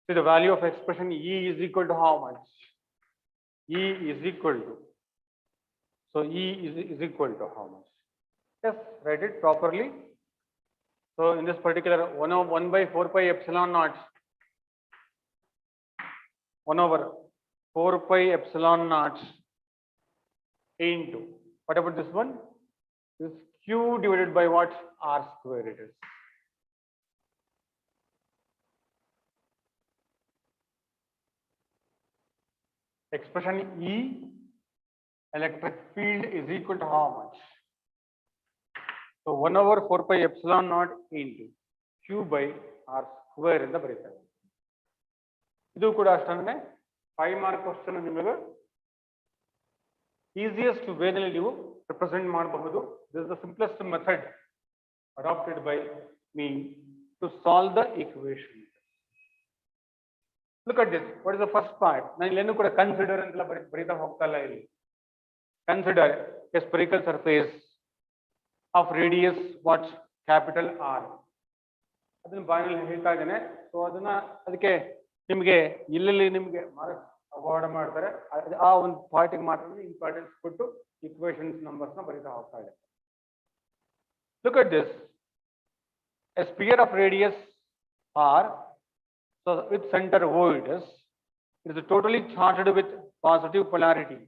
See, the value of expression E is equal to how much? E is equal to. So E is equal to how much? Yes, write it properly. So in this particular 1 by 4 pi epsilon naught, 1 over 4 pi epsilon naught into, what about this one? This Q divided by what? R square it is. Expression E, electric field is equal to how much? So 1 over 4 pi epsilon naught into Q by R square in the bracket. ಇದು ಕೂಡ ಅಷ್ಟೇ 5 mark question ನಿಮಗೆ easiest ವೇನಲ್ಲಿ ನೀವು represent ಮಾಡಬಹುದು. This is the simplest method adopted by me to solve the equation. Look at this. What is the first part? ನಾನು ಇಲ್ಲೇನು ಕೂಡ ಕನ್ಸಿಡರ್ ಅಂತೆಲ್ಲ ಬರೀತಾ ಹೋಗ್ತಾ ಇಲ್ಲ ಇಲ್ಲಿ. Consider a spherical surface of radius what? Capital R. ಅದನ್ನ ಬಾಯಲ್ಲಿ ಹೇಳ್ತಾ ಇದ್ದೇನೆ. ಸೊ ಅದನ್ನ ಅದಕ್ಕೆ ನಿಮಗೆ ಇಲ್ಲೆಲ್ಲಿ ನಿಮಗೆ ಮಾರ್ಕ್ಸ್ ಅವಾರ್ಡ್ ಮಾಡ್ತಾರೆ ಆ ಒಂದು ಪಾರ್ಟಿಗೆ ಮಾತ್ರ ಇಂಪಾರ್ಟೆನ್ಸ್ ಕೊಟ್ಟು ಈಕ್ವೇಷನ್ಸ್ ನಂಬರ್ಸ್ ನ ಬರೀತಾ ಹೋಗ್ತಾ ಇದೆ. Look at this. A sphere of radius R, so with center O it is totally charged with positive polarity.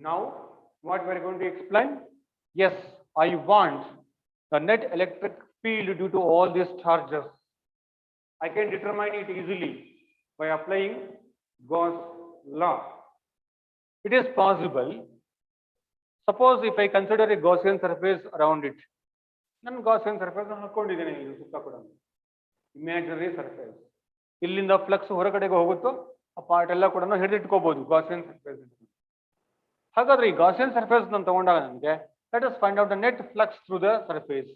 Now what we are going to explain? Yes, I want the net electric field due to all these charges. I can determine it easily by applying Gauss law. It is possible. Suppose if I consider a Gaussian surface around it. ನಾನು Gaussian surface ಹಾಕೊಂಡಿದ್ದೇನೆ ಇಲ್ಲಿ ಸುತ್ತ ಕೂಡ imaginary surface. ಇಲ್ಲಿಂದ flux ಹೊರಗಡೆಗೆ ಹೋಗುತ್ತೋ ಆ part ಎಲ್ಲ ಕೂಡ ಹಿಡಿದಿಟ್ಕೋಬಹುದು Gaussian surface. ಹಾಗಾದ್ರೆ ಈ Gaussian surface ನಾನು ತಗೊಂಡಾಗ ನನಗೆ let us find out the net flux through the surface.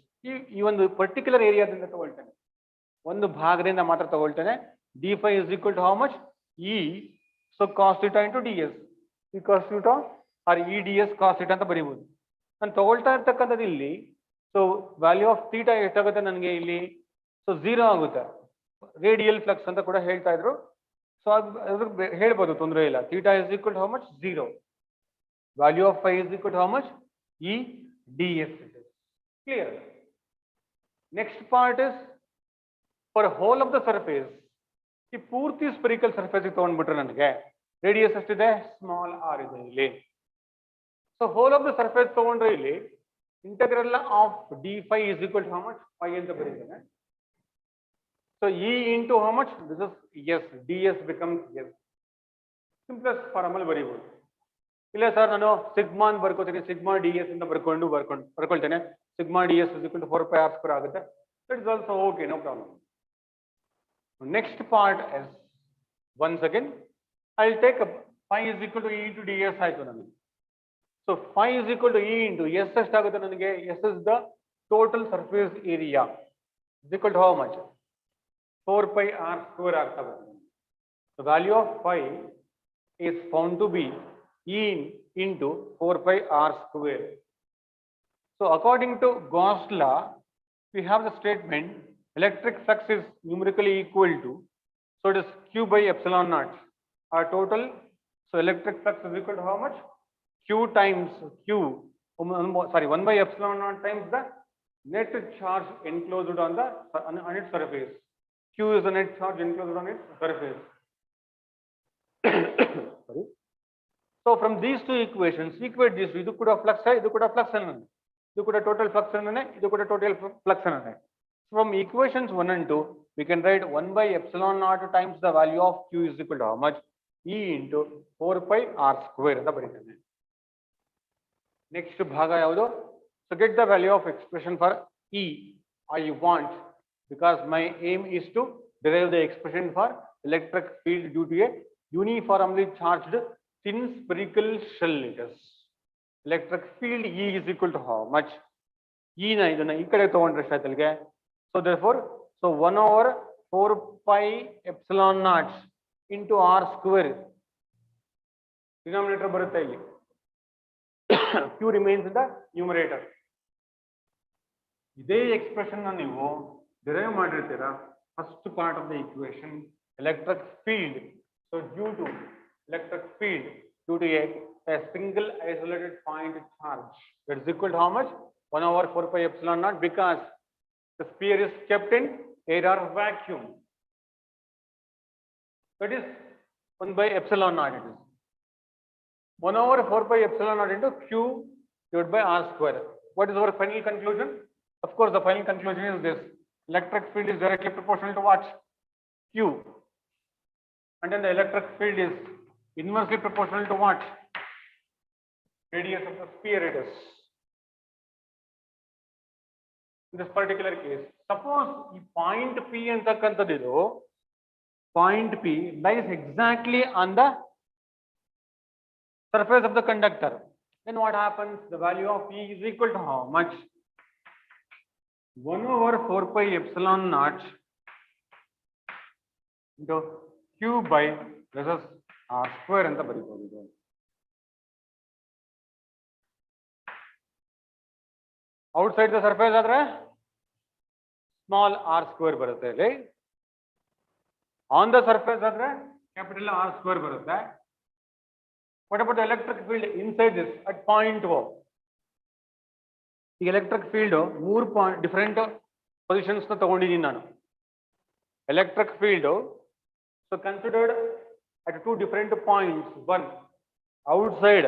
ಈ ಒಂದು ಪರ್ಟಿಕ್ಯುಲರ್ ಏರಿಯಾದಿಂದ ತಗೊಳ್ತೇನೆ, ಒಂದು ಭಾಗದಿಂದ ಮಾತ್ರ ತಗೊಳ್ತೇನೆ. d phi is equal to how much? E so cos theta into ds. E cos theta or E ds cos theta ಅಂತ ಬರೀಬಹುದು. ನಾನು ತಗೊಳ್ತಾ ಇರ್ತಕ್ಕಂಥದ್ದು ಇಲ್ಲಿ ಸೊ ವ್ಯಾಲ್ಯೂ ಆಫ್ ಥೀಟಾ ಎಷ್ಟಾಗುತ್ತೆ ನನಗೆ ಇಲ್ಲಿ? ಸೊ 0 ಆಗುತ್ತೆ. ರೇಡಿಯಲ್ ಫ್ಲಕ್ಸ್ ಅಂತ ಕೂಡ ಹೇಳ್ತಾ ಇದ್ರು. ಸೊ ಅದು ಹೇಳ್ಬೋದು, ತೊಂದರೆ ಇಲ್ಲ. Theta is equal to how much? 0. Value of phi is equal to how much? E ds. It is clear. Next part is for whole of the surface. ಈ ಪೂರ್ತಿ ಸ್ಪೆರಿಕಲ್ ಸರ್ಫೇಸ್ ತಗೊಂಡ್ಬಿಟ್ರೆ ನನಗೆ ರೇಡಿಯಸ್ ಎಷ್ಟಿದೆ? Small R ಇದೆ ಇಲ್ಲಿ. So whole of the surface ತಗೊಂಡ್ರೆ ಇಲ್ಲಿ integral of d phi is equal to how much? Phi ಅಂತ ಬರೀತೇನೆ. So E into how much? This is S. D S becomes S. Simplest formal ಬರೀಬಹುದು. ಇಲ್ಲ sir ನಾನು sigma ಅಂತ ಬರ್ಕೋತೀನಿ, sigma d S ಅಂತ ಬರ್ಕೊಳ್ತೇನೆ, sigma d S is equal to 4 pi r square ಆಗುತ್ತೆ. That is also okay, no problem. Next part is once again I'll take up phi is equal to E into ds ಆಯ್ತು ನನಗೆ. So phi is equal to E into S ಎಷ್ಟಾಗುತ್ತೆ ನನಗೆ? S is the total surface area is equal to how much? 4 pi r square ಆಗ್ತಾ ಬರುತ್ತೆ. The value of phi is found to be E into 4 pi r square. So according to Gauss law, we have the statement electric flux is numerically equal to, so it is Q by epsilon naught. Our total, so electric flux is equal to how much? Q times Q, 1 by epsilon naught times the net charge enclosed on its surface. Q is the net charge enclosed on its surface. Sorry. So from these two equations, equate these two. This could have flux, this could have flux, this could have total flux, this could have total flux. From equations 1 and 2, we can write 1 by epsilon naught times the value of Q is equal to how much? E into 4 pi r square. Next bhaga yavadu? So get the value of expression for E. I want, because my aim is to derive the expression for electric field due to a uniformly charged thin spherical shell. It is electric field E is equal to how much? E na idana ee kade tagondre shaitalge. So therefore, so 1 over 4 pi epsilon naught into r square. Denominator barutte illi. Q remains in the numerator. Ide expression na neevu derive madirtira. First part of the equation, electric field. So due to electric field due to a single isolated point charge, that is equal to how much? 1 over 4 pi epsilon naught, because the sphere is kept in air or vacuum. That is 1 by epsilon naught. It is 1 over 4 pi epsilon naught into Q divided by r square. What is our final conclusion? Of course, the final conclusion is this: electric field is directly proportional to what? Q. And then the electric field is inversely proportional to what? Radius of the sphere it is. In this particular case, suppose the point P antakantadidu, point P lies exactly on the surface of the conductor. Then what happens? The value of E is equal to how much? 1 over 4 pi epsilon naught into Q by versus r square anta baribodu. Outside the surface adre small r square barutte illi. On the surface adre capital R square barutte. What about the electric field inside this at point O? The electric field more different positions na tagondidini nanu. Electric field, so considered at two different points, one outside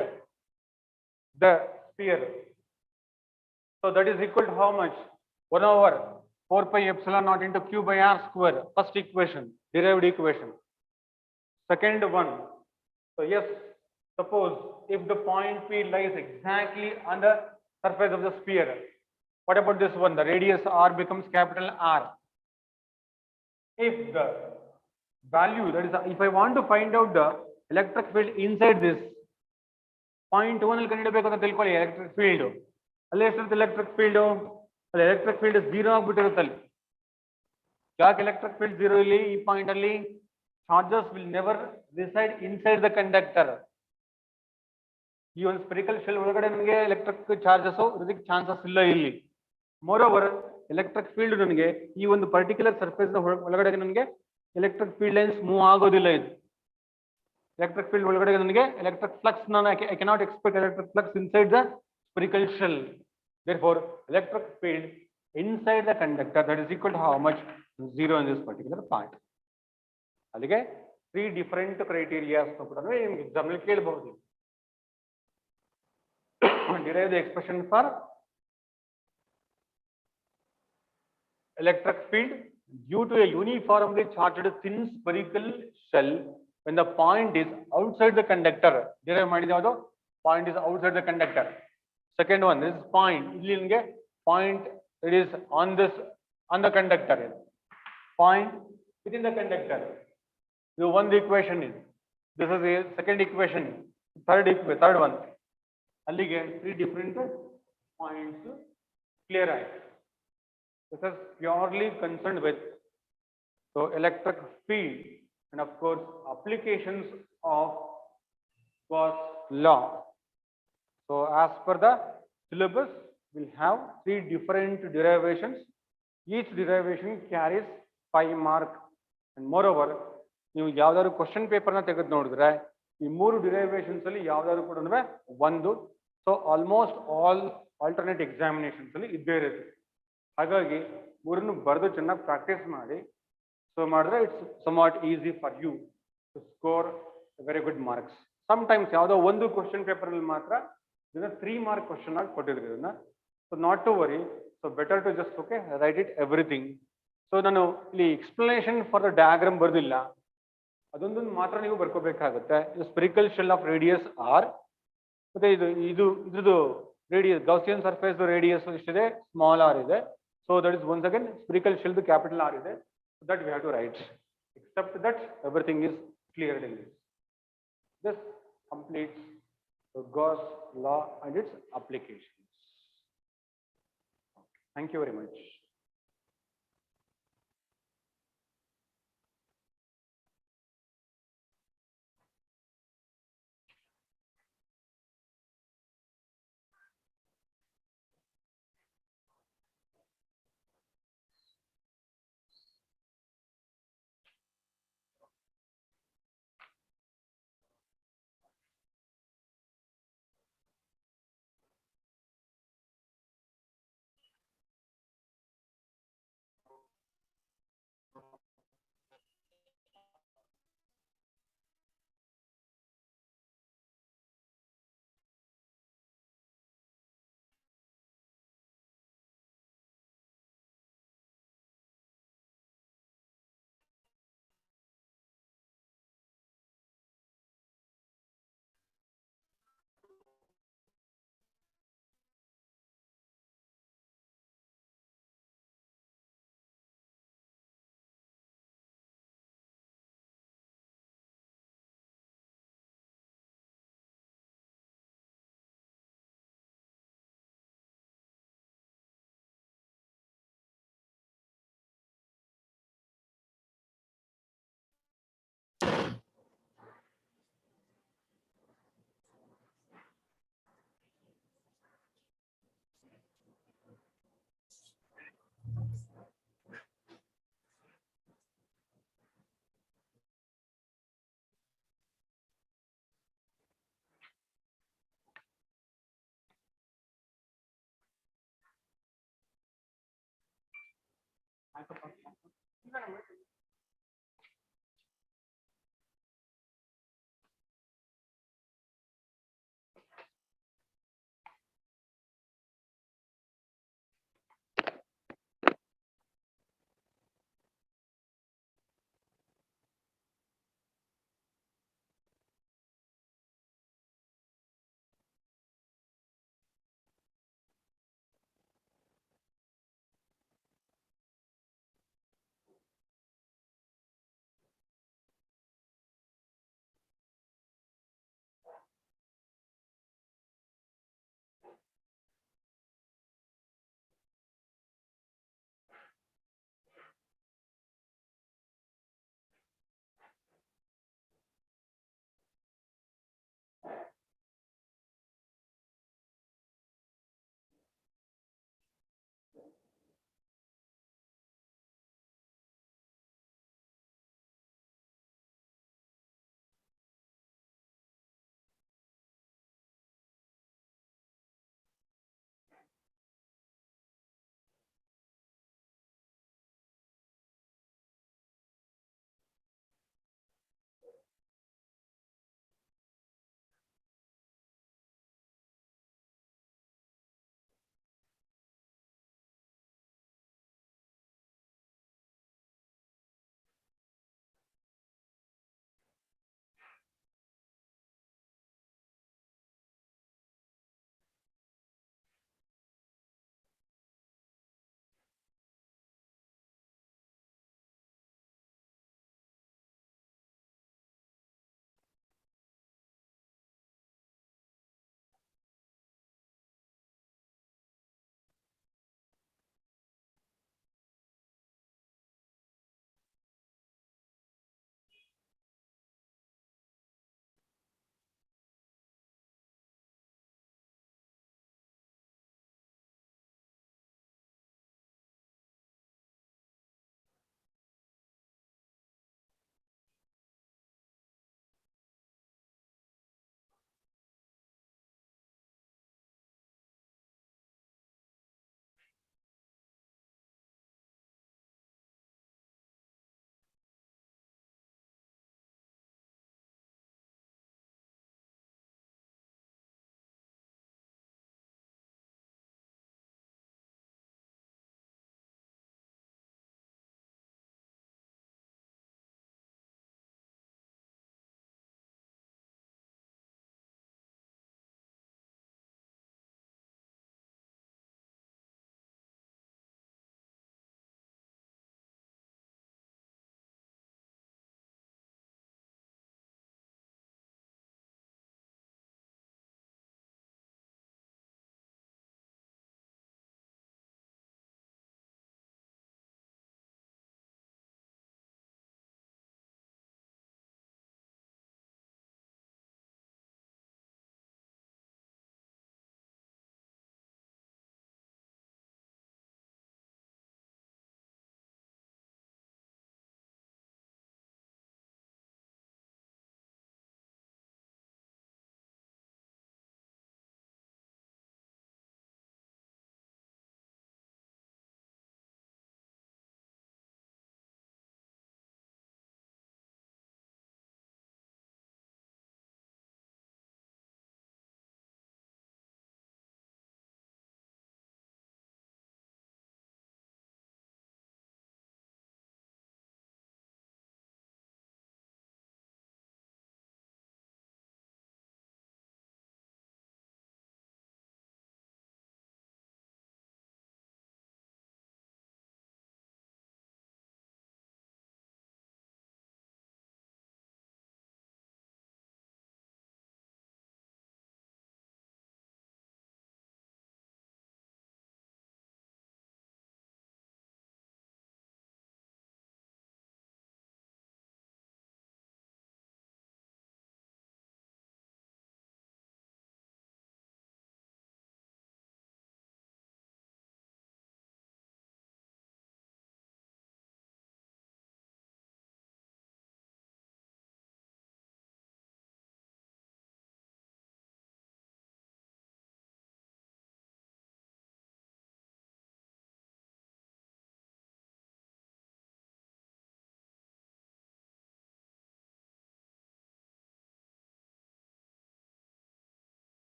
the sphere. So that is equal to how much? 1 over 4 pi epsilon naught into Q by r square. First equation, derived equation. Second one, so yes, suppose if the point P lies exactly on the surface of the sphere, what about this one? The radius r becomes capital R. If the value, that is, if I want to find out the electric field inside this point 1 ಅಲ್ಲಿ ಕಂಡುಹಿಡಿಯಬೇಕು ಅಂತ ತಿಳ್ಕೊಳ್ಳಿ. Electric field ಅಲ್ಲಿ ಎಷ್ಟಿರುತ್ತೆ? Electric field ಅಲ್ಲಿ electric field 0 ಆಗ್ಬಿಟ್ಟಿರುತ್ತೆ ಅಲ್ಲಿ. ಯಾಕೆ electric field 0 ಇಲ್ಲಿ? ಈ ಪಾಯಿಂಟ್ ಅಲ್ಲಿ charges will never reside inside the conductor. ಈ ಒಂದು ಸ್ಪೆರಿಕಲ್ ಶೆಲ್ ಒಳಗಡೆ ನನಗೆ ಎಲೆಕ್ಟ್ರಿಕ್ ಚಾರ್ಜಸ್ ಇರೋದಕ್ಕೆ ಚಾನ್ಸಸ್ ಇಲ್ಲ ಇಲ್ಲಿ. ಮೋರ್ ಓವರ್ ಎಲೆಕ್ಟ್ರಿಕ್ ಫೀಲ್ಡ್ ನನಗೆ ಈ ಒಂದು ಪರ್ಟಿಕ್ಯುಲರ್ ಸರ್ಫೇಸ್ ಒಳಗಡೆ ನನಗೆ ಎಲೆಕ್ಟ್ರಿಕ್ ಫೀಲ್ಡ್ ಲೈನ್ಸ್ ಮೂವ್ ಆಗೋದಿಲ್ಲ. ಇದು electric field ಒಳಗಡೆ ನನಗೆ electric flux I cannot expect electric flux inside the spherical shell. Therefore, electric field inside the conductor, that is equal to how much? 0 in this particular part. ಅಲ್ಲಿಗೆ 3 different criteria ಕೂಡ exam ಅಲ್ಲಿ ಕೇಳಬಹುದು. Derive the expression for electric field due to a uniformly charged thin spherical shell when the point is outside the conductor. Derive ಮಾಡಿದ ಯಾವುದು? Point is outside the conductor. Second one is point. ಇಲ್ಲಿ ನಿಮಗೆ point it is on this on the conductor. Point within the conductor. The one equation is. This is the second equation. Third one. ಅಲ್ಲಿಗೆ three different points clear ಆಯ್ತು. This is purely concerned with so electric field and of course applications of Gauss law. So as per the syllabus, we'll have three different derivations. Each derivation carries 5 marks. And moreover, ನೀವು ಯಾವ್ದಾದ್ರು question ಪೇಪರ್ನ ತೆಗೆದು ನೋಡಿದ್ರೆ ಈ ಮೂರು derivations ಅಲ್ಲಿ ಯಾವ್ದಾದ್ರು ಕೂಡ ಒಂದು so almost all alternate examinations ಅಲ್ಲಿ ಇದ್ದೇ ಇರುತ್ತೆ. ಹಾಗಾಗಿ ಮೂರನ್ನು ಬರೆದು ಚೆನ್ನಾಗಿ ಪ್ರಾಕ್ಟೀಸ್ ಮಾಡಿ ಸೊ ಮಾಡಿದ್ರೆ it's somewhat easy for you to score very good marks. Sometimes ಯಾವುದೋ ಒಂದು ಕ್ವಶನ್ ಪೇಪರ್ ಅಲ್ಲಿ ಮಾತ್ರ ಇದನ್ನ 3 ಮಾರ್ಕ್ ಕ್ವಶನ್ ಆಗಿ ಕೊಟ್ಟಿದ್ರು ಇದನ್ನ. So not to worry, so better to just okay write it everything. So ನಾನು ಇಲ್ಲಿ ಎಕ್ಸ್ಪ್ಲನೇಷನ್ ಫಾರ್ ದ ಡಯಾಗ್ರಾಮ್ ಬರ್ದಿಲ್ಲ, ಅದೊಂದನ್ನು ಮಾತ್ರ ನೀವು ಬರ್ಕೋಬೇಕಾಗುತ್ತೆ. Spherical shell of radius R, ಮತ್ತೆ ಇದ್ರದ್ದು ರೇಡಿಯಸ್ ಗೌಸಿಯನ್ ಸರ್ಫೇಸ್ ರೇಡಿಯಸ್ ಎಷ್ಟಿದೆ, ಸ್ಮಾಲ್ ಆರ್ ಇದೆ. So that is once again spherical shell capital R ಇದೆ. That we have to write. Except that everything is cleared in this. This completes the Gauss law and its applications. Thank you very much.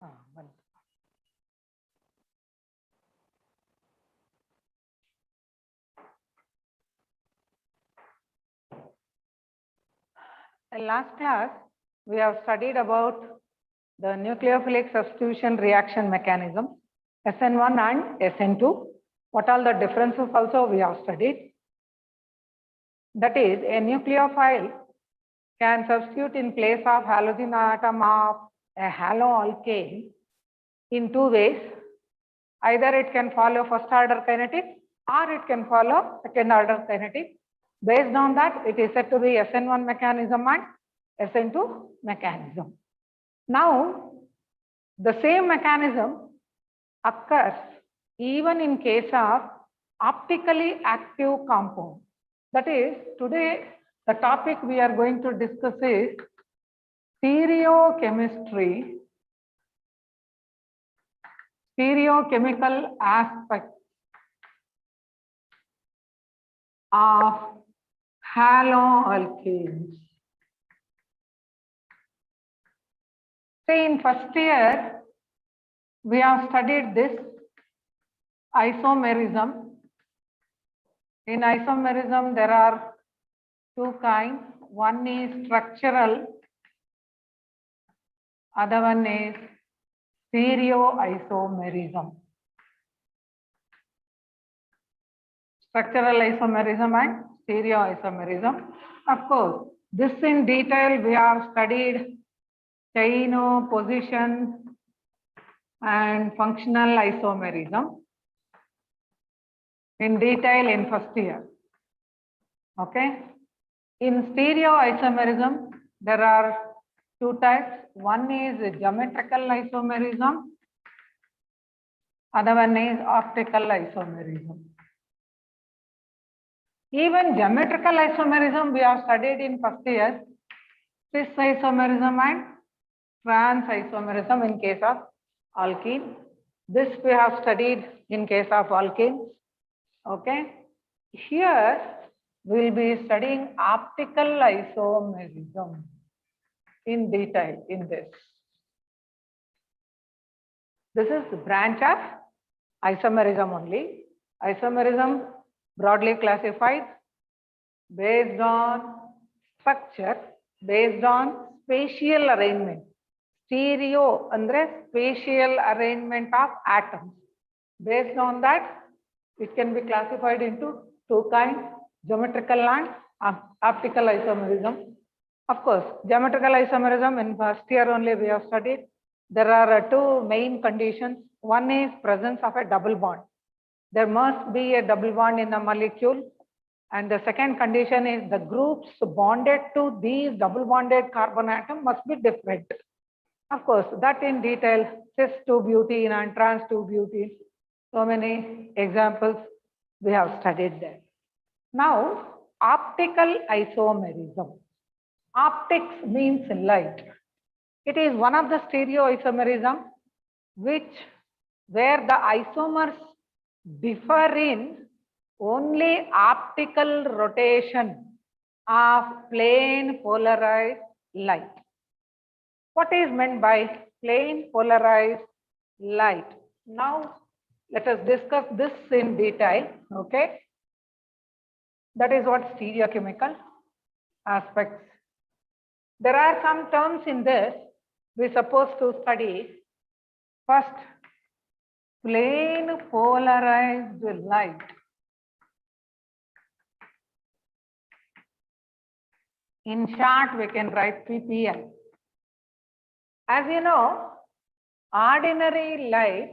In last class, we have studied about the nucleophilic substitution reaction mechanism, SN1 and SN2. What all the differences also we have studied. That is, a nucleophile can substitute in place of halogen atom of a haloalkane in two ways. Either it can follow first order kinetics or it can follow second order kinetics. Based on that, it is said to be SN1 mechanism and SN2 mechanism. Now, the same mechanism occurs even in case of optically active compound. That is, today the topic we are going to discuss is stereochemistry, stereochemical aspects of haloalkanes. Say in first year, we have studied this isomerism. In isomerism, there are two kinds. One is structural, other one is stereoisomerism. Structural isomerism and stereoisomerism. Of course, this in detail we have studied chain position and functional isomerism in detail in first year. Okay. In stereoisomerism, there are two types. One is geometrical isomerism, other one is optical isomerism. Even geometrical isomerism we have studied in first year, cis isomerism and trans isomerism in case of alkene. This we have studied in case of alkene. Okay. Here we will be studying optical isomerism in detail in this. This is the branch of isomerism only. Isomerism broadly classified based on structure, based on spatial arrangement. Stereo andre spatial arrangement of atoms. Based on that, it can be classified into two kinds, geometrical and optical isomerism. Of course, geometrical isomerism in first year only we have studied. There are two main conditions. One is presence of a double bond. There must be a double bond in the molecule. And the second condition is the groups bonded to these double bonded carbon atom must be different. Of course, that in detail, cis 2-butene and trans 2-butene. So many examples we have studied there. Now, optical isomerism. Optics means light. It is one of the stereoisomerism where the isomers differ in only optical rotation of plane polarized light. What is meant by plane polarized light? Now, let us discuss this in detail. Okay. That is what stereochemical aspects. There are some terms in this we are supposed to study. First, plane polarized light. In short, we can write PPL. As you know, ordinary light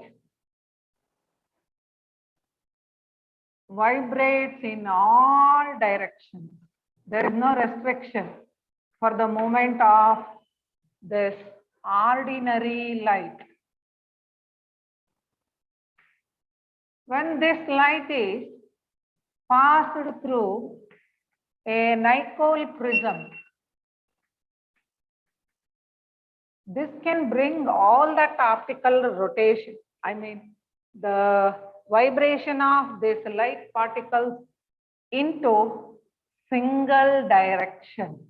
vibrates in all directions. There is no restriction for the movement of this ordinary light. When this light is passed through a nickel prism, this can bring all that optical rotation. I mean, the vibration of this light particles into single direction,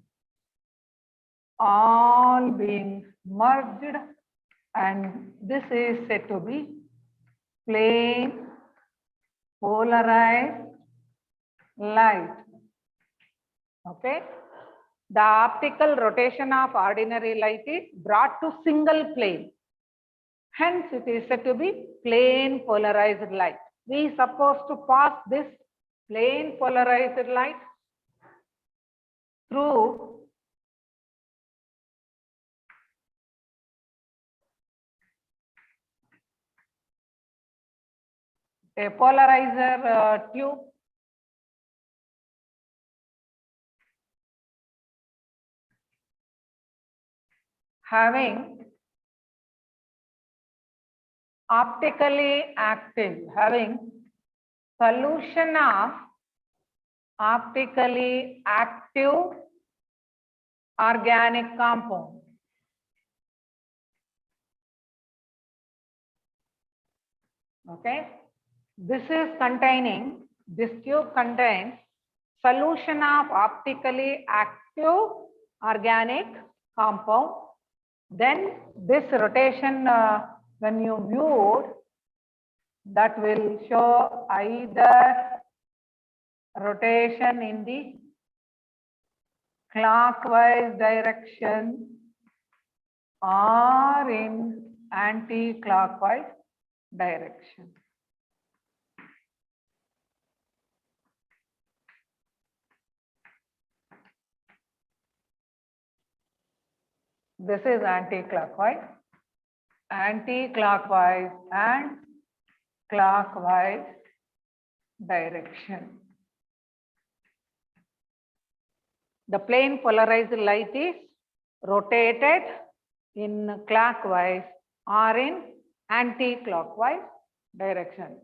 all being merged and this is said to be plane polarized light. Okay. The optical rotation of ordinary light is brought to single plane. Hence, it is said to be plane polarized light. We are supposed to pass this plane polarized light through a polarizer tube having optically active, having solution of optically active organic compound. Okay, this tube contains solution of optically active organic compound. Then this rotation, when you view, that will show either rotation in the clockwise direction or in anti-clockwise direction. This is anti-clockwise, anti-clockwise and clockwise direction. The plane polarized light is rotated in clockwise or in anti-clockwise direction.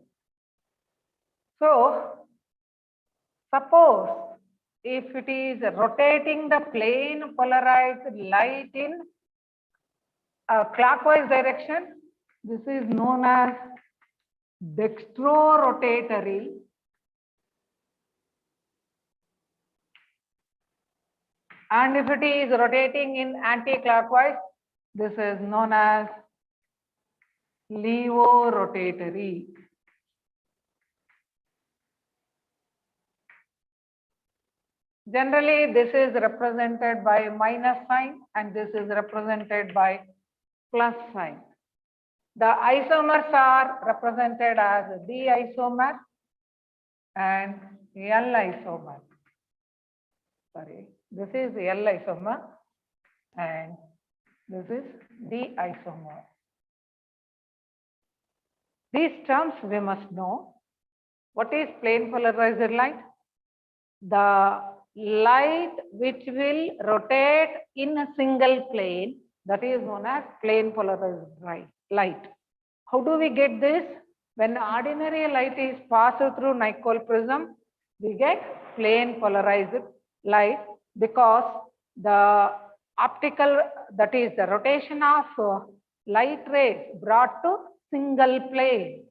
So, suppose if it is rotating the plane polarized light in a clockwise direction, this is known as dextrorotatory. And if it is rotating in anti-clockwise, this is known as levorotatory. Generally, this is represented by minus sign and this is represented by plus sign. The isomers are represented as D isomer and L isomer. Sorry, this is L isomer and this is D isomer. These terms we must know. What is plane polarized light? The light which will rotate in a single plane, that is known as plane polarized light. How do we get this? When ordinary light is passed through Nicol prism, we get plane polarized light because the optical, that is the rotation of light rays brought to single plane.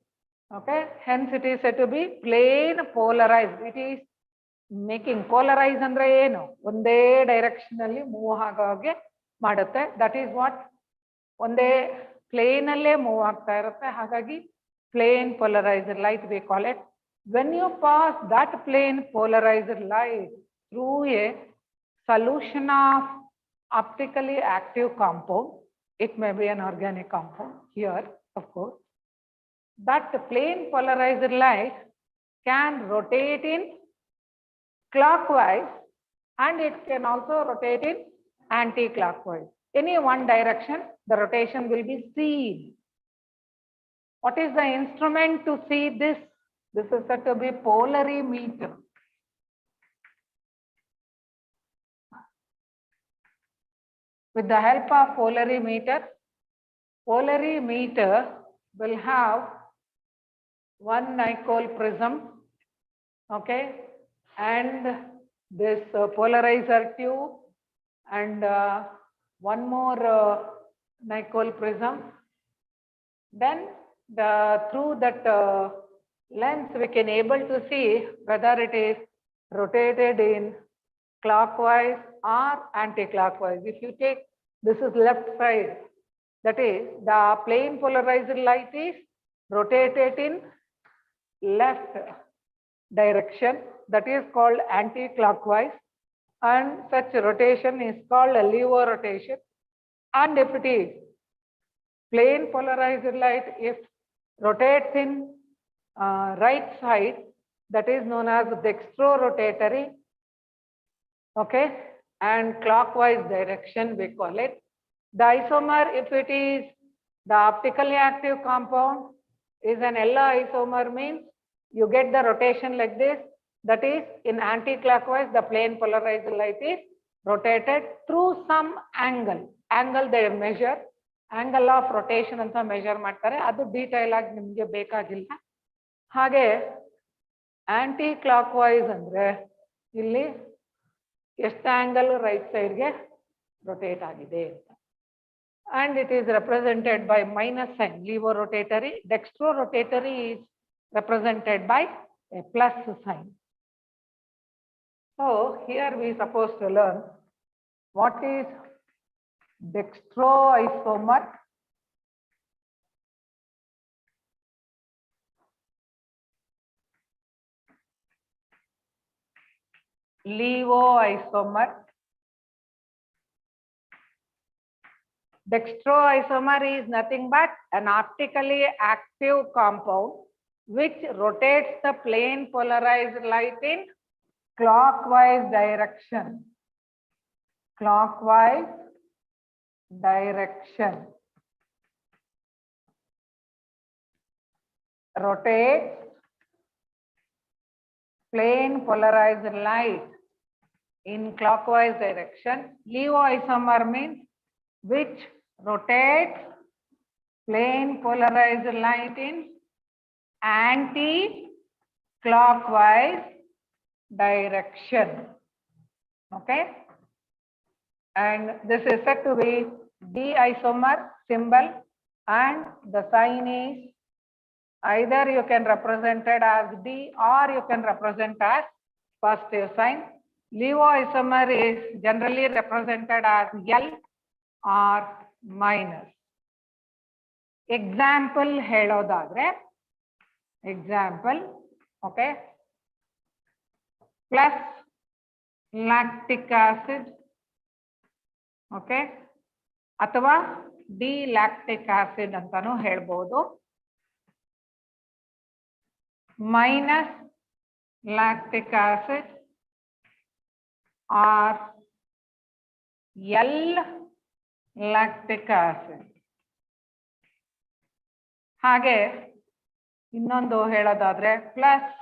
Okay, hence it is said to be plane polarized. It is making polarize andre ಏನು ಒಂದೇ direction ಅಲ್ಲಿ move ಆಗೋಗೆ ಮಾಡುತ್ತೆ. That is what ಒಂದೇ plane ಅಲ್ಲೇ move ಆಗ್ತಾ ಇರುತ್ತೆ. ಹಾಗಾಗಿ plane polarised light we call it. When you pass that plane polarised light through a solution of optically active compound, it may be an organic compound here, of course, that plane polarized light can rotate in clockwise and it can also rotate in anti-clockwise. Any one direction, the rotation will be seen. What is the instrument to see this? This is said to be polarimeter. With the help of polarimeter will have one Nicol prism, okay, and this polarizer tube and one more Nicol prism. Then through that lens we can able to see whether it is rotated in clockwise or anti-clockwise. If you take, this is left side, That is, the plane polarized light is rotated in left direction, that is called anti-clockwise, and such rotation is called a levo rotation. And if it is plane polarized light, if rotates in right side, that is known as dextro-rotatory, okay, and clockwise direction we call it. The isomer, if it is the optically active compound, is an Ella isomer, means you get the rotation like this. That is, in anti-clockwise, the plane polarized light is rotated through some angle. Angle they measure, angle of rotation ಅಂತ measure ಮಾಡ್ತಾರೆ. ಅದು detail ಆಗಿ ನಿಮಗೆ ಬೇಕಾಗಿಲ್ಲ. ಹಾಗೆ aunty clockwise ಅಂದ್ರೆ ಇಲ್ಲಿ ಎಷ್ಟು ಆಂಗಲ್ ರೈಟ್ ಸೈಡ್ಗೆ ರೊಟೇಟ್ ಆಗಿದೆ ಅಂತ. And it is represented by minus sign, levorotatory. Dextrorotatory is represented by a plus sign. So here we are supposed to learn what is dextroisomer, levoisomer. Dextroisomer is nothing but an optically active compound which rotates the plane polarized light in clockwise direction. Clockwise direction. Rotates plane polarized light in clockwise direction. Levoisomer means which rotates plane polarized light in anti-clockwise direction. Okay, and this is said to be D isomer symbol, and the sign is either you can represent it as D or you can represent as positive sign. Levoisomer is generally represented as L or minus. Example ಹೇಳೋದಾದ್ರೆ, example, okay, plus lactic acid, okay, ಅಥವಾ D-lactic acid ಅಂತಾನೂ ಹೇಳ್ಬೋದು, minus lactic acid or L-lactic acid. ಹಾಗೆ ಇನ್ನೊಂದು ಹೇಳೋದಾದ್ರೆ plus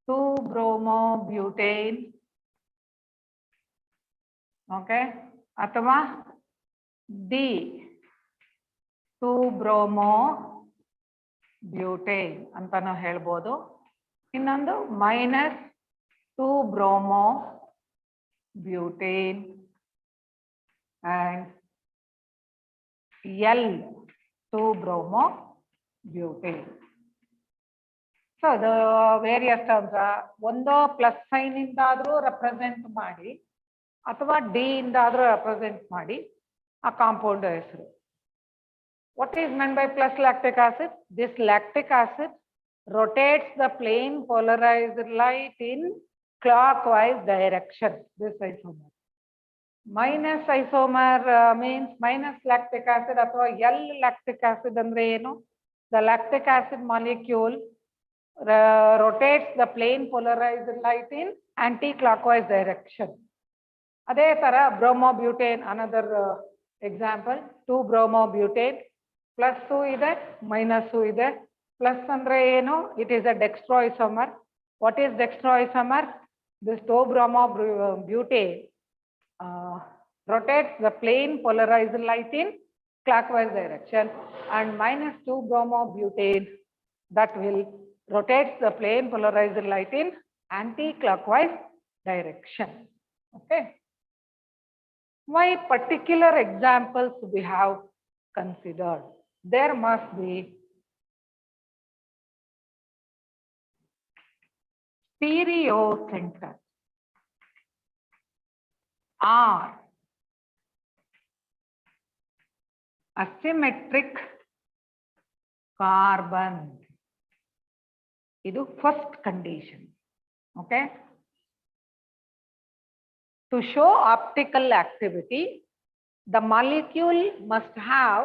2-bromobutane, okay, ಅಥವಾ D-2-bromobutane ಅಂತಾನು ಹೇಳ್ಬೋದು. ಇನ್ನೊಂದು minus 2-bromobutane and L-2-bromobutane. So the various terms are ಒಂದು ಪ್ಲಸ್ ಸೈನ್ ಇಂದ ಆದ್ರೂ ರೆಪ್ರೆಸೆಂಟ್ ಮಾಡಿ ಅಥವಾ ಡಿ ಇಂದ ಆದ್ರೂ ರೆಪ್ರೆಸೆಂಟ್ ಮಾಡಿ ಆ ಕಾಂಪೌಂಡ್ ಹೆಸರು. What is meant by plus lactic acid? This lactic acid rotates the plane polarized light in clockwise direction. This isomer. Minus isomer means minus lactic acid ಅಥವಾ L-lactic acid ಅಂದ್ರೆ ಏನು? The lactic acid molecule rotates the plane polarized light in anti-clockwise direction. ಅದೇ ತರ bromobutane, another example, 2-bromobutane, plus ಇದೆ minus ಇದೆ. Plus ಅಂದ್ರೆ ಏನು? It is a dextroisomer. What is dextroisomer? This 2-bromobutane rotates the plane polarized light in clockwise direction, and minus 2-bromobutane that will rotates the plane polarized light in anti-clockwise direction. Okay. Why particular examples we have considered? There must be stereocenter or asymmetric carbon. Idu first condition. Okay. To show optical activity, the molecule must have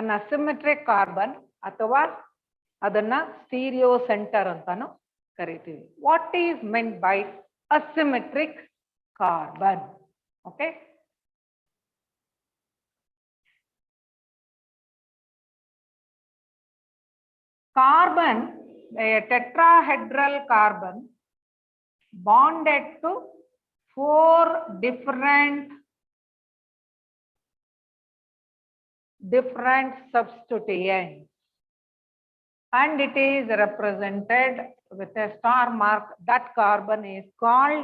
an asymmetric carbon ಅಥವಾ ಅದನ್ನ stereo centre ಅಂತಾನು ಕರಿತೀವಿ. What is meant by asymmetric carbon? Okay. Carbon, a tetrahedral carbon bonded to 4 different substituents, and it is represented with a star mark. That carbon is called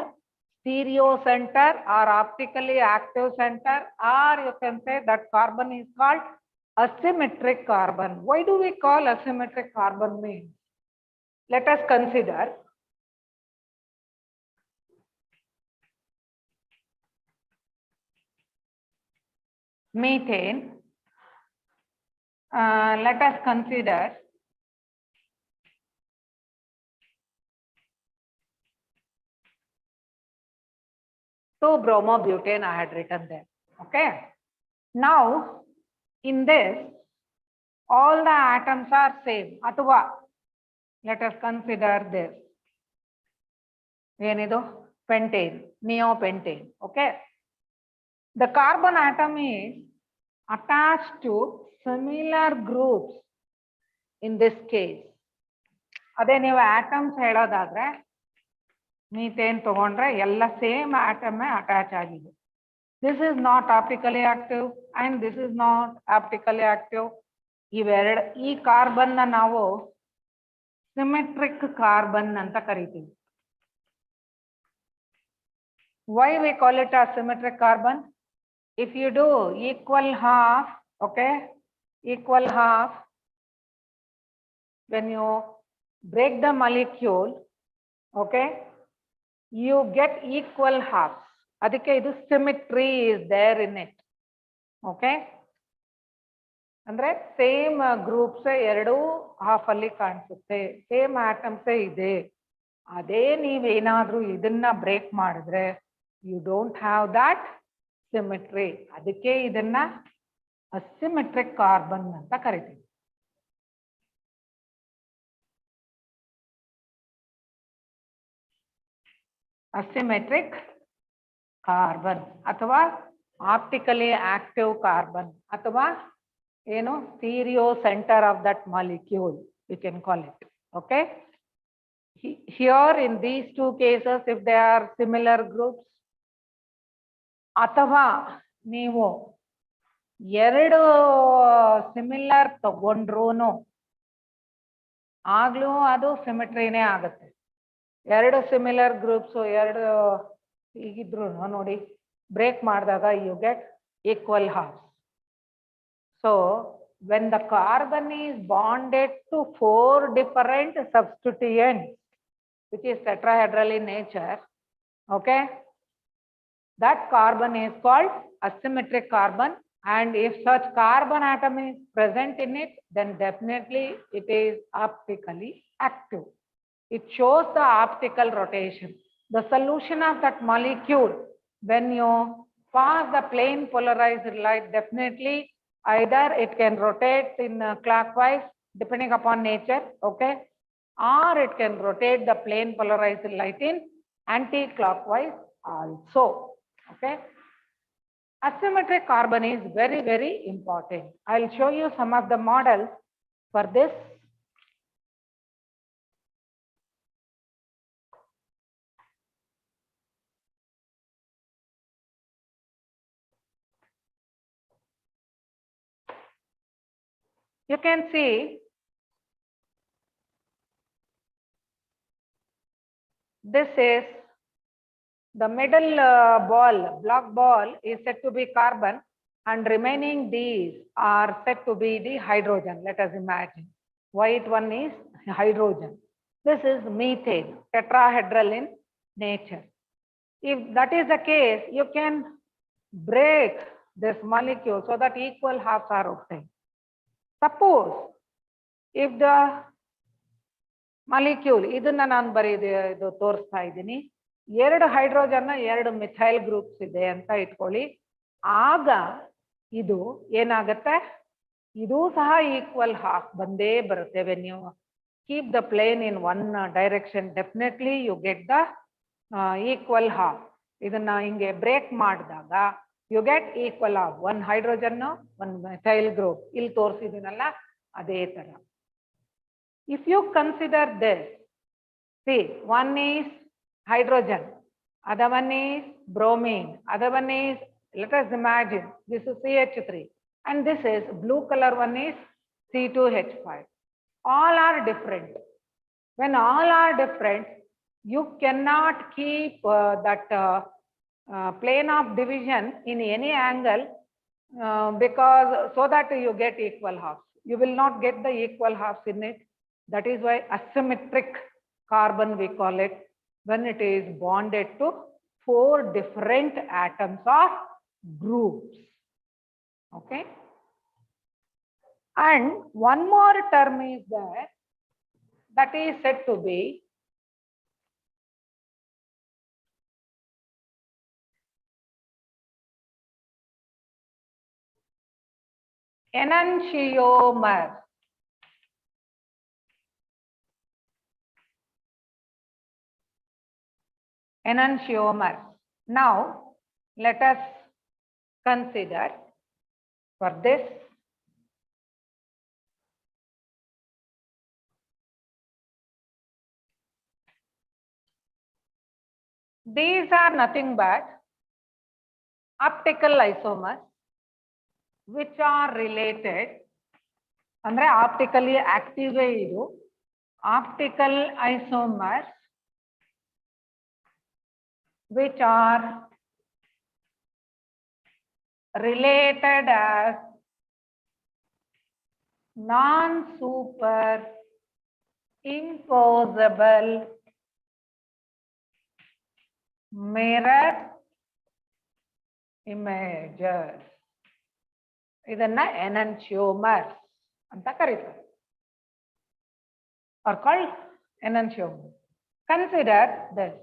stereo center or optically active center, or you can say that carbon is called asymmetric carbon. Why do we call asymmetric carbon means? Let us consider methane. Let us consider two bromobutane I had written there. Okay. Now, in this, all the atoms are same. Atva, let us consider this. Yenido pentane, neopentane. Okay. The carbon atom is attached to similar groups in this case. Ade neevu atoms helodadre methane tagondre ella same atom attach agide. This is not optically active and this is not optically active. Ee carbon na ನಾವು symmetric carbon anta ಕರಿತೀವಿ. Why we call it a symmetric carbon? If you do equal half, okay, equal half, when you break the molecule, okay, you get equal halves. Adike idu symmetry is there in it. Okay. Andre same groups eradu half alli ಕಾಣಿಸುತ್ತೆ, same atoms ಇದೆ. ಅದೇ ನೀವೇನಾದ್ರೂ ಇದನ್ನ break ಮಾಡಿದ್ರೆ you don't have that symmetry. ಅದಕ್ಕೆ ಇದನ್ನ asymmetric carbon ಅಂತ ಕರಿತೀವಿ. Asymmetric carbon ಅಥವಾ optically active carbon ಅಥವಾ ಏನು stereo center of that molecule, you can call it. Okay. Here in these two cases, if they are similar groups, ಅಥವಾ ನೀವು ಎರಡು ಸಿಮಿಲರ್ ತಗೊಂಡ್ರು ಆಗ್ಲೂ ಅದು ಸಿಮಿಟ್ರಿನೇ ಆಗುತ್ತೆ. ಎರಡು ಸಿಮಿಲರ್ ಗ್ರೂಪ್ಸ್ ಎರಡು ಹೀಗಿದ್ರು ನೋಡಿ ಬ್ರೇಕ್ ಮಾಡಿದಾಗ you get equal halves. So when the carbon is bonded to 4 different substituents, which is tetrahedral in nature, okay, that carbon is called asymmetric carbon. And if such carbon atom is present in it, then definitely it is optically active. It shows the optical rotation. The solution of that molecule, when you pass the plane polarized light, definitely either it can rotate in clockwise depending upon nature, okay, or it can rotate the plane polarized light in anti-clockwise also. Okay. Asymmetric carbon is very, very important. I'll show you some of the models for this. You can see this is the middle block ball is said to be carbon, and remaining these are said to be the hydrogen. Let us imagine white one is hydrogen. This is methane, tetrahedral in nature. If that is the case, you can break this molecule so that equal halves are obtained. Suppose if the molecule, ಇದನ್ನ ನಾನು ಇದು ತೋರಿಸ್ತಾ ಇದ್ದೀನಿ, 2 hydrogen 2 methyl groups ಇದೆ ಅಂತ ಇಟ್ಕೊಳ್ಳಿ. ಆಗ ಇದು ಏನಾಗುತ್ತೆ, ಇದು ಸಹ ಈಕ್ವಲ್ ಹಾಫ್ ಬಂದೇ ಬರುತ್ತೆ. When you keep the plane in one direction definitely you get the equal half. ಇದನ್ನ ಹಿಂಗೆ ಬ್ರೇಕ್ ಮಾಡಿದಾಗ you get equal half. 1 hydrogen 1 methyl group ಇಲ್ಲಿ ತೋರಿಸಿದಿನಲ್ಲ ಅದೇ ತರ. If you consider this, see, one is hydrogen, other one is bromine, other one is, let us imagine, this is CH3, and this is blue color one is C2H5. All are different. When all are different, you cannot keep that plane of division in any angle because so that you get equal halves. You will not get the equal halves in it. That is why asymmetric carbon we call it, when it is bonded to 4 different atoms of groups. Okay. And one more term is there, that is said to be enantiomer. Enantiomer. Now, let us consider for this these are nothing but optical isomers which are related, andre optically active idu, optical isomers which are related as non-superimposable mirror images. Idanna enantiomers anta karitare, or called enantiomers. Consider this.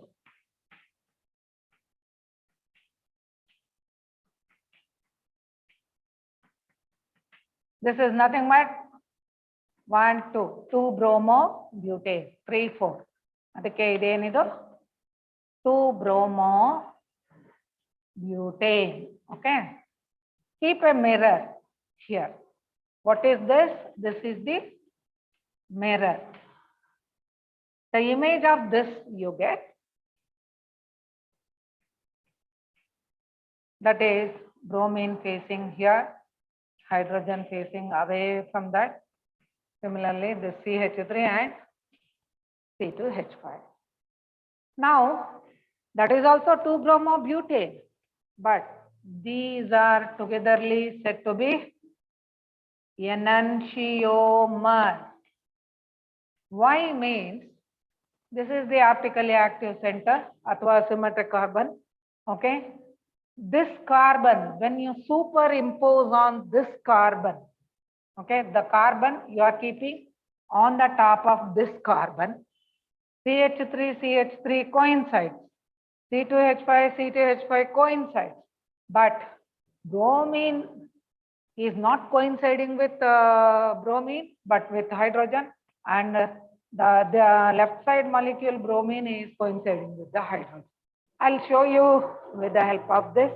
This is nothing but 1, 2 bromo butane, 3, 4. ಅದಕ್ಕೆ ಇದೇನಿದು 2 bromo butane. Okay. Keep a mirror here. What is this? This is the mirror. The image of this you get, that is bromine facing here, hydrogen facing away from that. Similarly, this CH3 and C2H5. Now, that is also 2 bromo butane, but these are togetherly said to be enantiomers. Why means this is the optically active center athwa symmetric carbon. Okay. This carbon, when you superimpose on this carbon, okay, the carbon you are keeping on the top of this carbon, CH3 coincides, C2H5 coincides, but bromine is not coinciding with bromine but with hydrogen, and the left side molecule bromine is coinciding with the hydrogen. I'll show you with the help of this.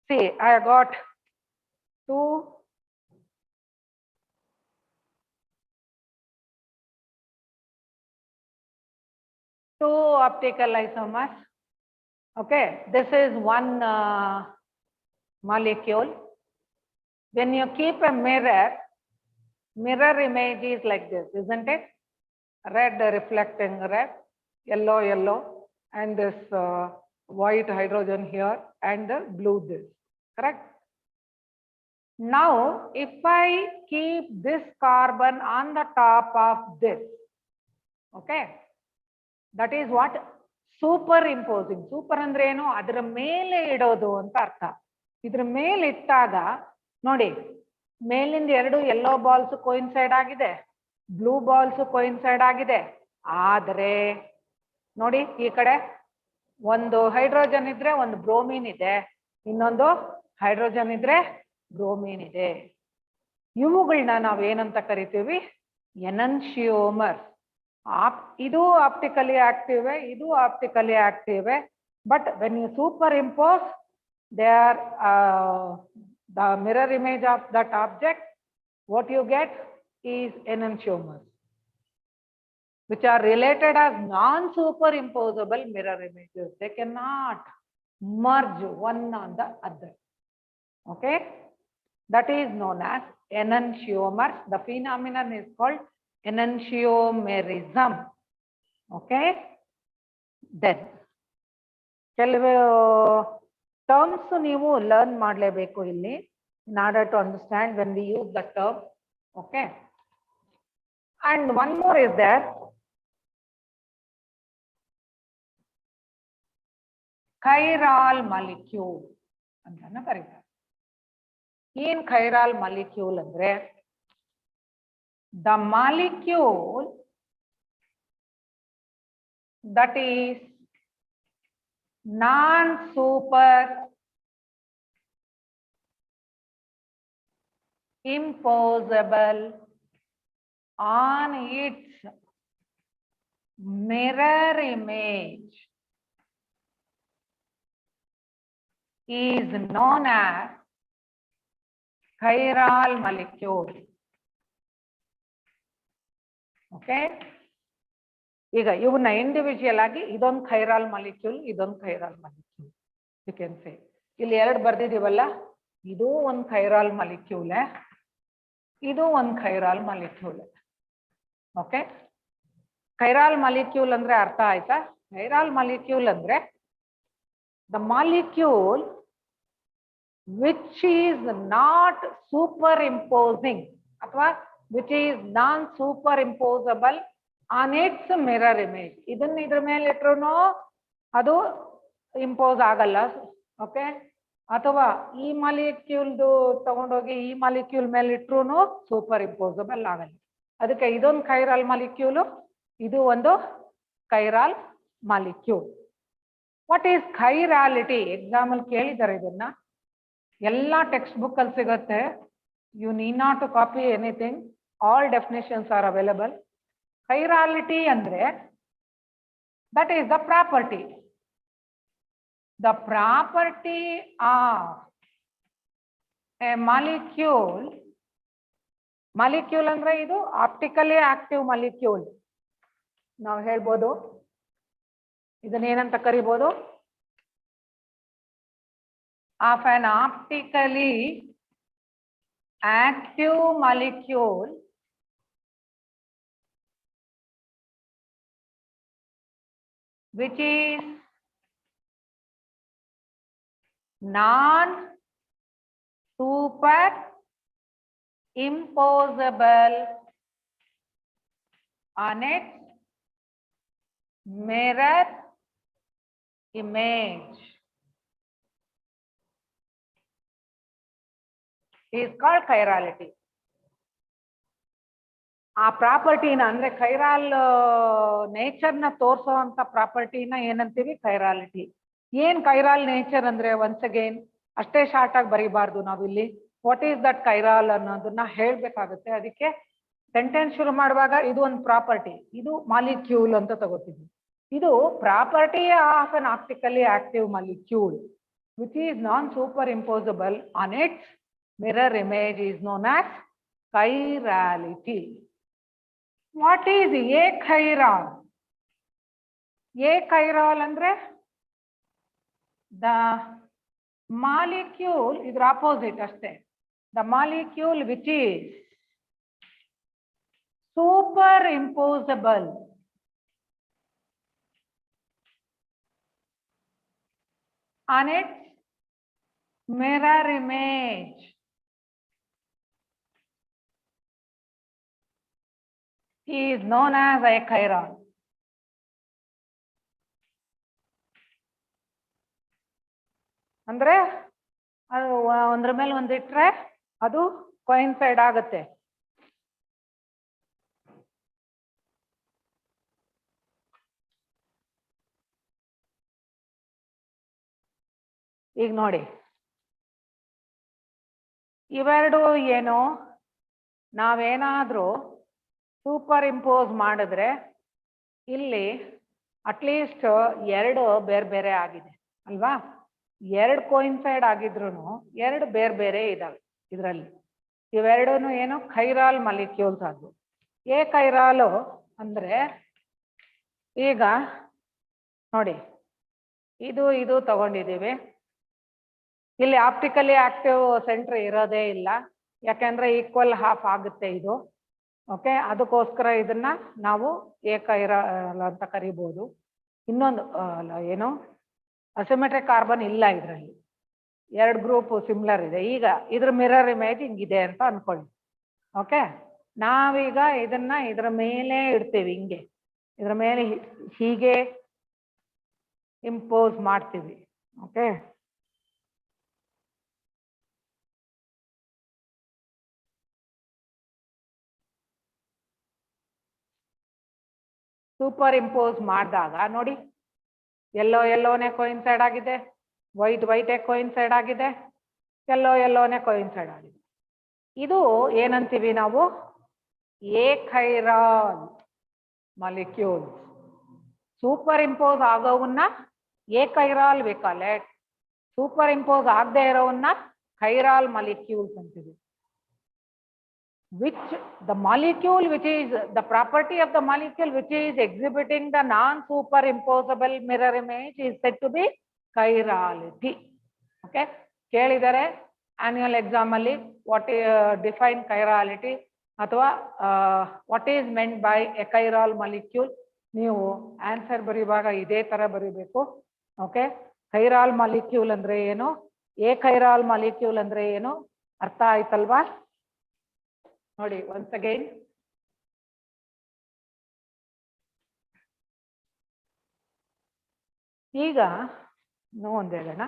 See, I got 2 optical isomers. Okay, this is one molecule. When you keep a mirror image is like this, isn't it? Red reflecting red, yellow, and this white hydrogen here, and the blue this. Correct? Now, if I keep this carbon on the top of this, Okay, that is what superimposing. Super ಅಂದ್ರೆ ಏನು? ಅದರ ಮೇಲೆ ಇಡೋದು ಅಂತ ಅರ್ಥ. ಇದ್ರ ಮೇಲೆ ಇಟ್ಟಾಗ ನೋಡಿ, ಮೇಲಿಂದ ಎರಡು ಯೆಲ್ಲೋ ಬಾಲ್ಸ್ ಕೋಯಿನ್ಸೈಡ್ ಆಗಿದೆ, ಬ್ಲೂ ಬಾಲ್ಸ್ ಕೋಯಿನ್ಸೈಡ್ ಆಗಿದೆ. ಆದ್ರೆ ನೋಡಿ, ಈ ಕಡೆ ಒಂದು ಹೈಡ್ರೋಜನ್ ಇದ್ರೆ ಒಂದು ಬ್ರೋಮಿನ್ ಇದೆ, ಇನ್ನೊಂದು ಹೈಡ್ರೋಜನ್ ಇದ್ರೆ ಬ್ರೋಮಿನ್ ಇದೆ. ಇವುಗಳನ್ನ ನಾವು ಏನಂತ ಕರಿತೀವಿ? ಎನನ್ಶಿಯೋಮರ್. ಇದು ಆಪ್ಟಿಕಲಿ ಆಕ್ಟಿವ್, ಇದು optically active, but when you superimpose they are the mirror image of that object, what you get is enantiomers, which are related as non-superimposable mirror images. They cannot merge one on the other. Okay, that is known as enantiomers. The phenomenon is called enantiomerism. Okay, then ಕೆಲವು terms ನೀವು learn ಮಾಡಲೇಬೇಕು ಇಲ್ಲಿ, in order to understand when we use the term. Okay, and one more is there, chiral molecule ಅಂತ ಕರೀತಾರೆ. ಏನ್ chiral molecule ಅಂದ್ರೆ, the molecule that is non-super imposable on its mirror image is known as chiral molecule. Okay, ಈಗ ಇವನ್ನ individual ಆಗಿ ಇದೊಂದು chiral molecule, ಇದೊಂದು chiral molecule you can say. ಇಲ್ಲಿ ಎರಡು ಬರ್ದಿದೀವಲ್ಲ, ಇದು ಒಂದು chiral molecule, ಇದು ಒಂದು chiral molecule. Okay, chiral molecule ಅಂದ್ರೆ ಅರ್ಥ ಆಯ್ತಾ? chiral molecule ಅಂದ್ರೆ the molecule which is not superimposing ಅಥವಾ which is non superimposable on its mirror image. ಇದನ್ನ ಇದ್ರ ಮೇಲೆ ಇಟ್ರು ಅದು ಇಂಪೋಸ್ ಆಗಲ್ಲ. ಓಕೆ, ಅಥವಾ ಈ ಮಾಲಿಕ್ಯೂಲ್ದು ತಗೊಂಡೋಗಿ ಈ ಮಾಲಿಕ್ಯೂಲ್ ಮೇಲೆ ಇಟ್ರು ಸೂಪರ್ ಇಂಪೋಸಬಲ್ ಆಗಲ್ಲ. ಅದಕ್ಕೆ ಇದೊಂದು chiral molecule, ಇದು ಒಂದು chiral molecule. What is chirality? Example ಕೇಳಿದ್ದಾರೆ, ಇದನ್ನ ಎಲ್ಲ ಟೆಕ್ಸ್ಟ್ ಬುಕ್ ಅಲ್ಲಿ ಸಿಗುತ್ತೆ. You need not to copy anything, all definitions are available. chirality ಅಂದ್ರೆ that is the property of a molecule. ಅಂದ್ರೆ ಇದು ಆಪ್ಟಿಕಲಿ ಆಕ್ಟಿವ್ ಮಾಲಿಕ್ಯೂಲ್. ನಾವು ಹೇಳ್ಬೋದು ಇದನ್ನ ಏನಂತ ಕರಿಬಹುದು? Of an optically active molecule which is non-super imposable on its mirror image is called chirality. ಆ ಪ್ರಾಪರ್ಟಿನ ಅಂದ್ರೆ chiral ನೇಚರ್ ನ ತೋರಿಸುವಂತ ಪ್ರಾಪರ್ಟಿನ ಏನಂತೀವಿ? chirality. ಏನ್ chiral ನೇಚರ್ ಅಂದ್ರೆ, ಒನ್ಸ್ ಅಗೇನ್ ಅಷ್ಟೇ ಶಾರ್ಟ್ ಆಗಿ ಬರೀಬಾರ್ದು ನಾವಿಲ್ಲಿ. ವಾಟ್ ಈಸ್ ದಟ್ chiral ಅನ್ನೋದನ್ನ ಹೇಳ್ಬೇಕಾಗುತ್ತೆ. ಅದಕ್ಕೆ ಸೆಂಟೆನ್ಸ್ ಶುರು ಮಾಡುವಾಗ ಇದು ಒಂದು ಪ್ರಾಪರ್ಟಿ, ಇದು ಮಾಲಿಕ್ಯೂಲ್ ಅಂತ ತಗೋತೀವಿ. ಇದು property of an optically active molecule which is non superimposable on its mirror image is known as chirality. What is a chiral? A chiral ಅಂದ್ರೆ the molecule, ಇದ್ರ ಆಪೋಸಿಟ್ ಅಷ್ಟೇ, the molecule which is superimposable on its mirror image is known as a chiral. ಅಂದ್ರೆ ಅದು ಒಂದ್ರ ಮೇಲೆ ಒಂದಿಟ್ರೆ ಅದು coincide ಆಗುತ್ತೆ. ಈಗ ನೋಡಿ, ಇವೆರಡು ಏನು, ನಾವೇನಾದ್ರೂ ಸೂಪರ್ ಇಂಪೋಸ್ ಮಾಡಿದ್ರೆ ಇಲ್ಲಿ ಅಟ್ಲೀಸ್ಟ್ ಎರಡು ಬೇರೆ ಬೇರೆ ಆಗಿದೆ ಅಲ್ವಾ? ಎರಡು ಕೋಇನ್ಸೈಡ್ ಆಗಿದ್ರು ಎರಡು ಬೇರೆ ಬೇರೆ ಇದಾವೆ ಇದರಲ್ಲಿ. ಇವೆರಡೂ ಏನು ಕೈರಾಲ್ ಮಾಲಿಕ್ಯೂಲ್ಸ್ ಅದು. ಏ ಕೈರಾಲು ಅಂದ್ರೆ ಈಗ ನೋಡಿ, ಇದು ತಗೊಂಡಿದ್ದೀವಿ. ಇಲ್ಲಿ ಆಪ್ಟಿಕಲಿ ಆಕ್ಟಿವ್ ಸೆಂಟರ್ ಇರೋದೇ ಇಲ್ಲ, ಯಾಕೆಂದ್ರೆ ಈಕ್ವಲ್ ಹಾಫ್ ಆಗುತ್ತೆ ಇದು. ಓಕೆ, ಅದಕ್ಕೋಸ್ಕರ ಇದನ್ನ ನಾವು ಏಕೈರಾಲ್ ಅಂತ ಕರಿಬಹುದು. ಇನ್ನೊಂದು ಏನು ಅಸಿಮೆಟ್ರಿಕ್ ಕಾರ್ಬನ್ ಇಲ್ಲ ಇದರಲ್ಲಿ, ಎರಡು ಗ್ರೂಪ್ ಸಿಮಿಲರ್ ಇದೆ. ಈಗ ಇದ್ರ ಮಿರರ್ ಇಮೇಜ್ ಹಿಂಗಿದೆ ಅಂತ ಅನ್ಕೊಳ್ಳಿ. ಓಕೆ, ನಾವೀಗ ಇದನ್ನ ಇದ್ರ ಮೇಲೆ ಇಡ್ತೀವಿ, ಹಿಂಗೆ ಇದ್ರ ಮೇಲೆ ಹೀಗೆ ಇಂಪೋಸ್ ಮಾಡ್ತೀವಿ. ಓಕೆ, ಸೂಪರ್ ಇಂಪೋಸ್ ಮಾಡಿದಾಗ ನೋಡಿ, ಎಲ್ಲೋನೇ ಕೋಇನ್ಸೈಡ್ ಆಗಿದೆ, ವೈಟೇ ಕೋಇನ್ಸೈಡ್ ಆಗಿದೆ, ಎಲ್ಲೋನೇ ಕೋಇನ್ಸೈಡ್ ಆಗಿದೆ. ಇದು ಏನಂತೀವಿ ನಾವು, ಏಕೈರಾಲ್ ಮಾಲಿಕ್ಯೂಲ್. ಸೂಪರ್ ಇಂಪೋಸ್ ಆಗೋವನ್ನ achiral we call it. Superimpose ಆಗದೆ ಇರೋವನ್ನ ಕೈರಾಲ್ ಮಾಲಿಕ್ಯೂಲ್ಸ್ ಅಂತೀವಿ. Which the molecule which is the property of the molecule which is exhibiting the non-superimposable mirror image is said to be chirality. Okay, ಕೇಳಿದರೆ annual exam ಅಲ್ಲಿ what define chirality ಅಥವಾ what is meant by a chiral molecule. ನೀವು answer ಬರೆಯುವಾಗ ಇದೇ ತರ ಬರೀಬೇಕು. Okay, ಕೈರಾಲ್ molecule ಅಂದ್ರೆ ಏನು, ಏ ಕೈರಾಲ್ ಮಾಲಿಕ್ಯೂಲ್ ಅಂದ್ರೆ ಏನು ಅರ್ಥ ಆಯ್ತಲ್ವಾ? ನೋಡಿ ಒನ್ಸ್ ಅಗೈನ್, ಈಗ ಒಂದ್ ಹೇಳೋಣ.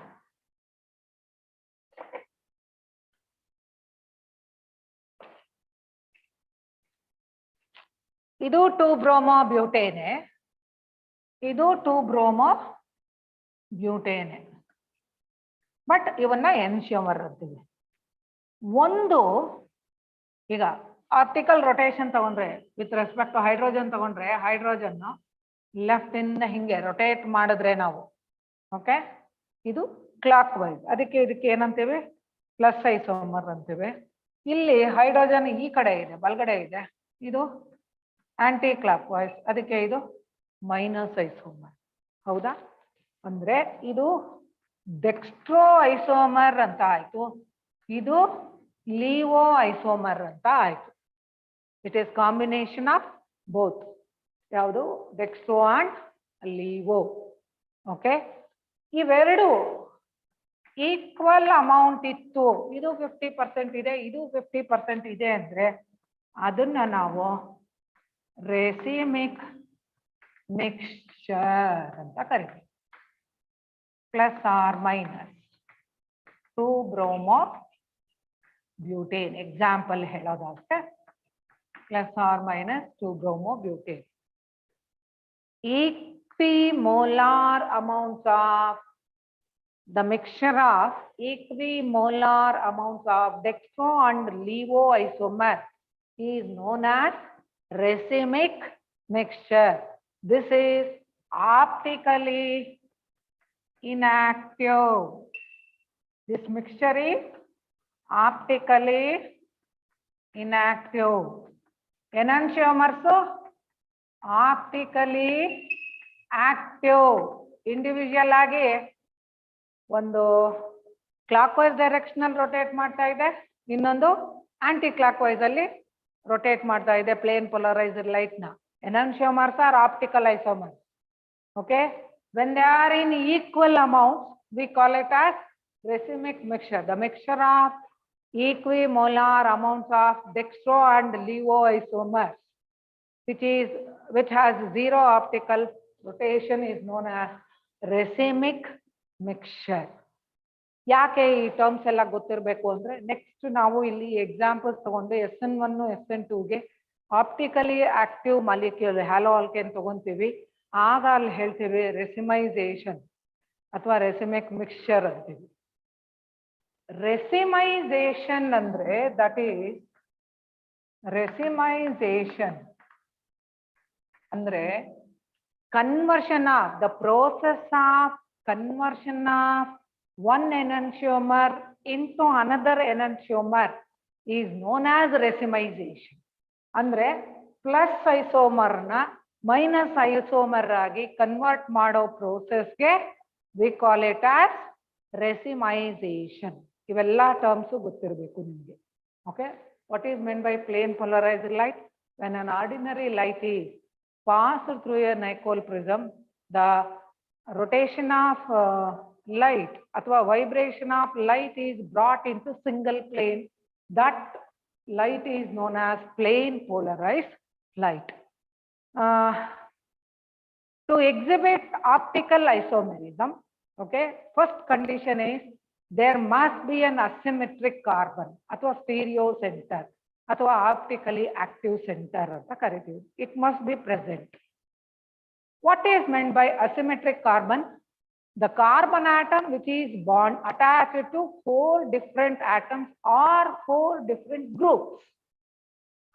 ಇದು 2-ಬ್ರೋಮೋ ಬ್ಯೂಟೇನೆ, ಇದು 2-ಬ್ರೋಮೋ ಬ್ಯೂಟೇನೆ, ಬಟ್ ಇವನ್ನ ಎನ್ಶಿಯೋಮರ್ ಅಂತೀವಿ. ಒಂದು ಈಗ ಆಪ್ಟಿಕಲ್ ರೊಟೇಷನ್ ತಗೊಂಡ್ರೆ ವಿತ್ ರೆಸ್ಪೆಕ್ಟ್ ಟು ಹೈಡ್ರೋಜನ್ ತಗೊಂಡ್ರೆ, ಹೈಡ್ರೋಜನ್ ಲೆಫ್ಟ್ ಇಂದ ಹಿಂಗೆ ರೊಟೇಟ್ ಮಾಡಿದ್ರೆ ನಾವು, ಓಕೆ, ಇದು ಕ್ಲಾಕ್ ವೈಸ್, ಇದಕ್ಕೆ ಏನಂತೀವಿ, ಪ್ಲಸ್ ಐಸೋಮರ್ ಅಂತೀವಿ. ಇಲ್ಲಿ ಹೈಡ್ರೋಜನ್ ಈ ಕಡೆ ಇದೆ, ಬಲಗಡೆ ಇದೆ, ಇದು ಆಂಟಿ ಕ್ಲಾಕ್ ವೈಸ್, ಅದಕ್ಕೆ ಇದು ಮೈನಸ್ ಐಸೋಮರ್. ಹೌದಾ? ಅಂದ್ರೆ ಇದು ಡೆಕ್ಸ್ಟ್ರೋ ಐಸೋಮರ್ ಅಂತ ಆಯ್ತು, ಇದು ಲೀವೋ ಐಸೋಮರ್ ಅಂತ ಆಯ್ತು. It is combination of both. ಯಾವುದು? Dextro and laevo. ಓಕೆ, ಇವೆರಡು ಈಕ್ವಲ್ ಅಮೌಂಟ್ ಇತ್ತು, ಇದು 50% ಇದೆ, ಇದು 50% ಇದೆ ಅಂದ್ರೆ ಅದನ್ನ ನಾವು ರೆಸಿಮಿಕ್ ಮಿಕ್ಸ್ಚರ್ ಅಂತ ಕರಿತೀವಿ. Plus or minus two bromo butane example ಹೇಳೋದಾದ್ರೆ, plus or minus two bromo butane. equimolar amounts of the mixture of equimolar amounts of dextro and levo isomer is known as racemic mixture. This is optically inactive. This mixture is optically inactive. Enantiomers optically active. Individual ಆಗಿ ಒಂದು clockwise direction ಅಲ್ಲಿ rotate ಮಾಡ್ತಾ ಇದೆ, ಇನ್ನೊಂದು anticlockwise ಅಲ್ಲಿ rotate ಮಾಡ್ತಾ ಇದೆ plane polarised light ನ. Enantiomers are optical isomers. Okay, when they are in equal amounts we call it as racemic mixture. The mixture of equimolar amounts of dextro and levo isomers which has zero optical rotation is known as racemic mixture. ಯಾಕೆ ಈ terms ಎಲ್ಲ ಗೊತ್ತಿರಬೇಕು ಅಂದ್ರೆ next ನಾವು ಇಲ್ಲಿ examples ತಗೊಂಡು SN1 SN2ಗೆ optically active molecule haloalkane ತಗೊಂತೀವಿ. ಆಗ ಅಲ್ಲಿ ಹೇಳ್ತೀವಿ ರೆಸಿಮೈಸೇಷನ್ ಅಥವಾ ರೆಸಿಮಿಕ್ ಮಿಕ್ಸ್ಚರ್ ಅಂತೀವಿ. ರೆಸಿಮೈಸೇಷನ್ ಅಂದ್ರೆ ದಟ್ ಈಸ್ ರೆಸಿಮೈಸೇಷನ್ ಅಂದ್ರೆ conversion of the process of conversion of one enantiomer into another enantiomer is known as racemization. ಅಂದ್ರೆ ಪ್ಲಸ್ ಐಸೋಮರ್ನ ಮೈನಸ್ ಐಸೋಮರ್ ಆಗಿ ಕನ್ವರ್ಟ್ ಮಾಡೋ ಪ್ರೋಸೆಸ್ಗೆ ವಿ ಕಾಲ್ ಇಟ್ ಆಸ್ ರೆಸಿಮೈಸೇಷನ್. ಇವೆಲ್ಲ ಟರ್ಮ್ಸ್ ಗೊತ್ತಿರಬೇಕು ನಿಮಗೆ. Okay, what is meant by plane polarized light? When an ordinary light is passed through a Nicol prism, the rotation of light ಅಥವಾ vibration of light is brought into single plane. That light is known as plane polarized light. To exhibit optical isomerism, okay, first condition is there must be an asymmetric carbon ಅಥವಾ stereo center ಅಥವಾ optically active center ಅಂತ ಕರಿತೀವಿ. It must be present. What is meant by asymmetric carbon? The carbon atom which is bond attached to 4 different atoms or 4 different groups.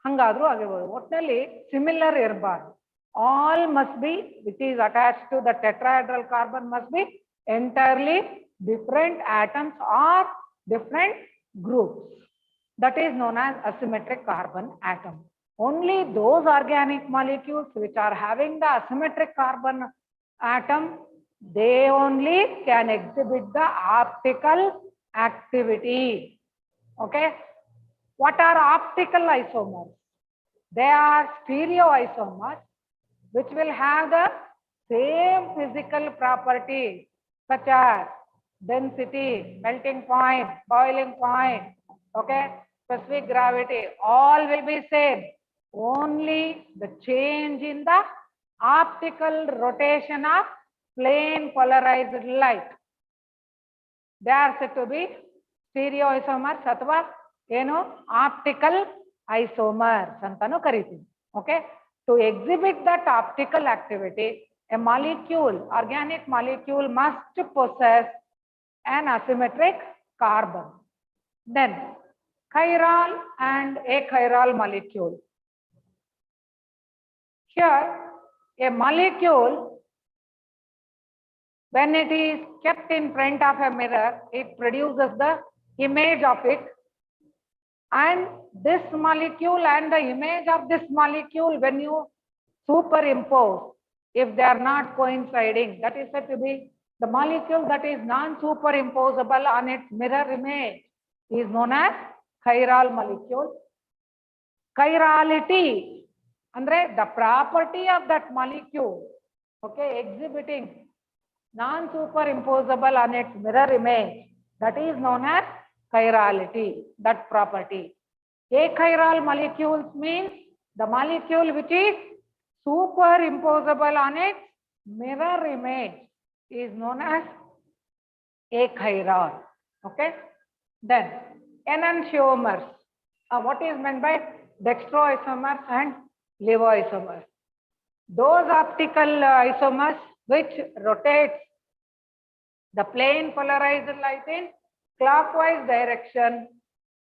ಹಂಗಾದ್ರೂ ಆಗಿರ್ಬೋದು, ಒಟ್ಟಿನಲ್ಲಿ similar ಇರಬಾರ್ದು. All must be which is attached to the tetrahedral carbon must be entirely different atoms or different groups. That is known as asymmetric carbon atom. Only those organic molecules which are having the asymmetric carbon atom, they only can exhibit the optical activity. Okay, what are optical isomers? They are stereoisomers which will have the same physical properties such as density, melting point, boiling point, okay, specific gravity, all will be same. Only the change in the optical rotation of plane polarized light, they are said to be stereoisomers ಅಥವಾ ಏನು optical isomers ಅಂತಾನು ಕರಿತೀವಿ. Okay, to exhibit that optical activity, a molecule, organic molecule must possess an asymmetric carbon. Then chiral and achiral molecule. Here a molecule, when it is kept in front of a mirror, it produces the image of it, and this molecule and the image of this molecule, when you superimpose, if they are not coinciding, that is said to be the molecule that is non-superimposable on its mirror image is known as chiral molecule. Chirality andre the property of that molecule, okay, exhibiting non-superimposable on its mirror image, that is known as chirality, that property. Achiral molecules means the molecule which is superimposable on its mirror image is known as achiral. Okay, then enantiomers. What is meant by dextroisomers and levoisomers? Those optical isomers which rotates the plane polarized light in clockwise direction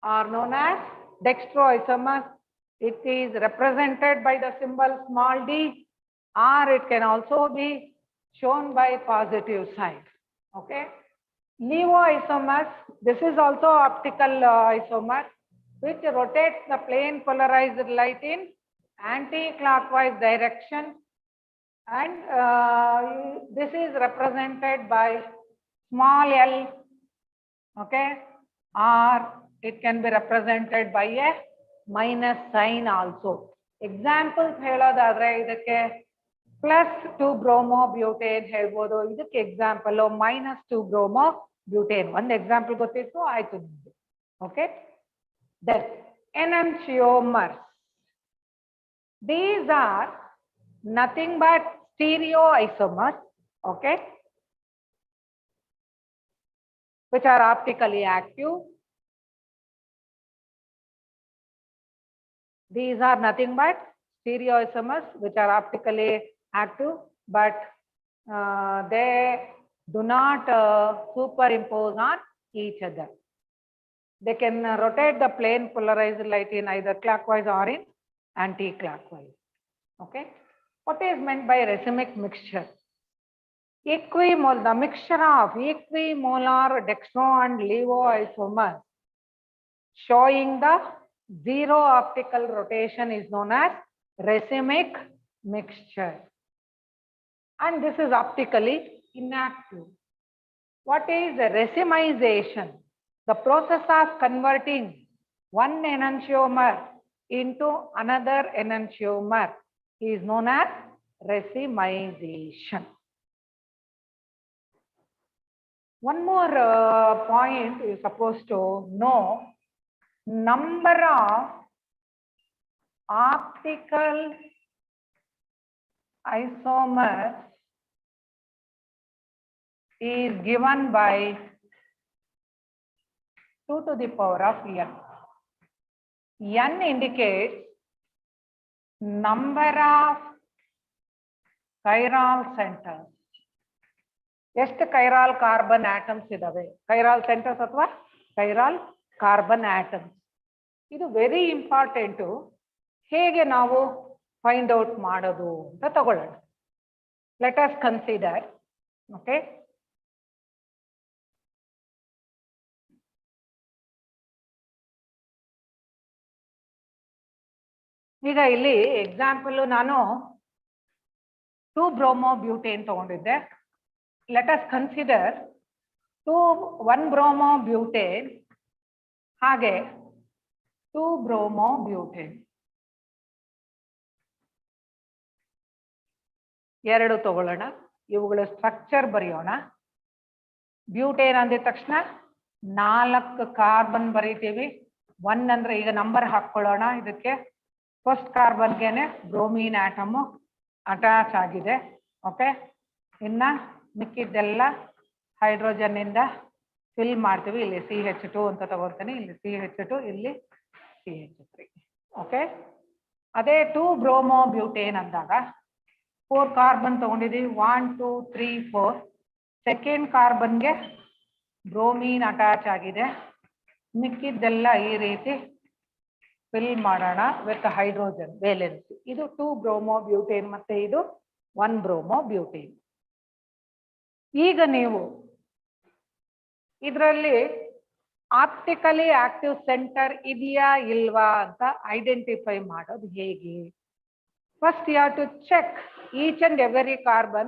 are known as dextroisomers. It is represented by the symbol small d, or it can also be shown by positive sign. Okay, levoisomers, this is also optical isomer which rotates the plane polarized light in anti-clockwise direction, and this is represented by small l, okay, or it can be represented by a minus sign also. Examples ಹೇಳೋದಾದ್ರೆ ಇದಕ್ಕೆ +2 bromobutane ಹೇಳ್ಬೋದು, ಇದಕ್ಕೆ example -2 bromobutane. ಒಂದು example ಗೊತ್ತಿತ್ತು, ಆಯ್ತು ನಿಮಗೆ. Okay, then enantiomers, these are nothing but stereoisomers. Okay, which are optically active. These are nothing but stereoisomers which are optically active, but they do not superimpose on each other. They can rotate the plane polarized light in either clockwise or in anti-clockwise. Okay. What is meant by racemic mixture? The mixture of equimolar dextro and levo isomers showing the zero optical rotation is known as racemic mixture. And this is optically inactive. What is racemization? The process of converting one enantiomer into another enantiomer is known as racemization. One more point you are supposed to know, number of optical isomers is given by 2 to the power of n. N indicates number of chiral centers. ಎಷ್ಟು chiral carbon atoms ಇದಾವೆ? Chiral centers ಅಥವಾ chiral carbon atoms. ಇದು very important. ಹೇಗೆ ನಾವು find out ಮಾಡೋದು ಅಂತ ತಗೊಳ್ಳೋಣ. Let us consider. Okay, ಈಗ ಇಲ್ಲಿ ಎಕ್ಸಾಂಪಲ್ ನಾನು 2-bromobutane ತಗೊಂಡಿದ್ದೆ. ಲೆಟ್ ಅಸ್ ಕನ್ಸಿಡರ್ 1-bromobutane ಹಾಗೆ 2-bromobutane ಎರಡು ತಗೊಳ್ಳೋಣ. ಇವುಗಳ ಸ್ಟ್ರಕ್ಚರ್ ಬರೆಯೋಣ. ಬ್ಯೂಟೇನ್ ಅಂದಿದ ತಕ್ಷಣ 4 ಕಾರ್ಬನ್ ಬರೀತೀವಿ. 1 ಅಂದ್ರೆ ಈಗ ನಂಬರ್ ಹಾಕೊಳ್ಳೋಣ. ಇದಕ್ಕೆ ಫಸ್ಟ್ ಕಾರ್ಬನ್ಗೆನೆ ಬ್ರೋಮೀನ್ ಆಟಮ್ ಅಟ್ಯಾಚ್ ಆಗಿದೆ. ಓಕೆ, ಇನ್ನ ಮಿಕ್ಕಿದ್ದೆಲ್ಲ ಹೈಡ್ರೋಜನ್ ಇಂದ ಫಿಲ್ ಮಾಡ್ತೀವಿ. ಇಲ್ಲಿ CH2 ಅಂತ ತಗೊಳ್ತೀನಿ. ಇಲ್ಲಿ CH2, ಇಲ್ಲಿ CH3. ಓಕೆ, ಅದೇ 2-bromobutane ಅಂದಾಗ 4 ಕಾರ್ಬನ್ ತಗೊಂಡಿದ್ದೀವಿ. 1 2 3 4. ಸೆಕೆಂಡ್ ಕಾರ್ಬನ್ಗೆ ಬ್ರೋಮೀನ್ ಅಟ್ಯಾಚ್ ಆಗಿದೆ. ಮಿಕ್ಕಿದ್ದೆಲ್ಲ ಈ ರೀತಿ ಫಿಲ್ ಮಾಡೋಣ ವಿತ್ ಹೈಡ್ರೋಜನ್ ವೇಲೆನ್ಸಿ. ಇದು 2-bromobutane ಮತ್ತೆ ಇದು 1-bromobutane. ಈಗ ನೀವು ಇದರಲ್ಲಿ ಆಪ್ಟಿಕಲಿ ಆಕ್ಟಿವ್ ಸೆಂಟರ್ ಇದೆಯಾ ಇಲ್ವಾ ಅಂತ ಐಡೆಂಟಿಫೈ ಮಾಡೋದು ಹೇಗೆ? First you have to check each and every carbon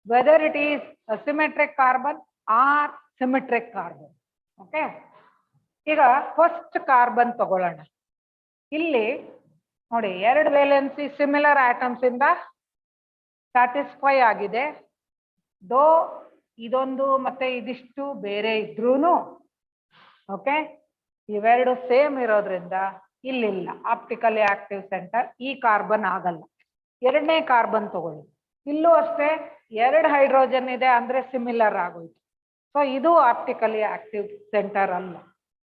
whether it is a symmetric carbon or symmetric carbon. Okay, ಈಗ ಫಸ್ಟ್ ಕಾರ್ಬನ್ ತಗೊಳ್ಳೋಣ. ಇಲ್ಲಿ ನೋಡಿ 2 ವೇಲೆನ್ಸಿ ಸಿಮಿಲರ್ ಆಟಮ್ಸ್ ಇಂದ ಸ್ಯಾಟಿಸ್ಫೈ ಆಗಿದೆ. ದೋ ಇದೊಂದು ಮತ್ತೆ ಇದಿಷ್ಟು ಬೇರೆ ಇದ್ರೂನು ಓಕೆ, ಇವೆರಡು ಸೇಮ್ ಇರೋದ್ರಿಂದ ಇಲ್ಲಿಲ್ಲ ಆಪ್ಟಿಕಲಿ ಆಕ್ಟಿವ್ ಸೆಂಟರ್. ಈ ಕಾರ್ಬನ್ ಆಗಲ್ಲ. ಎರಡನೇ ಕಾರ್ಬನ್ ತಗೊಳ್ಳಿ. ಇಲ್ಲೂ ಅಷ್ಟೇ 2 ಹೈಡ್ರೋಜನ್ ಇದೆ ಅಂದ್ರೆ ಸಿಮಿಲರ್ ಆಗೋಯ್ತು. ಸೊ ಇದು ಆಪ್ಟಿಕಲಿ ಆಕ್ಟಿವ್ ಸೆಂಟರ್ ಅಲ್ಲ.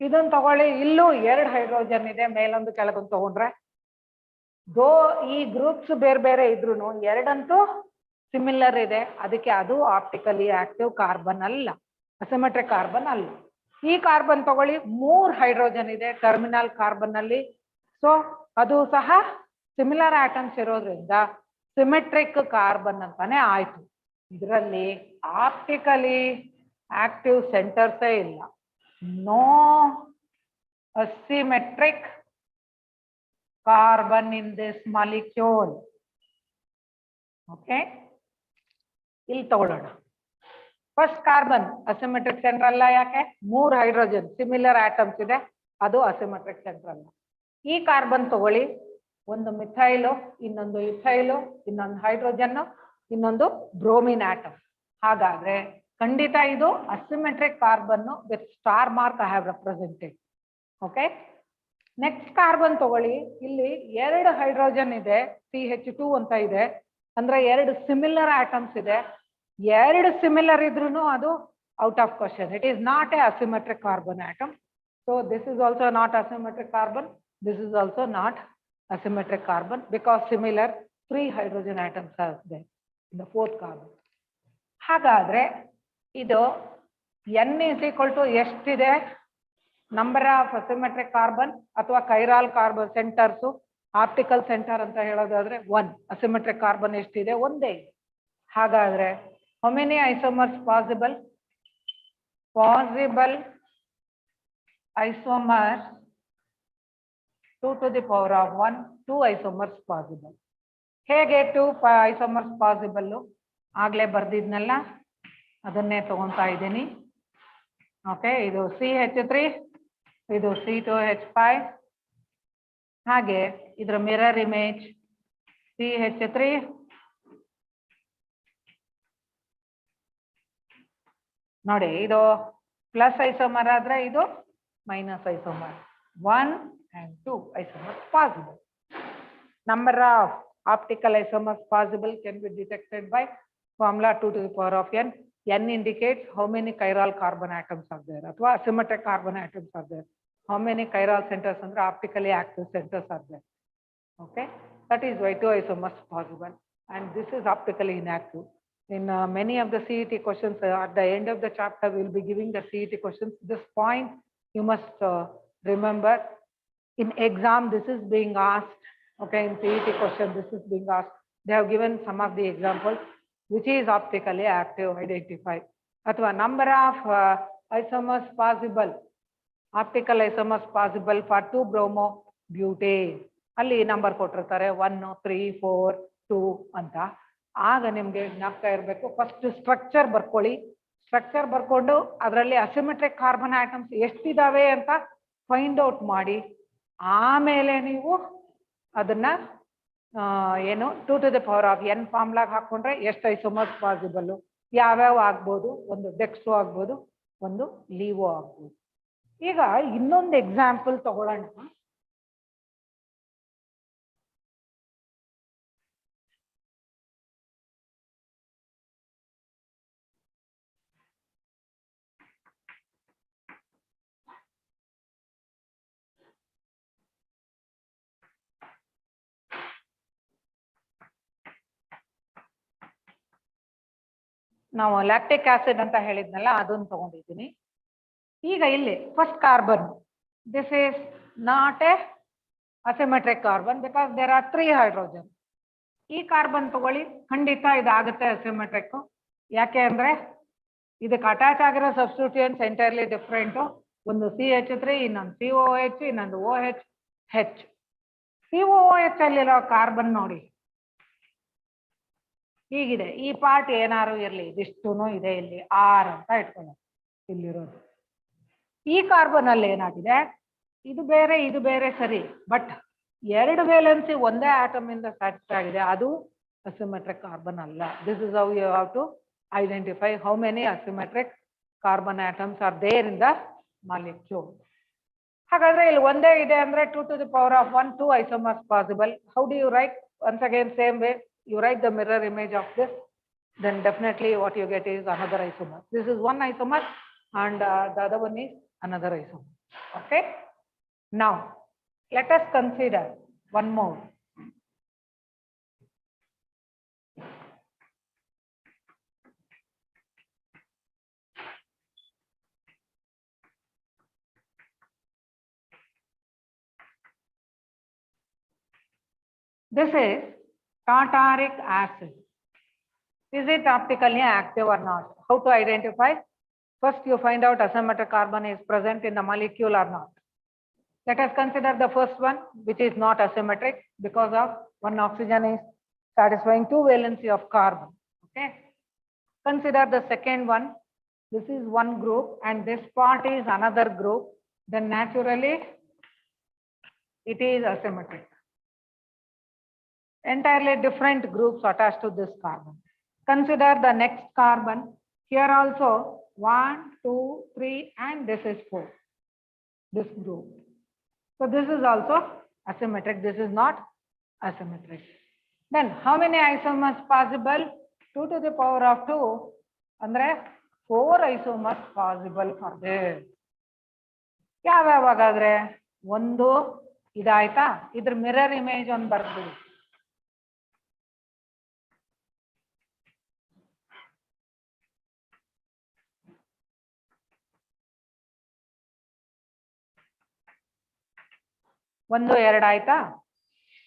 ಇದನ್ನ ತಗೊಳ್ಳಿ. ಇಲ್ಲೂ 2 ಹೈಡ್ರೋಜನ್ ಇದೆ, ಮೇಲೊಂದು ಕೆಳಗೊಂದು ತಗೊಂಡ್ರೆ ದೋ ಈ ಗ್ರೂಪ್ಸ್ ಬೇರೆ ಬೇರೆ ಇದ್ರು ಎರಡಂತೂ ಸಿಮಿಲರ್ ಇದೆ. ಅದಕ್ಕೆ ಅದು ಆಪ್ಟಿಕಲಿ ಆಕ್ಟಿವ್ ಕಾರ್ಬನ್ ಅಲ್ಲ, ಅಸಿಮೆಟ್ರಿಕ್ ಕಾರ್ಬನ್ ಅಲ್ಲ. ಈ ಕಾರ್ಬನ್ ತಗೊಳ್ಳಿ, 3 ಹೈಡ್ರೋಜನ್ ಇದೆ ಟರ್ಮಿನಲ್ ಕಾರ್ಬನ್ ಅಲ್ಲಿ. ಸೊ ಅದು ಸಹ ಸಿಮಿಲರ್ ಆಟಮ್ಸ್ ಇರೋದ್ರಿಂದ ಸಿಮೆಟ್ರಿಕ್ ಕಾರ್ಬನ್ ಅಂತಾನೆ ಆಯ್ತು. ಇದರಲ್ಲಿ ಆಪ್ಟಿಕಲಿ ಆಕ್ಟಿವ್ ಸೆಂಟರ್ಸೇ ಇಲ್ಲ. No asymmetric carbon in this molecule. Okay, ಇಲ್ಲಿ ತಗೊಳ್ಳೋಣ. ಫಸ್ಟ್ ಕಾರ್ಬನ್ ಅಸಿಮೆಟ್ರಿಕ್ ಸೆಂಟರ್ ಅಲ್ಲ. ಯಾಕೆ? 3 ಹೈಡ್ರೋಜನ್ ಸಿಮಿಲರ್ ಆಟಮ್ಸ್ ಇದೆ, ಅದು ಅಸಿಮೆಟ್ರಿಕ್ ಸೆಂಟರ್ ಅಲ್ಲ. ಈ ಕಾರ್ಬನ್ ತಗೊಳ್ಳಿ. ಒಂದು ಮಿಥೈಲು, ಇನ್ನೊಂದು ಇಥೈಲು, ಇನ್ನೊಂದು ಹೈಡ್ರೋಜನ್, ಇನ್ನೊಂದು ಬ್ರೋಮಿನ್ ಆಟಮ್. ಹಾಗಾದ್ರೆ ಖಂಡಿತ ಇದು asymmetric carbon with star mark I have represented. Okay, next carbon ತಗೊಳ್ಳಿ. ಇಲ್ಲಿ 2 ಹೈಡ್ರೋಜನ್ ಇದೆ, CH2 ಅಂತ ಇದೆ, ಅಂದ್ರೆ 2 ಸಿಮಿಲರ್ ಆಟಮ್ಸ್ ಇದೆ. 2 ಸಿಮಿಲರ್ ಇದ್ರೂ ಅದು out of question. It is not a asymmetric carbon atom. So this is also not asymmetric carbon. This is also not asymmetric carbon because similar 3 hydrogen atoms are there in the fourth carbon. ಹಾಗಾದ್ರೆ ಇದು n is equal to ಎಷ್ಟಿದೆ number of asymmetric carbon ಅಥವಾ ಕೈರಾಲ್ carbon centres optical centre ಅಂತ ಹೇಳೋದಾದ್ರೆ 1 asymmetric carbon ಎಷ್ಟಿದೆ ಒಂದೇ. ಹಾಗಾದ್ರೆ how many isomers possible isomers 2 to the power of 1 2 isomers possible. ಹೇಗೆ 2 isomers possible ಆಗ್ಲೇ ಬರ್ದಿದ್ನಲ್ಲ ಅದನ್ನೇ ತಗೊಂತಾ ಇದ್ದೀನಿ. ಓಕೆ, ಇದು CH3 ಇದು C2H5 ಹಾಗೆ ಇದರ ಮಿರರ್ ಇಮೇಜ್ CH3 ನೋಡಿ, ಇದು ಪ್ಲಸ್ ಐಸೋಮರ್ ಆದ್ರೆ ಇದು minus isomer. 1 and 2 isomers possible. Number of optical isomers possible can be detected by formula 2 to the power of n. N indicates how many chiral carbon atoms are there ಅಥವಾ asymmetric carbon atoms are there. How many chiral centers ಅಂದ್ರೆ optically active centers are there. Okay, that is why 2 isomers possible and this is optically inactive. In many of the CET questions at the end of the chapter we will be giving the CET questions. This point you must remember. In exam this is being asked. Okay, in CET question this is being asked. They have given some of the examples. Which is optically active, identify. Athwa number of isomers possible, optical isomers possible for 2 bromo butane. ಅಲ್ಲಿ number ಕೊಟ್ಟಿರ್ತಾರೆ 1 3 4 2 ಅಂತ. ಆಗ ನಿಮ್ಗೆ ಜ್ಞಾಪಕ ಇರಬೇಕು, first structure ಬರ್ಕೊಳ್ಳಿ. Structure ಬರ್ಕೊಂಡು ಅದರಲ್ಲಿ ಅಸಿಮೆಟ್ರಿಕ್ ಕಾರ್ಬನ್ ಆಟಮ್ಸ್ ಎಷ್ಟಿದಾವೆ ಅಂತ ಫೈಂಡ್ ಔಟ್ ಮಾಡಿ ಆಮೇಲೆ ನೀವು ಅದನ್ನ ಏನು 2 to the power of n ಫಾರ್ಮ್ಲಾಗ್ ಹಾಕೊಂಡ್ರೆ ಎಷ್ಟು ಐಸೋಮರ್ಸ್ ಪಾಸಿಬಲ್, ಯಾವ್ಯಾವ ಆಗ್ಬೋದು, ಒಂದು ಡೆಕ್ಸ್ಟ್ರೋ ಆಗ್ಬೋದು, ಒಂದು ಲೀವೋ ಆಗ್ಬೋದು. ಈಗ ಇನ್ನೊಂದು ಎಕ್ಸಾಂಪಲ್ ತಗೊಳ್ಳೋಣ. ನಾವು ಲ್ಯಾಕ್ಟಿಕ್ ಆಸಿಡ್ ಅಂತ ಹೇಳಿದ್ನಲ್ಲ ಅದನ್ನು ತಗೊಂಡಿದ್ದೀನಿ. ಈಗ ಇಲ್ಲಿ first carbon, this is not a asymmetric carbon because there are 3 hydrogen. ಈ ಕಾರ್ಬನ್ ತಗೊಳ್ಳಿ, ಖಂಡಿತ ಇದಾಗುತ್ತೆ ಅಸಿಮೆಟ್ರಿಕ್. ಯಾಕೆ ಅಂದ್ರೆ ಇದಕ್ಕೆ ಅಟ್ಯಾಚ್ ಆಗಿರೋ ಸಬ್ಸ್ಟಿಟ್ಯೂಯೆಂಟ್ಸ್ ಎಂಟೈರ್ಲಿ ಡಿಫ್ರೆಂಟು. ಒಂದು CH3 ಇನ್ನೊಂದು COH ಇನ್ನೊಂದು OH. COOH ಅಲ್ಲಿರೋ ಕಾರ್ಬನ್ ನೋಡಿ ಹೀಗಿದೆ. ಈ ಪಾರ್ಟ್ ಏನಾರು ಇರಲಿ, ಇದಿಷ್ಟೂ ಇದೆ, ಇಲ್ಲಿ R ಅಂತ ಇಟ್ಕೊಳ್ಳೋಣ ಇಲ್ಲಿರೋದು. ಈ ಕಾರ್ಬನ್ ಅಲ್ಲಿ ಏನಾಗಿದೆ, ಇದು ಬೇರೆ ಇದು ಬೇರೆ ಸರಿ, ಬಟ್ 2 ವೇಲೆನ್ಸಿ ಒಂದೇ ಆಟಮ್ ಇಂದ ಸ್ಯಾಟಿಸ್ಫೈ ಆಗಿದೆ, ಅದು ಅಸಿಮೆಟ್ರಿಕ್ ಕಾರ್ಬನ್ ಅಲ್ಲ. This is how you have to identify how many asymmetric carbon atoms are there in the molecule. ಹಾಗಾದ್ರೆ ಇಲ್ಲಿ ಒಂದೇ ಇದೆ ಅಂದ್ರೆ 2 to the power of 1 2 isomers possible. How do you write? Once again same way, you write the mirror image of this, then definitely what you get is another isomer. This is one isomer and the other one is another isomer. Okay, now let us consider one more. This is tartaric acid. Is it optically active or not? How to identify? First you find out asymmetric carbon is present in the molecule or not. Let us consider the first one, which is not asymmetric because of one oxygen is satisfying 2 valency of carbon. Okay. Consider the second one. This is one group and this part is another group. Then naturally it is asymmetric. Entirely different groups attached to this carbon. Consider the next carbon. Here also 1, 2, 3 and this is 4. This group. So this is also asymmetric. This is not asymmetric. Then how many isomers possible? 2 to the power of 2. Andre 4 isomers possible for this. ಯಾವ್ಯಾವಾಗಾದ್ರೆ ಒಂದು ಇದಾಯ್ತಾ, ಇದ್ರ mirror image ಒಂದು ಬರ್ಬಿಡಿ. ಒಂದು ಎರಡು ಆಯ್ತಾ,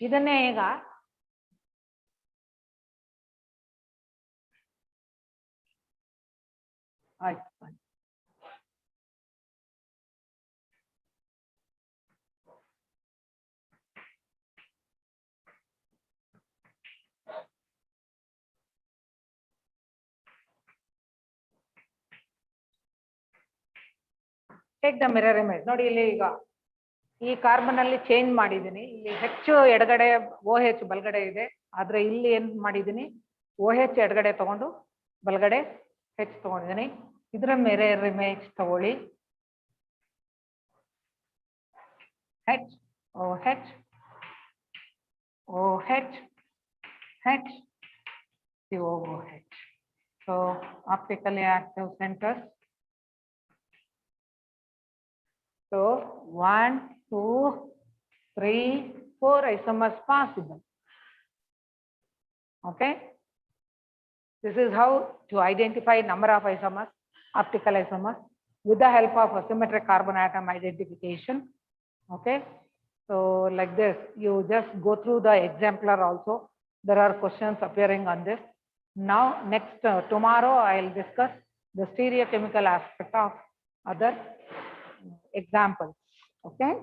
ಇದನ್ನೇ ಈಗ ಆಯ್ತು. Take the mirror image. ನೋಡಿ ಇಲ್ಲಿ ಈಗ ಈ ಕಾರ್ಬನ್ ಅಲ್ಲಿ ಚೇಂಜ್ ಮಾಡಿದ್ದೀನಿ. ಇಲ್ಲಿ ಹೆಚ್ಚು ಎಡಗಡೆ OH ಬಲಗಡೆ ಇದೆ, ಆದ್ರೆ ಇಲ್ಲಿ ಏನ್ ಮಾಡಿದ್ದೀನಿ, OH ಎಡಗಡೆ ತಗೊಂಡು ಬಲಗಡೆ H ತಗೊಂಡಿದ್ದೀನಿ. ಇದರ ಮಿರರ್ ಇಮೇಜ್ ತಗೊಳ್ಳಿ. H OH OH H COOH. So optically active centers. So 1, 2, 3, 4 isomers possible. Okay. This is how to identify number of isomers, optical isomers, with the help of asymmetric carbon atom identification. Okay. So like this, you just go through the exemplar also. There are questions appearing on this. Now next tomorrow I'll discuss the stereochemical aspect of other examples. Okay.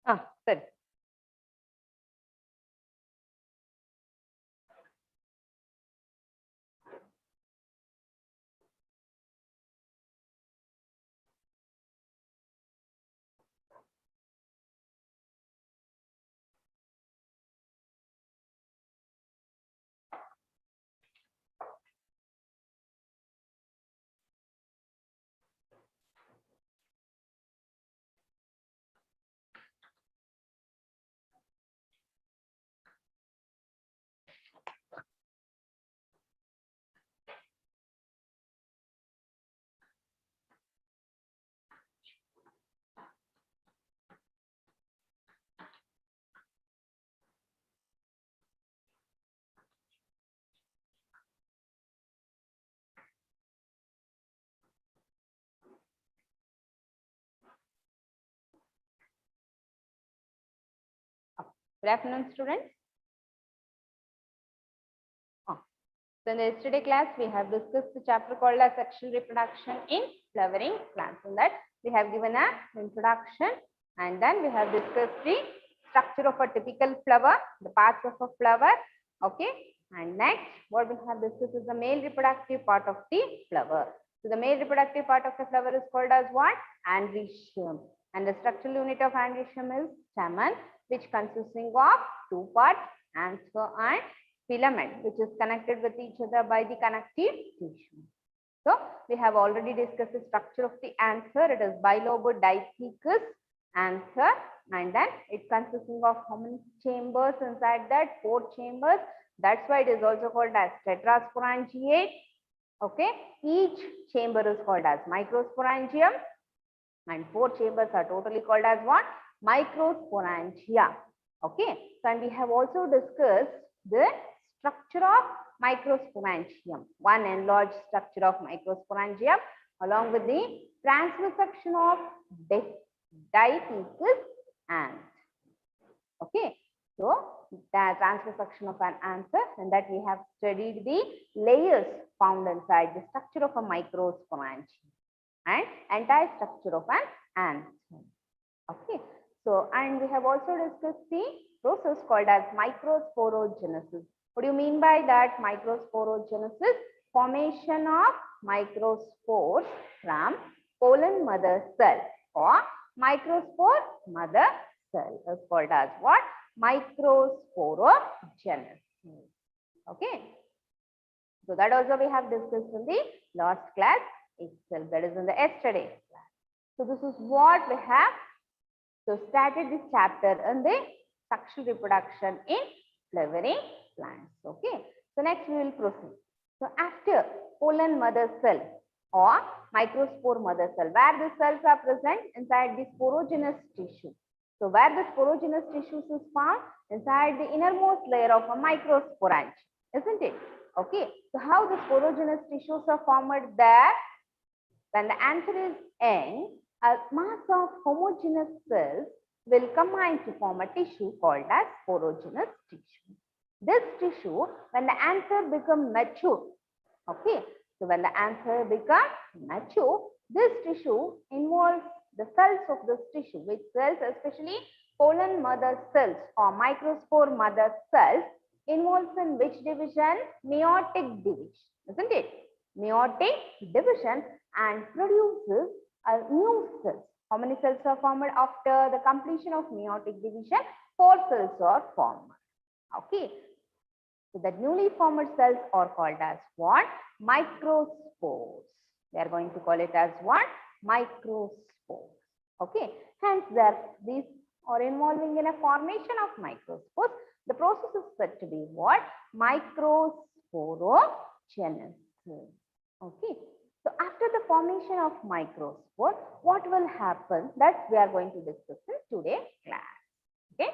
ಸರಿ. Good afternoon, students. So in the yesterday class, we have discussed the chapter called as sexual reproduction in flowering plants. In that, we have given an introduction, and then we have discussed the structure of a typical flower, the parts of a flower. Okay. And next, what we have discussed is the male reproductive part of the flower. So the male reproductive part of the flower is called as what? Androecium. And the structural unit of androecium is stamen, which consisting of two parts, anther and filament, which is connected with each other by the connective tissue. So we have already discussed the structure of the anther. It is bilobed dithecous anther, and then it consisting of how many chambers inside that? 4 chambers. That's why it is also called as tetrasporangiate. Okay, each chamber is called as microsporangium, and 4 chambers are totally called as what? Microsporangia. Okay, so and we have also discussed the structure of microsporangium, one enlarged structure of microsporangium along with the transversation of dithecous ant. Okay, so the transversation of an anther, and that we have studied the layers found inside the structure of a microsporangium and entire structure of an anther. Okay, so and we have also discussed the process called as microsporogenesis. What do you mean by that? Microsporogenesis, formation of microspores from pollen mother cell or microspore mother cell is called as what? Microsporogenesis. Okay, so that also we have discussed in the last class itself, that is in the yesterday class. So this is what we have started this chapter in the sexual reproduction in flowering plants. Okay, so next we will proceed. So after pollen mother cell or microspore mother cell, where the cells are present inside the sporogenous tissue. So where the sporogenous tissues is found? Inside the innermost layer of a microsporangium, isn't it? Okay, so how the sporogenous tissues are formed there? When the anther is young, a mass of homogeneous cells will combine to form a tissue called as sporogenous tissue. This tissue, when the anther becomes mature, okay, so when the anther becomes mature, this tissue involves the cells of this tissue, which cells, especially pollen mother cells or microspore mother cells, involves in which division? Meiotic division, isn't it? Meiotic division, and produces a new cells. How many cells are formed after the completion of meiotic division? 4 cells are formed. Okay. So the newly formed cells are called as what? Microspores. We are going to call it as what? Microspores. Okay. Hence, these are involving in a formation of microspores. The process is said to be what? Microsporogenesis. Okay. So after the formation of microspore, what will happen? That we are going to discuss in today's class. Okay.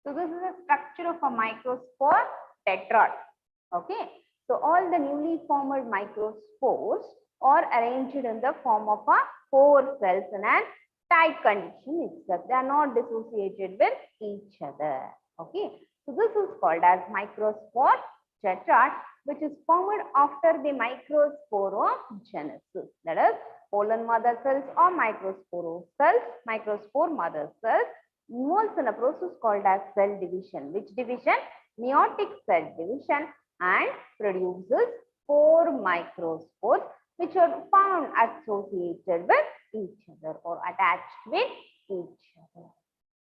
So this is the structure of a microspore tetrad. Okay. So all the newly formed microspores are arranged in the form of a 4 cells in an tight condition itself. They are not dissociated with each other. Okay. So this is called as microspore tetrad, which is formed after the microsporogenesis. That is, pollen mother cells or microspore mother cells involves in a process called as cell division. Which division? Meiotic cell division, and produces 4 microspores which are found associated with each other or attached with each other.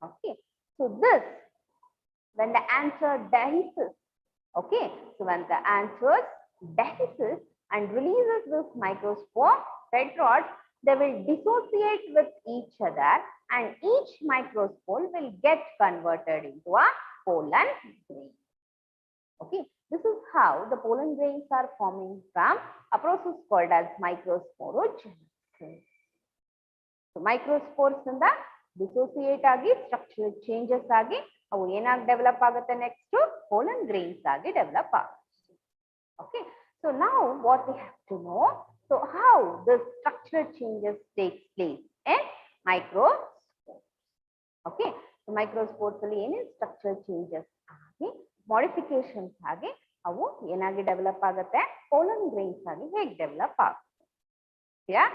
Okay. So this, when the answer dehisces, okay, so when the answers dehisces and releases this microspore tetrads, they will dissociate with each other and each microspore will get converted into a pollen grain. Okay, this is how the pollen grains are forming from a process called as microsporogenesis. So microspores in the dissociate agi, structural changes agi, avu enag develop agutte next to pollen grains agi develop agutte. Okay, so now what we have to know, so how the structural changes takes place in microspores. Okay, so microspores ಅಲ್ಲಿ ಏನೇನು structural changes ಆಗಿ modifications ಆಗಿ ಅವು ಏನಾಗಿ develop ಆಗುತ್ತೆ, pollen grains ಆಗಿ ಹೇಗೆ develop ಆಗುತ್ತೆ. Yeah,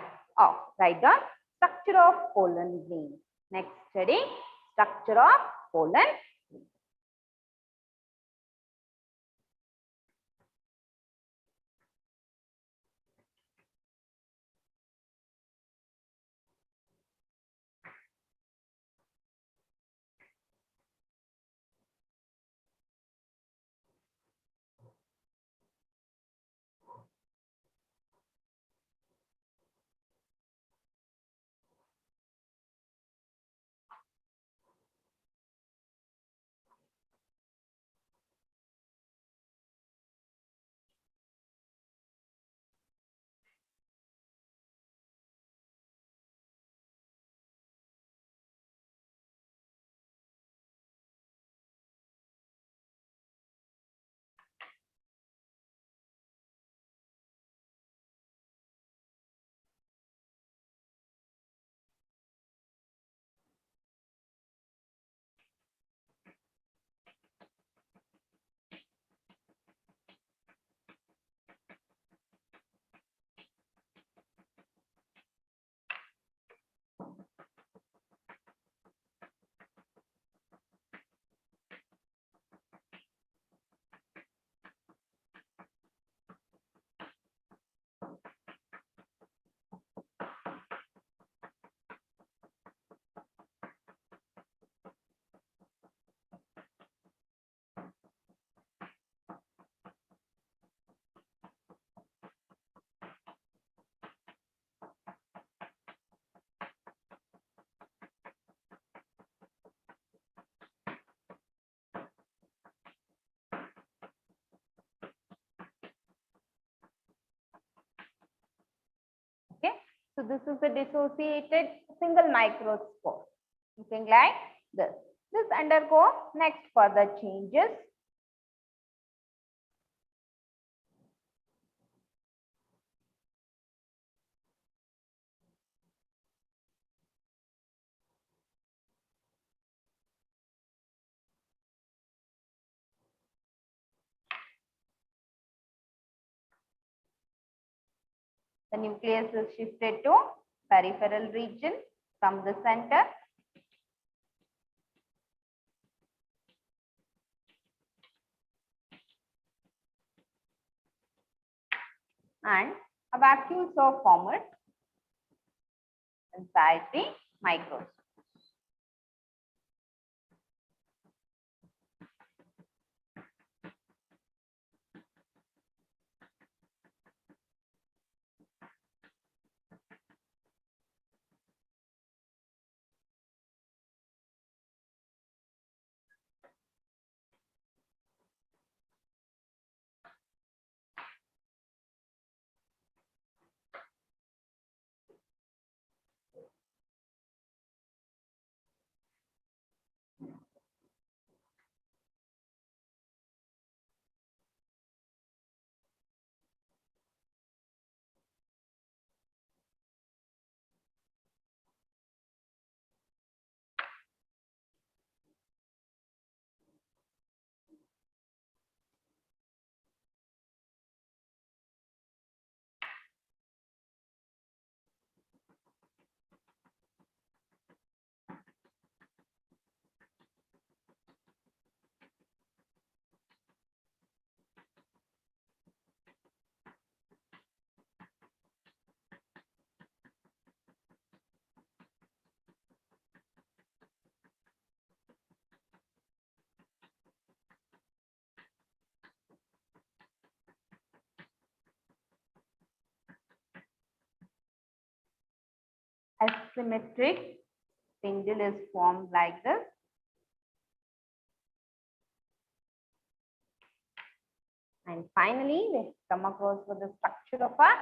write down structure of pollen grains. Next study structure of pollen. Okay, so this is a dissociated single microspore. Looking like this. This undergo next further changes. The nucleus is shifted to peripheral region from the center. And a vacuole are formed inside the microspore. symmetric spindle is formed like this. And finally, we come across with the structure of a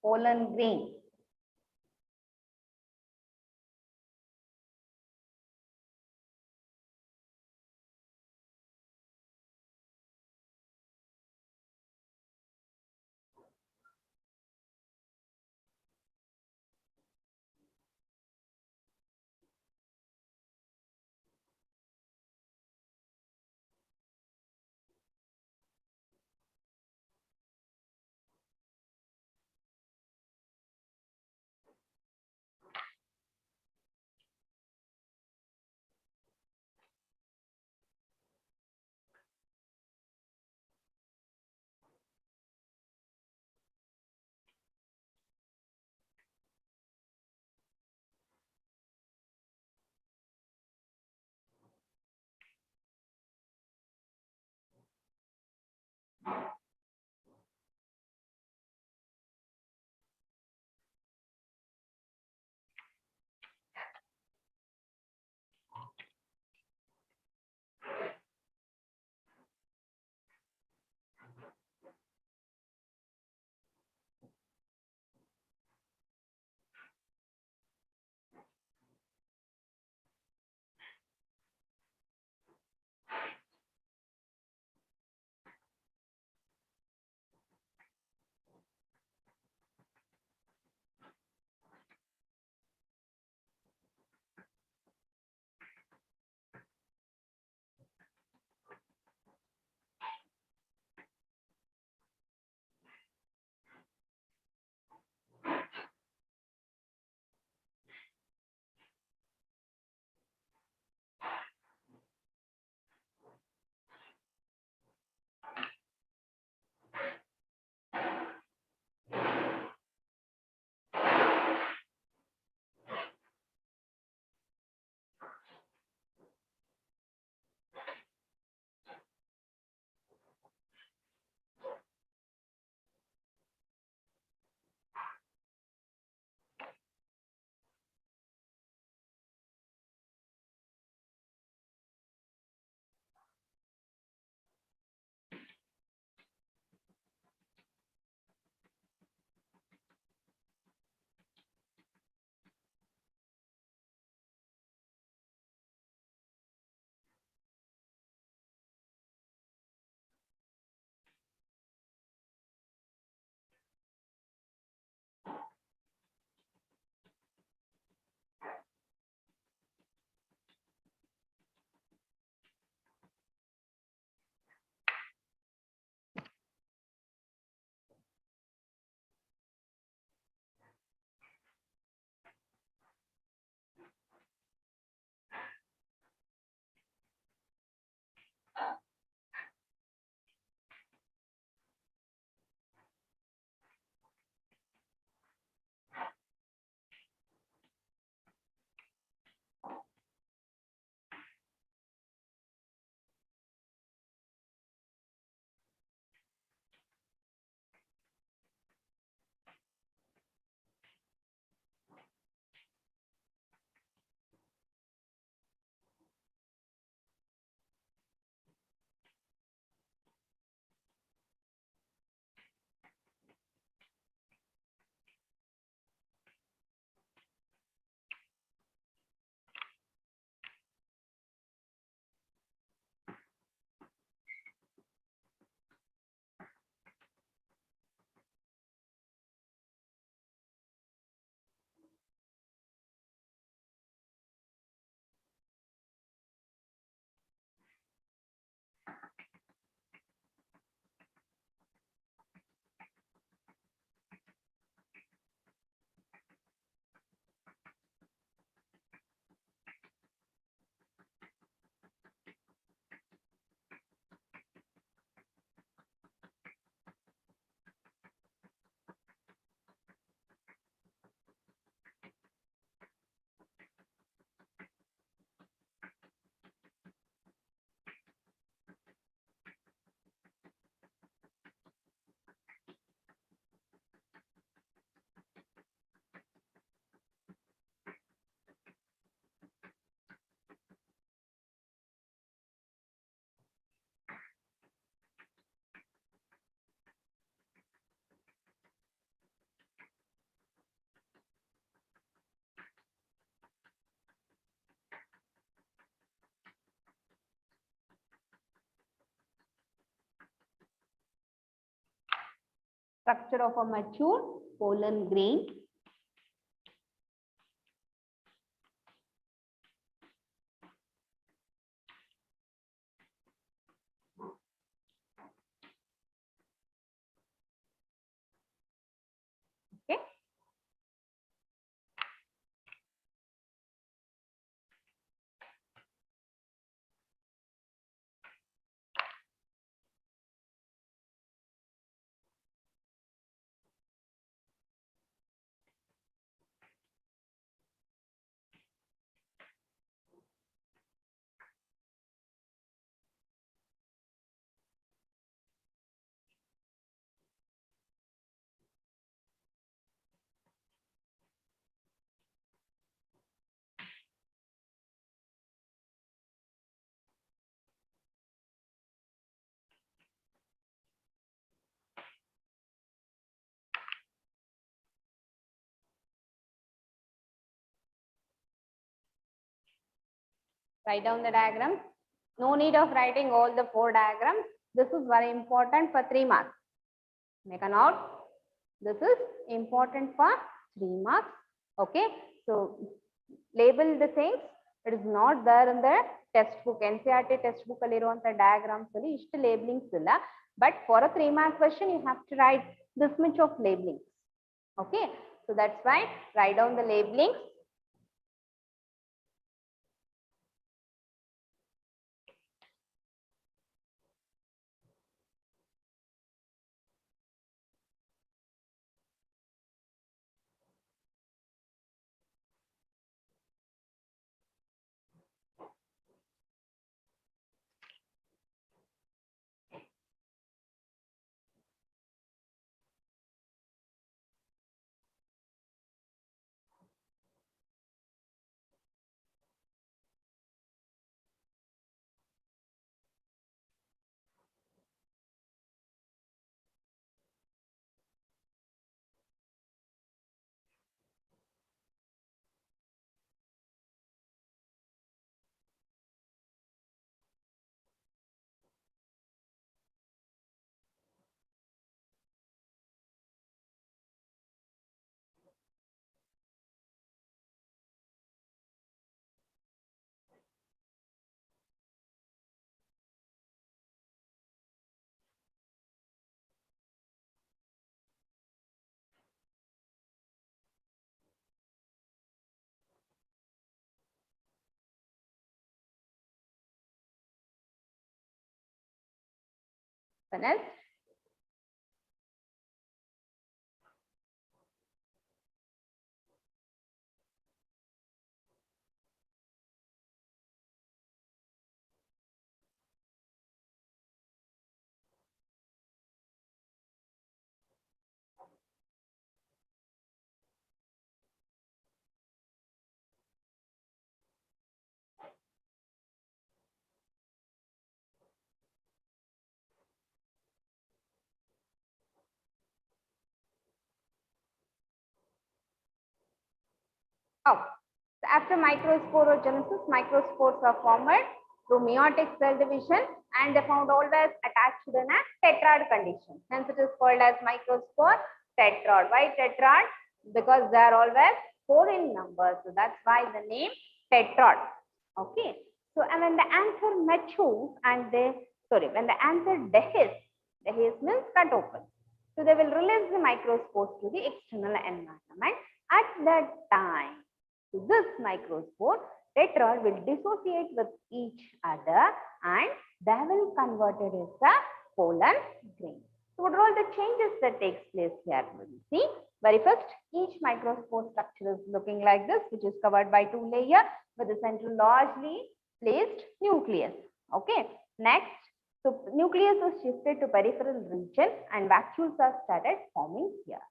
pollen grain. Structure of a mature pollen grain. Okay. Write down the diagrams. No need of writing all the 4 diagrams. This is very important for 3 marks. Make a note. This is important for 3 marks. Okay. So label the things. It is not there in the textbook. NCERT textbook the diagrams labeling. But for a 3 mark question, you have to write this much of labeling. Okay. So that's why write down the labeling. Else. Oh, so after microsporogenesis, microspores are formed through meiotic cell division and they found always attached in a tetrad condition. Hence it is called as microspore tetrad. Why tetrad? Because they are always 4 in number. So that's why the name tetrad. Okay. So and when the anther matures and when the anther dehisce means cut open. So they will release the microspores to the external environment. At that time, so this microspore tetrad will dissociate with each other and they will convert it as a pollen grain. So what are all the changes that takes place here? We will see. Very first, each microspore structure is looking like this, which is covered by 2 layers with the central largely placed nucleus. Okay. Next, so nucleus is shifted to peripheral region and vacuoles are started forming here.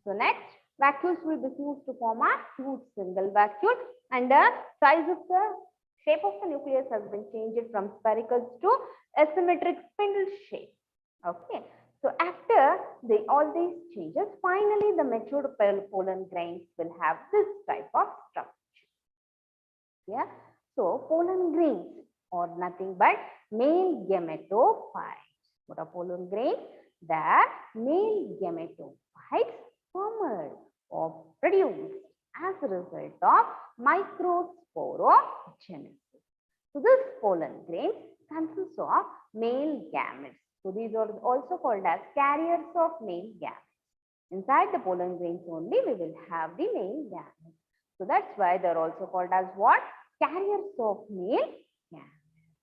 So next, vacuoles will be fused to form a huge single vacuole and the size of the shape of the nucleus has been changed from spherical to asymmetric spindle shape. Okay. So after all these changes, finally the matured pollen grains will have this type of structure. Yeah. So pollen grains are nothing but male gametophytes. What are pollen grains? their male gametophytes formed or produced as a result of microsporogenesis. So this pollen grains consists of male gametes. So these are also called as carriers of male gametes. Inside the pollen grains only we will have the male gametes. So that's why they're also called as what? Carriers of male gametes.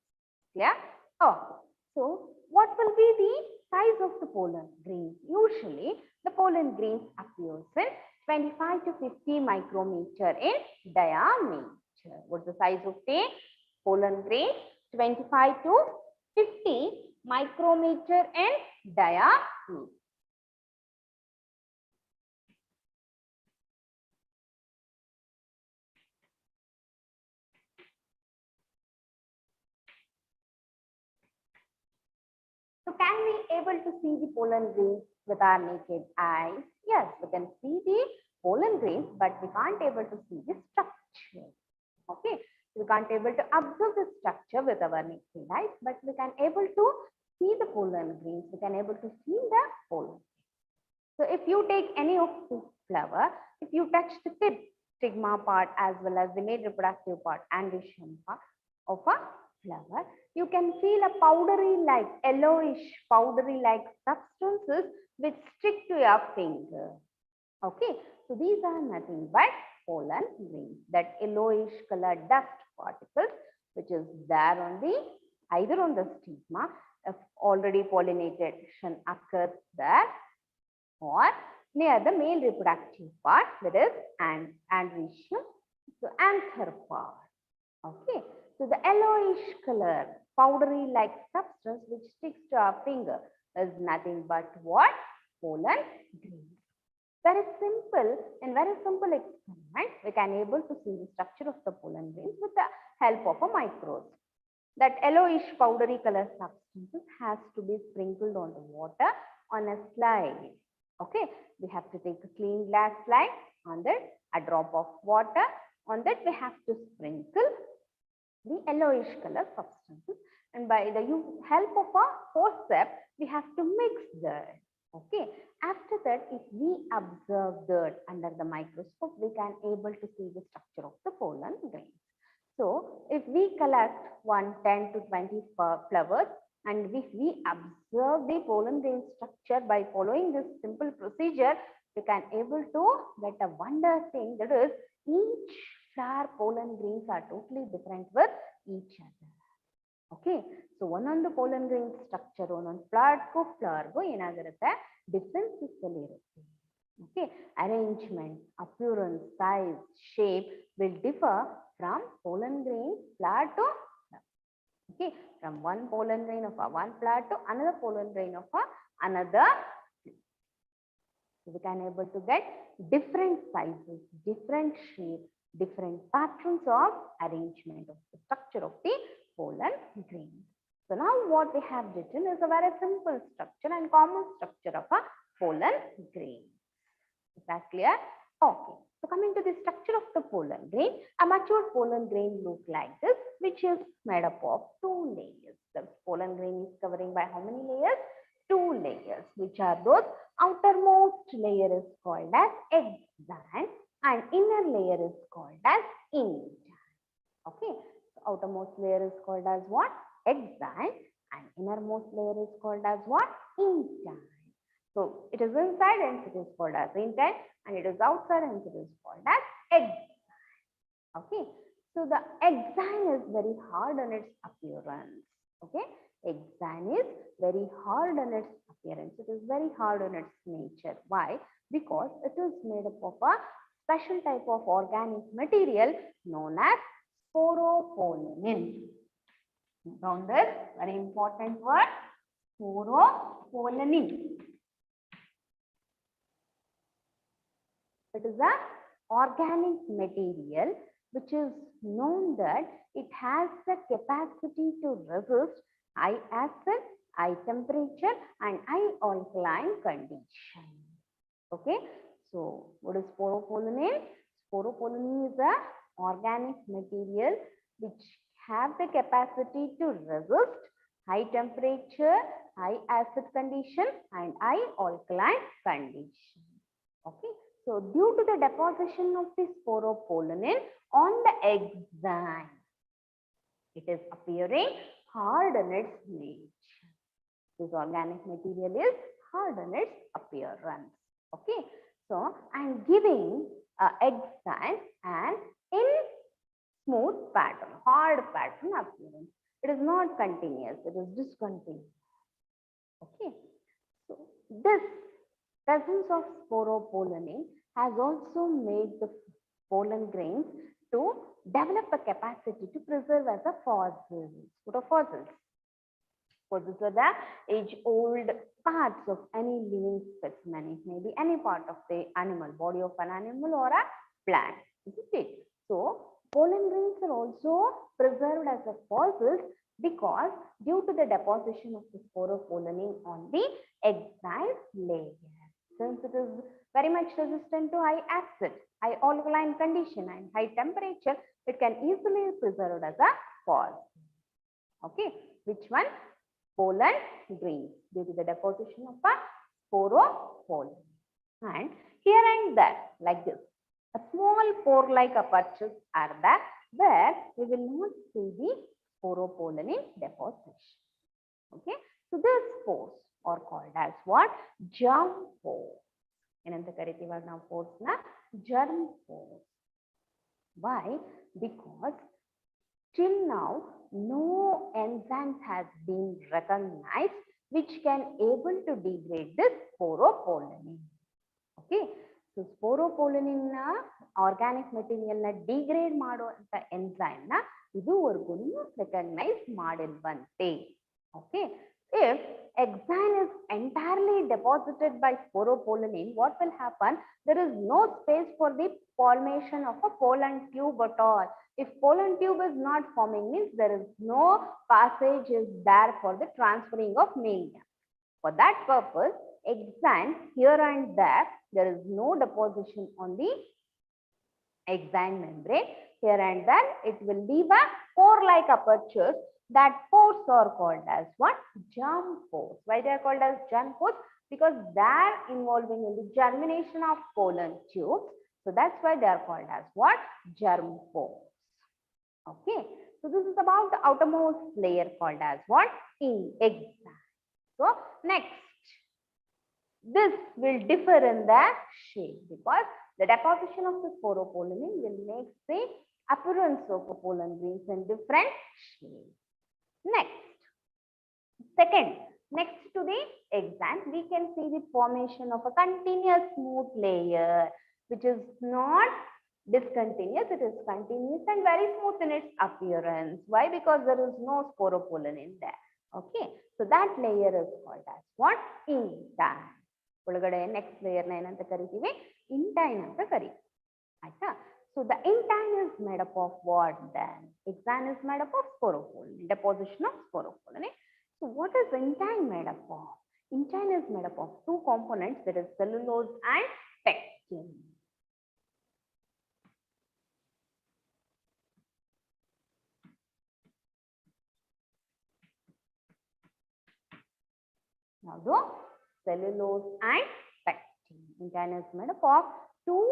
Clear? Okay. So what will be the size of the pollen grains? Usually the pollen grains appears in 25 to 50 micrometer in diameter. What's the size of the pollen grain? 25 to 50 micrometer in diameter. So can we able to see the pollen grains with our naked eyes? Yes, we can see the pollen grains, but we can't able to see the structure. Okay, we can't able to observe the structure with our naked eyes, but we can able to see the pollen grains. We can able to feel the pollen. So if you take any of the flower, if you touch the tip, stigma part as well as the male reproductive part and the stem part of a flower, you can feel a powdery like yellowish powdery like substances which stick to your finger. Okay, so these are nothing but pollen grains, that yellowish colored dust particles which is there on the either on the stigma if already pollination occurs there, or near the male reproductive part, that is androecium, so anther part. Okay, so the yellowish color powdery like substance which sticks to our finger is nothing but what? Pollen grains. Very simple, in very simple experiment, we can able to see the structure of the pollen grains with the help of a microscope. That yellowish powdery color substances has to be sprinkled on the water on a slide. Okay, we have to take a clean glass slide, on that a drop of water, on that we have to sprinkle the yellowish color substances, and by the help of a forceps we have to mix that. Okay, after that if we observe that under the microscope we can able to see the structure of the pollen grains. So if we collect 10 to 20 flowers and if we observe the pollen grain structure by following this simple procedure, we can able to get a wonder thing, that is each flower pollen grains are totally different with each other. Okay, so ಒಂದೊಂದು pollen grain structure ಒಂದೊಂದು ಫ್ಲವರ್ಗೂ ಏನಾಗಿರುತ್ತೆ differences ಅಲ್ಲಿ ಇರುತ್ತೆ. Okay, arrangement, appearance, size, shape will differ from pollen grain flower to flower. Okay, from one pollen grain of one flower to another pollen grain of another. So we can able to get different sizes, different shape, different patterns of arrangement of the structure of the pollen grain. So now what we have written is a very simple structure and common structure of a pollen grain. Is that clear? Okay. So coming to the structure of the pollen grain, a mature pollen grain look like this, which is made up of 2 layers. The pollen grain is covering by how many layers? 2 layers, which are those outermost layer is called as exine and inner layer is called as intine. Okay, so outermost layer is called as what? Exine, and innermost layer is called as what? Intine. So it is inside and it is called as intine, and it is outside and it is called as exine. Okay, so the exine is very hard on its appearance. Okay, exine is very hard on its appearance. It is very hard on its nature. Why? Because it is made up of a special type of organic material known as sporopollenin. Down this very important word, sporopollenin. It is an organic material which is known that it has the capacity to resist high acid, high temperature and high alkaline condition. Okay, so what is sporopollenin? Sporopollenin is an organic material which have the capacity to resist high temperature, high acid condition and high alkaline condition. Okay. So due to the deposition of the sporopollenin on the enzyme, it is appearing hard in its nature. This organic material is hard in its appearance. Okay. So I'm giving enzyme and in smooth pattern, hard pattern appearance. It is not continuous, it is discontinuous. Okay. So this presence of sporopollenin has also made the pollen grains to develop a capacity to preserve as a fossil, photofossils. So these are the age-old parts of any living specimen. It may be any part of the animal, body of an animal or a plant, isn't it? So pollen grains are also preserved as a fossils because due to the deposition of the sporopollenin on the exile layer. Since it is very much resistant to high acid, high alkaline condition and high temperature, it can easily be preserved as a fossil. Okay, which one? Pollen grains due to the deposition of a sporopollen. And here and there, like this, a small pore-like apertures are there where we will not see the sporopollenin deposition. Okay, so these pores are called as what? Germ pores. Enanta karitiva now pores na germ pores. Why? Because till now no enzymes has been recognized which can able to degrade this sporopollenin. Okay, so sporopollenin na organic material na degrade ಮಾಡುವಂತ enzyme na ಇದುವರೆಗೂ recognize ಮಾಡಿಲ್ವಂತೆ. Okay, if exine is entirely deposited by sporopollenin, what will happen? There is no space for the formation of a pollen tube at all. If pollen tube is not forming, means there is no passage is there for the transferring of media. For that purpose, exine here and there is no deposition on the exine membrane. Here and there, it will leave a pore-like apertures. That pores are called as what? Germ pores. Why they are called as germ pores? Because they are involving in the germination of pollen tubes. So that's why they are called as what? Germ pores. Okay. So this is about the outermost layer called as what? Exine. So next, this will differ in the shape because the deposition of the sporopollenin will make the appearance of a pollen grains in different shapes. Next, second, next to the exine, we can see the formation of a continuous smooth layer, which is not discontinuous, it is continuous and very smooth in its appearance. Why? Because there is no sporopollenin there. Okay, so that layer is called as what? Intine. Next layer na enanta karitive? Intine anta karitive. Aita? So the intine is made up of what then? Exine is made up of sporopollenin, deposition of sporopollenin. So what is intine made up of? Intine is made up of two components, that is cellulose and pectin. Now the cellulose and pectin. Intine is made up of two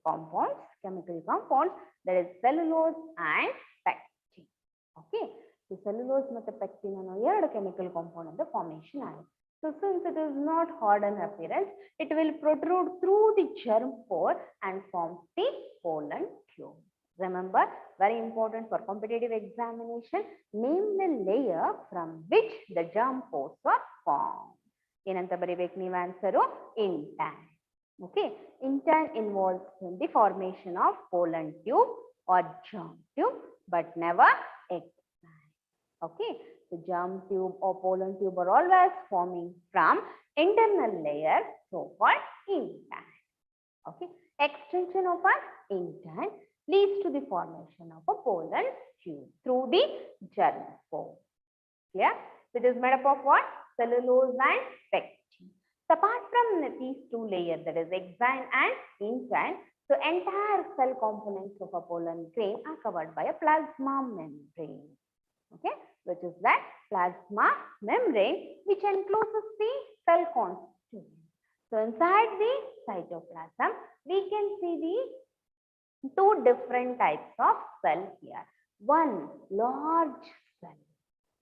compounds, chemical compounds, that is cellulose and pectin. Okay, so cellulose and pectin are chemical compound in the formation. So since it is not hard in appearance, it will protrude through the germ pore and form the pollen tube. Remember, very important for competitive examination, name the layer from which the germ pores are formed. Enanta baribek ನೀವು answer intine. Okay, intine involves the formation of pollen tube or germ tube, but never exine. Okay, so germ tube or pollen tube are always forming from internal layer, so called intine. Okay, extension of an intine leads to the formation of a pollen tube through the germ pore. Clear? It is made up of what? Cellulose and pectin. So apart from these two layers, that is exine and intine, so entire cell components of a pollen grain are covered by a plasma membrane. okay, which is that plasma membrane which encloses the cell constituent. So inside the cytoplasm, we can see the two different types of cell here. One large cell,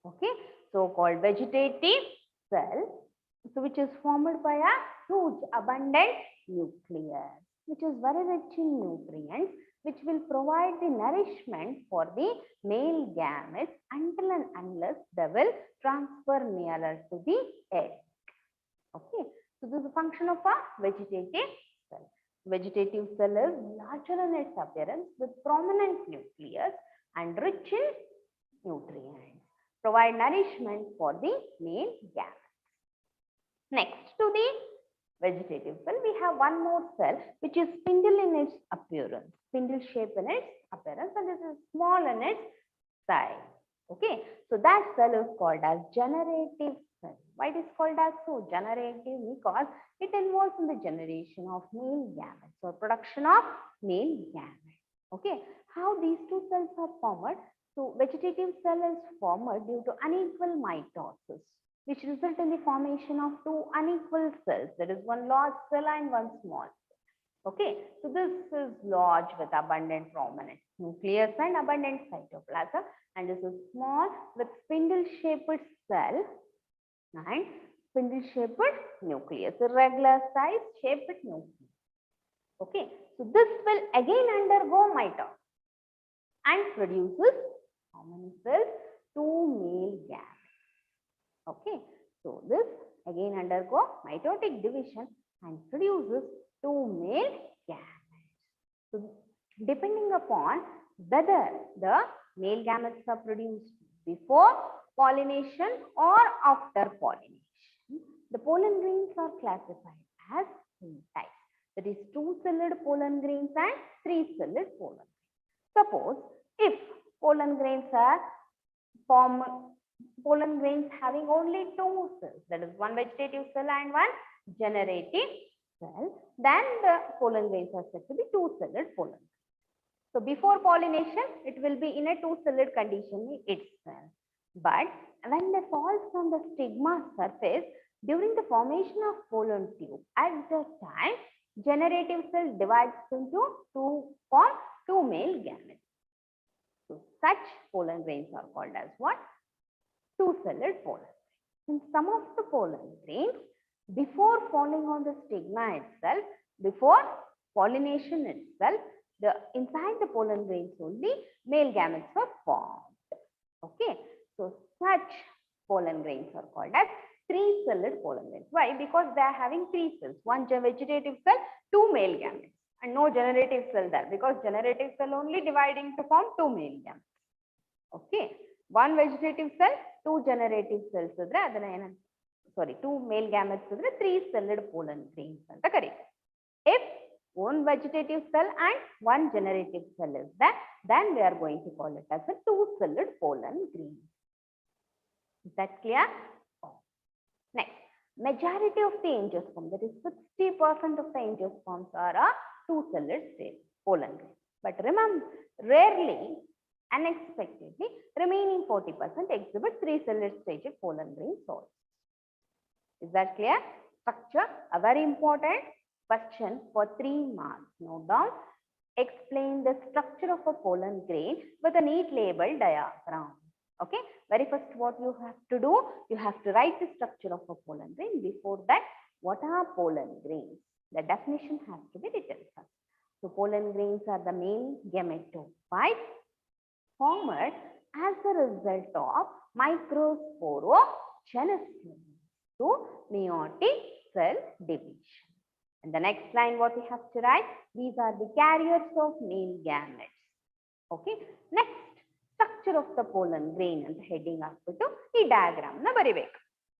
okay, so called vegetative cell, so which is formed by a huge abundant nucleus, which is very rich in nutrients, which will provide the nourishment for the male gametes until and unless they will transfer nearer to the egg. Okay, so this is the function of a vegetative cell. Vegetative cell is larger in its appearance with prominent nucleus and rich in nutrients, provide nourishment for the male gametes. Next to the vegetative cell, we have one more cell which is spindle in its appearance, spindle shape in its appearance, and this is small in its size. Okay, so that cell is called as generative cell. Why it is called as so generative? Because it involves in the generation of male gametes or production of male gametes. Okay, how these two cells are formed? So vegetative cell is formed due to unequal mitosis, which result in the formation of two unequal cells. There is one large cell and one small cell. Okay, so this is large with abundant prominent nucleus and abundant cytoplasm, and this is small with spindle-shaped cell and spindle-shaped nucleus, irregular size shaped nucleus. Okay, so this will again undergo mitosis and produces how many cells? Two male gametes. Okay, so this again undergo mitotic division and produces two male gametes. So depending upon whether the male gametes are produced before pollination or after pollination, the pollen grains are classified as three types. That is two-celled pollen grains and three-celled pollen grains. Suppose if pollen grains are pollen grains having only two cells, that is one vegetative cell and one generative cell, then the pollen grains are said to be two-celled pollen grains. So before pollination, it will be in a two-celled condition itself. But when they fall from the stigma surface, during the formation of pollen tube, at that time, generative cell divides into form two male gametes. So such pollen grains are called as what? Two-celled pollen grains. In some of the pollen grains, before falling on the stigma itself, before pollination itself, inside the pollen grains only male gametes are formed. Okay, so such pollen grains are called as three-celled pollen grains. Why? Because they are having three cells, one vegetative cell, two male gametes, and no generative cell there, because generative cell only dividing to form two male gametes. Okay, one vegetative cell, two generative cells, two male gametes, three-celled pollen grains. If one vegetative cell and one generative cell is there, then we are going to call it as a two-celled pollen grain. Is that clear? Next, majority of the angiosperm, that is 60% of the angiosperms are a two-celled pollen grain. But remember, rarely, unexpectedly, remaining 40% exhibit three-celled staged pollen grains also. Is that clear? Structure, a very important question for 3 marks. Note down, explain the structure of a pollen grain with a neat label diagram. Okay, very first what you have to do, you have to write the structure of a pollen grain. Before that, what are pollen grains? The definition has to be written first. So pollen grains are the main gametophytes formed as a result of microsporogenesis to meiotic cell division. And the next line what we have to write, these are the carriers of male gametes. Okay, next, structure of the pollen grain and heading up to the diagram.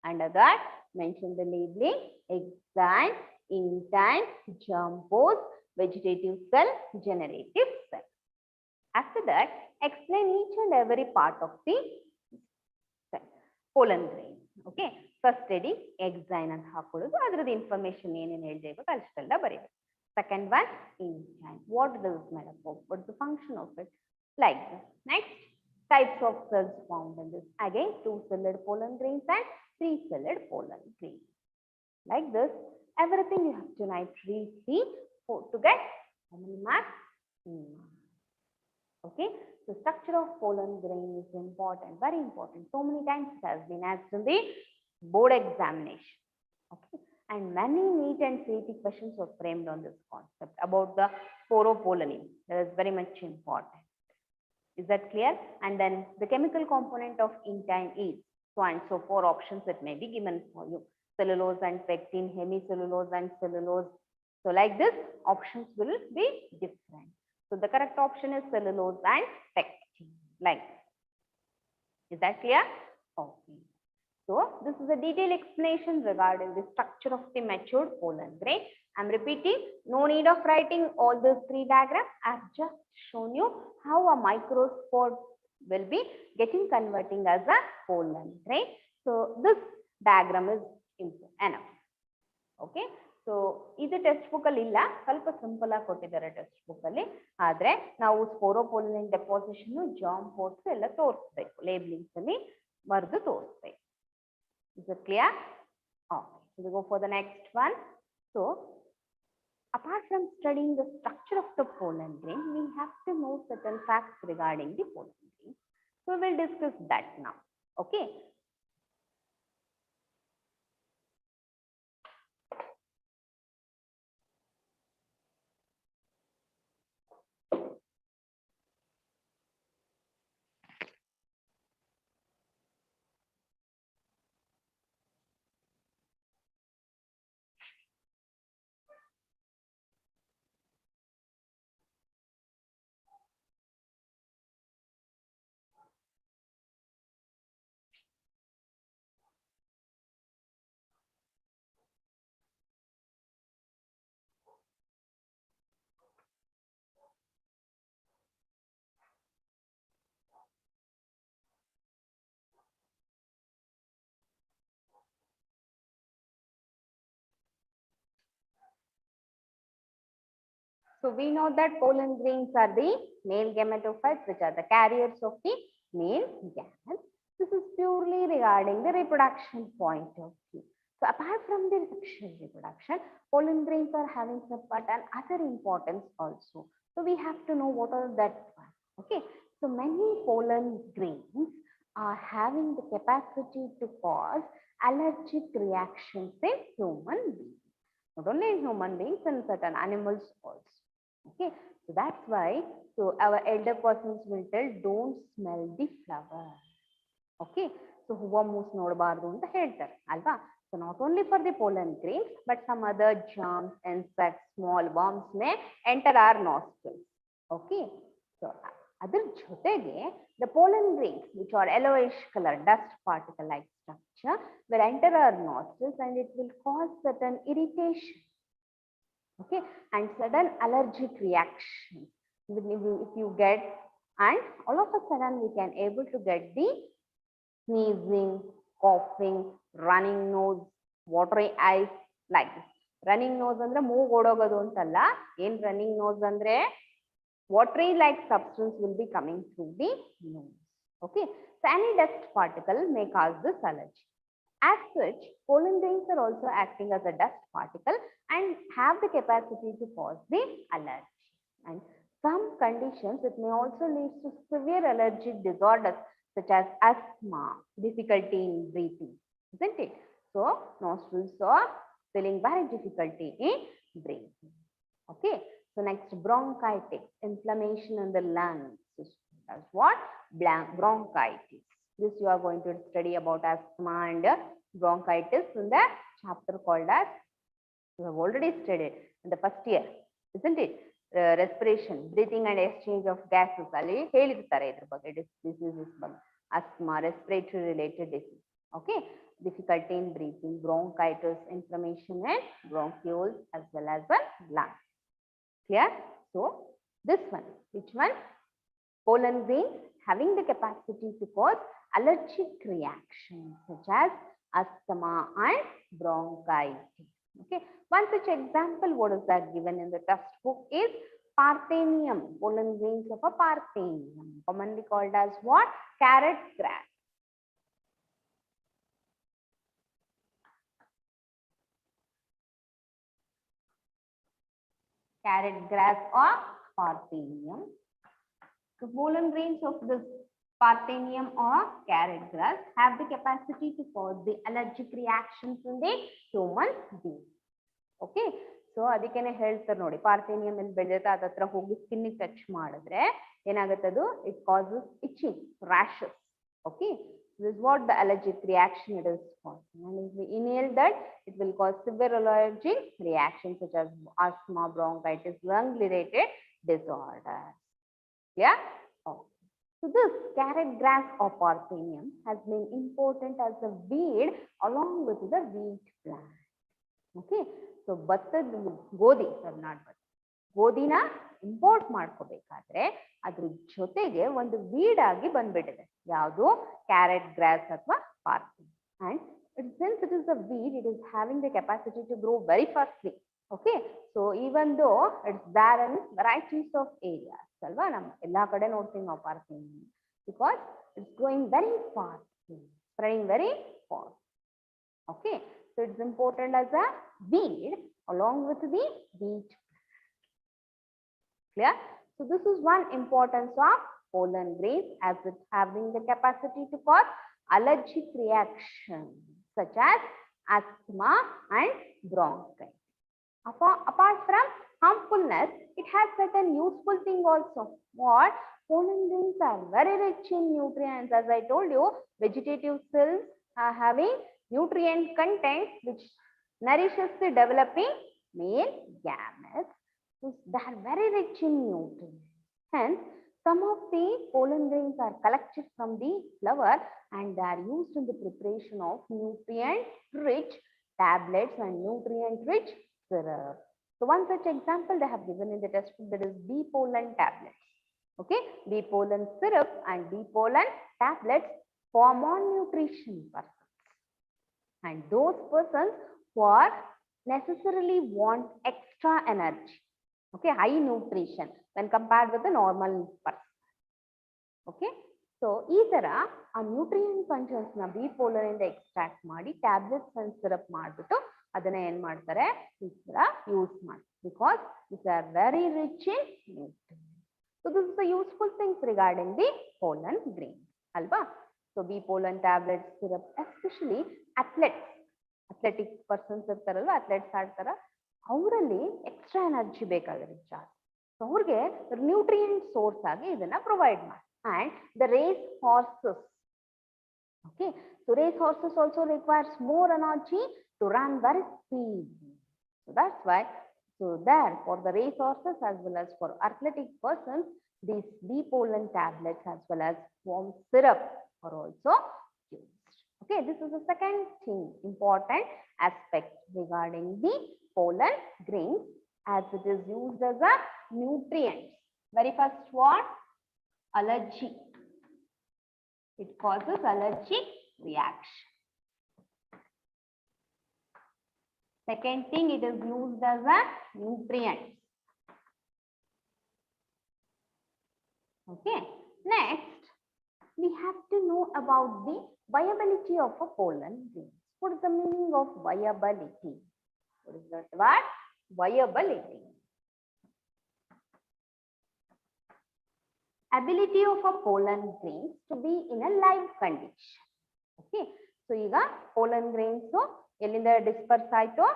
Under that, mention the labeling, exine, intine, germ pose, vegetative cell, generative cell. After that, explain each and every part of the pollen grain. Okay, first heading, exine and hakudu. Adrudi information in heldevu kalistalla bari. Second one, intine. What does it made up of? What's the function of it? Like this. Next, Types of cells found in this. Again, 2-celled pollen grains and 3-celled pollen grains. Like this, everything you have to nitrate see to get how many marks? Okay, so structure of pollen grain is important, very important. So many times it has been asked in the board examination. Okay, and many neat and CET questions were framed on this concept about the sporopollenin. That is very much important. Is that clear? And then the chemical component of intine is so and so 4 options it may be given for you. Cellulose and pectin, hemicellulose and cellulose. So like this, options will be different. So the correct option is cellulose and pectin. Like this. Is that clear? Okay. So this is a detailed explanation regarding the structure of the matured pollen grain. I'm repeating, no need of writing all these 3 diagrams. I've just shown you how a microspore will be getting converting as a pollen grain. So this diagram is enough. Okay. So this text book illa ಸ್ವಲ್ಪ simple ಆಗಿ ಕೊಟ್ಟಿದ್ದಾರೆ text book ಅಲ್ಲಿ ಆದ್ರೆ ನಾವು ಸ್ಪೋರೋಪೊಲಿನ್ deposition jam post ಎಲ್ಲ ತೋರಿಸಬೇಕು ಲೇಬಲಿಂಗ್ಸ್ ಅಲ್ಲಿ ಬರೆದು ತೋರಿಸಬೇಕು. Is it clear? Okay. So we go for the next one. So apart from studying the structure of the pollen grain, we have to know certain facts regarding the pollen grain. So we will discuss that now. Okay. So we know that pollen grains are the male gametophytes, which are the carriers of the male gametes. This is purely regarding the reproduction point of view. So apart from the sexual reproduction, pollen grains are having certain other importance also. So we have to know what are that one. Okay. So many pollen grains are having the capacity to cause allergic reactions in human beings. Not only in human beings, in certain animals also. Okay, so that's why, so our elder persons will tell, don't smell the flower. Okay, so huva moose nodabardu anta heltare alva. So not only for the pollen grains, but some other germs, insects, small worms may enter our nostrils. Okay, so adar jotege the pollen grains, which are yellowish color dust particle like structure, will enter our nostrils and it will cause certain irritation. Okay, and sudden allergic reaction if you get, and all of a sudden we can able to get the sneezing, coughing, running nose, watery eyes like this. Running nose andre moog odogadu antalla, in running nose andre watery like substance will be coming through the nose. Okay, so any dust particle may cause this allergy. As such, pollen grains are also acting as a dust particle and have the capacity to cause the allergy. And some conditions, it may also lead to severe allergic disorders such as asthma, difficulty in breathing, isn't it? So, nostrils are feeling very difficulty in breathing. Okay. So, next, bronchitis, inflammation in the lungs. That's what? Bronchitis. This you are going to study about asthma and bronchitis in the chapter called as, you have already studied in the first year, isn't it? Respiration, breathing and exchange of gases. Diseases, asthma, respiratory related disease. Okay, difficulty in breathing, bronchitis, inflammation and bronchioles as well as the lungs. Clear? So this one, which one? Pollen grains having the capacity to cause allergic reactions such as asthma and bronchitis. Okay, one such example, what is that given in the textbook is Parthenium, pollen grains of a Parthenium, commonly called as what? Carrot grass. Carrot grass or Parthenium. The pollen grains of this Parthenium or carrot grass have the capacity to cause the allergic reactions in the human being. Okay. So ಅದಕ್ಕೇನೆ ಹೇಳ್ತಾರೆ ನೋಡಿ, parthenium ಎಲ್ಲಿ ಬೆಳೆಯುತ್ತೆ ಅದ ಹತ್ರ ಹೋಗಿ skin touch ಮಾಡಿದ್ರೆ ಏನಾಗುತ್ತೆ ಅದು, it causes itching, rashes. Okay, this is what the allergic reaction it is causing, and if we inhale that, it will cause severe allergic reactions such as asthma, bronchitis, lung related disorders. Yeah. Okay. So this carrot grass or Parthenium has been important as a weed along with the wheat plant. Okay. So ಭತ್ತದ ಗೋಧಿ, not ಭತ್ತ, ಗೋಧಿನ import ಮಾಡ್ಕೋಬೇಕಾದ್ರೆ ಅದ್ರ ಜೊತೆಗೆ ಒಂದು weed ಆಗಿ ಬಂದ್ಬಿಟ್ಟಿದೆ, ಯಾವುದು? Carrot gross ಅಥವಾ parthenium. And since it is a weed, it is having the capacity to grow very fastly. Okay, so even though it's there in varieties of areas, ಅಲ್ವಾ, ನಮ್ಮ ಎಲ್ಲಾ ಕಡೆ ನೋಡ್ತೀವಿ ನಾವು parthenium, because it's growing very fast, spreading very fast. Okay, so it's important as a weed along with the wheat. Clear? So this is one importance of pollen grains, as it having the capacity to cause allergic reactions such as asthma and bronchitis. Apart from harmfulness, it has certain useful thing also. What? Pollen grains are very rich in nutrients. As I told you, vegetative cells are having nutrient content which nourishes the developing male gametes. So they are very rich in nutrients. Hence, some of the pollen grains are collected from the flower and they are used in the preparation of nutrient-rich tablets and nutrient-rich syrup. So one such example they have given in the textbook, that is bee pollen tablets. Okay, bee pollen syrup and bee pollen tablets for malnutrition persons. And those persons who are necessarily want extra energy, okay, high nutrition when compared with the normal person. Okay, so ee tara a nutrient contents na bee pollen inda extract ಮಾಡಿ tablets and syrup ಮಾಡಿಬಿಟ್ಟು ಅದನ್ನ ಏನ್ ಮಾಡ್ತಾರೆ, ಈ ತರ use ಮಾಡಿ, because these are very rich in nutrients. So this is the useful things regarding the pollen grains, alba. So bee pollen tablets, syrup, especially athletes, athletic persons ಇರ್ತಾರಲ್ವಾ, athletes ಆಡ್ತಾರ, ಅವರಲ್ಲಿ extra energy ಬೇಕಾಗಿರುತ್ತೆ ಜಾಸ್ತಿ. So ಅವ್ರಿಗೆ nutrient source ಆಗಿ ಇದನ್ನ provide ಮಾಡಿ. And the race horses, okay, so race horses also requires more energy to run very speedily. So that's why, so there for the race horses as well as for athletic persons, these bee pollen tablets as well as warm syrup are also used. Okay, this is the second thing, important aspect regarding the pollen grains, as it is used as a nutrient. Very first, what? Allergy. It causes allergic reaction. Second thing, it is used as a nutrient. Okay, next we have to know about the viability of a pollen grain. What is the meaning of viability? What is that word? Viability. Ability of a pollen grains to be in a live condition. Okay, so ಈಗ pollen grains ಎಲ್ಲಿಂದ disperse ಆಯ್ತು,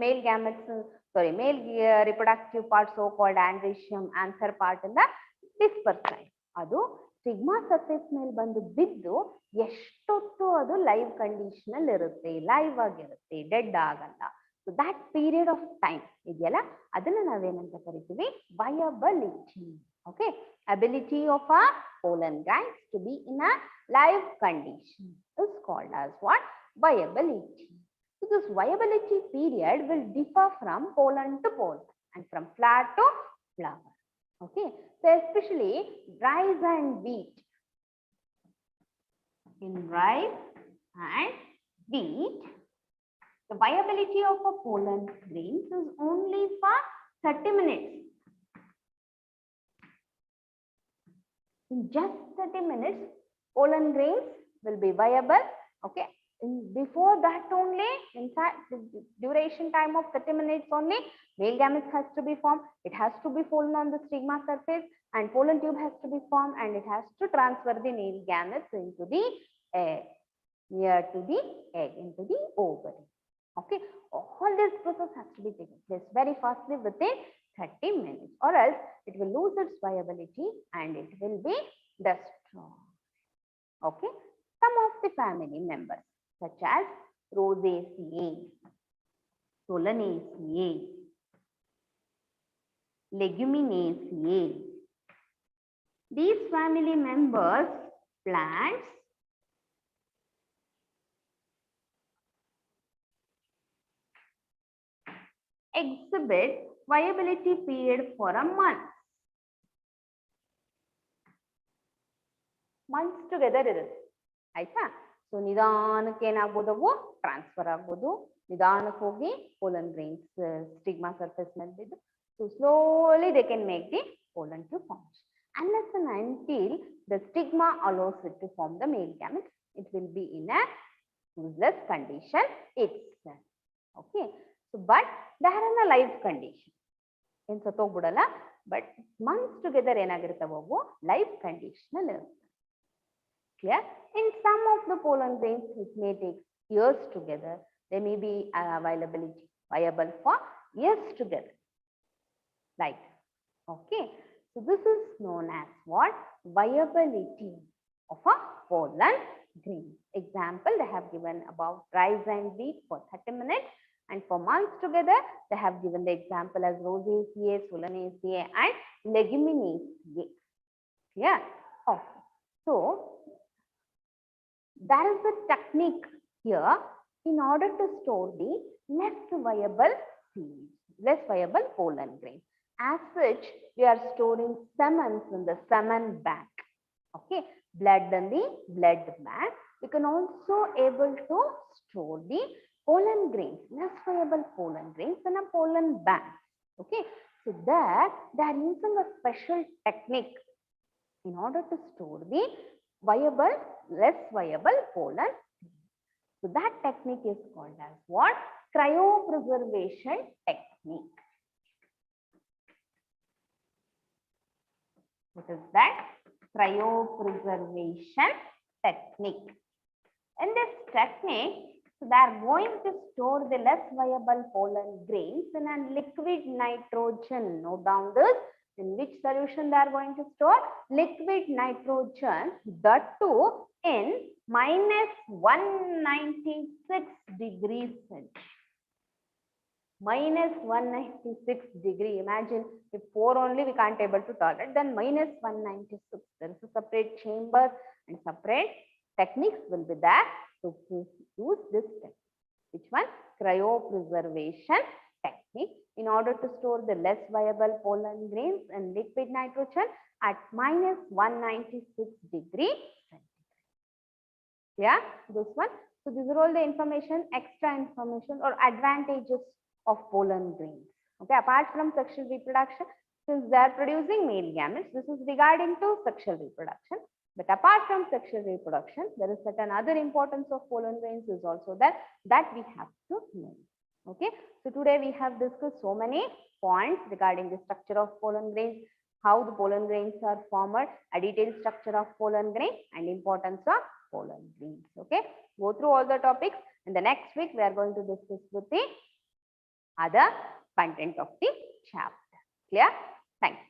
male gametes, sorry, male reproductive part, so called androecium anther part ಇಂದ disperse ಆಯ್ತು. ಅದು stigma surface ಮೇಲೆ ಬಂದು ಬಿದ್ದು ಎಷ್ಟೊತ್ತು ಅದು ಲೈವ್ ಕಂಡೀಷನ್ ಅಲ್ಲಿ ಇರುತ್ತೆ, ಲೈವ್ ಆಗಿರುತ್ತೆ, ಡೆಡ್ ಆಗಲ್ಲ. So that period of time ಇದೆಯಲ್ಲ, ಅದನ್ನ ನಾವೇನಂತ ಕರಿತೀವಿ? viability. Okay, ability of a pollen grains to be in a live condition is called as what? Viability. So this viability period will differ from pollen to pollen and from flower to flower. Okay, so especially rice and wheat. In rice and wheat, the viability of a pollen grains is only for 30 minutes In just 30 minutes, pollen grains will be viable. Okay. Before that only, in fact, the duration time of 30 minutes only, male gametes has to be formed. It has to be folded on the stigma surface and pollen tube has to be formed and it has to transfer the male gametes into the egg, near to the egg, into the ovary. Okay. All this process has to be taken place very fastly within 30 minutes or else it will lose its viability and it will be destroyed. Okay. Some of the family members such as Rosaceae, Solanaceae, Leguminaceae. These family members, plants, exhibit viability period for a month. Months together ಇರುತ್ತೆ ಆಯ್ತಾ. So ನಿಧಾನಕ್ಕೆ ಏನಾಗ್ಬೋದು, ಅವು transfer ಆಗ್ಬೋದು, ನಿಧಾನಕ್ಕೆ ಹೋಗಿ pollen grains stigma surface ಮೇಲೆ ಬಿದ್ದು, so slowly they can make the pollen tube forms. Unless and until the stigma allows it to form the male gametes, it will be in a useless condition itself. Okay. So but they are in a live condition. In ಸತ್ತೋಗ್ಬಿಡಲ್ಲ, but months together ಏನಾಗಿರ್ತಾವೆ ಅವು live condition ಅಲ್ಲಿ ಇರುತ್ತೆ. Clear? In some of the pollen grains, it may take years together. They may be viable for years together. Like, okay. So this is known as what? Viability of a pollen grain. Example, they have given about rice and wheat for 30 minutes. And for months together, they have given the example as Rosaceae, Solanaceae, and Leguminaceae. Yeah. Okay. So there is a technique here in order to store the less viable seeds, less viable pollen grains. As such, we are storing semens in the semen bank. Okay, blood in the blood bank. We can also able to store the pollen grains, less viable pollen grains in a pollen bank. Okay, so there they are using a special technique in order to store the viable, less viable pollen. So that technique is called as what? Cryopreservation technique. What is that? Cryopreservation technique. In this technique, so they are going to store the less viable pollen grains in a liquid nitrogen. Note down this. In which solution they are going to store? Liquid nitrogen, that too in minus 196 degrees Celsius. Minus 196 degree. Imagine if 4 only we can't able to tolerate, then minus 196. There is a separate chamber and separate techniques will be there to use this technique. Which one? Cryopreservation technique in order to store the less viable pollen grains and liquid nitrogen at minus 196 degree centigrade. Yeah, this one. So these are all the information, extra information or advantages of pollen grains. Okay, apart from sexual reproduction, since they are producing male gametes, this is regarding to sexual reproduction. But apart from sexual reproduction, there is certain other importance of pollen grains is also there that we have to know. Okay, so today we have discussed so many points regarding the structure of pollen grains, how the pollen grains are formed, a detailed structure of pollen grain and importance of pollen grains. Okay, go through all the topics. In the next week, we are going to discuss with the other content of the chapter. Clear? Thank you.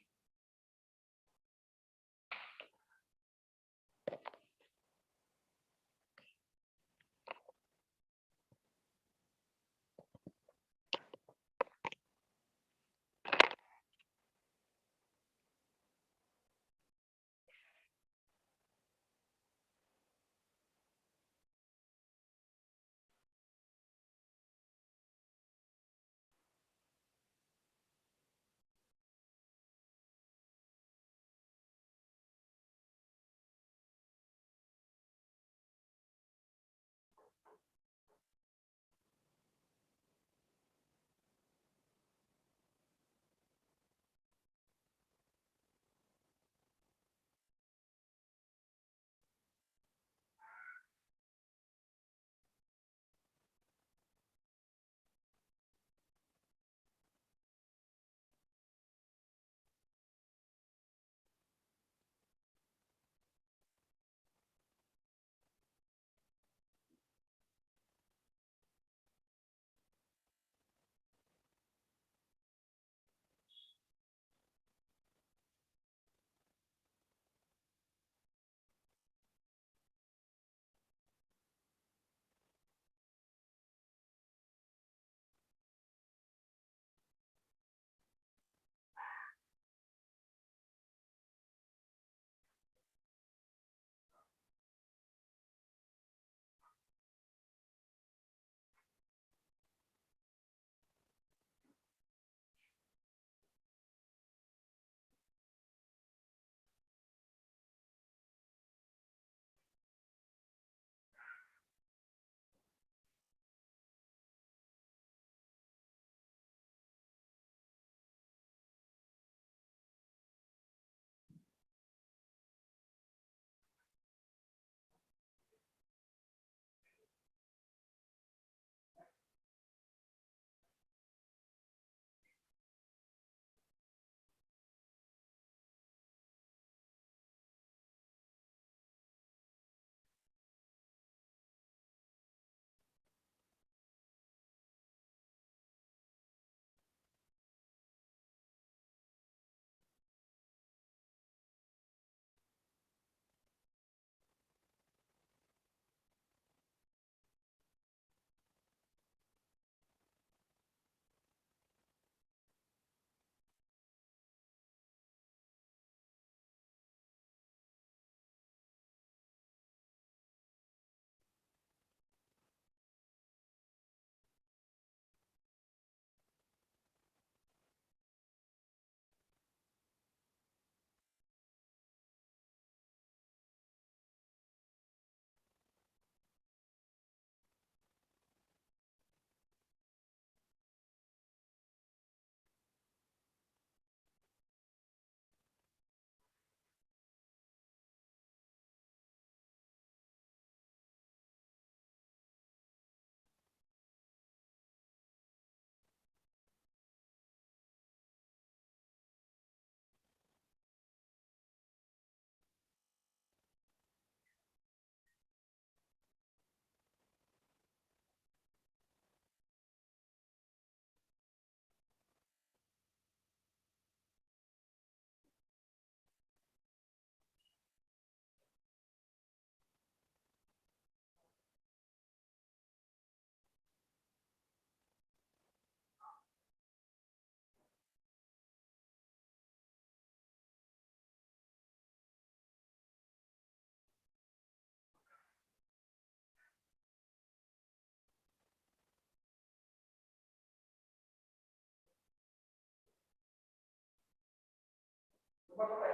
Number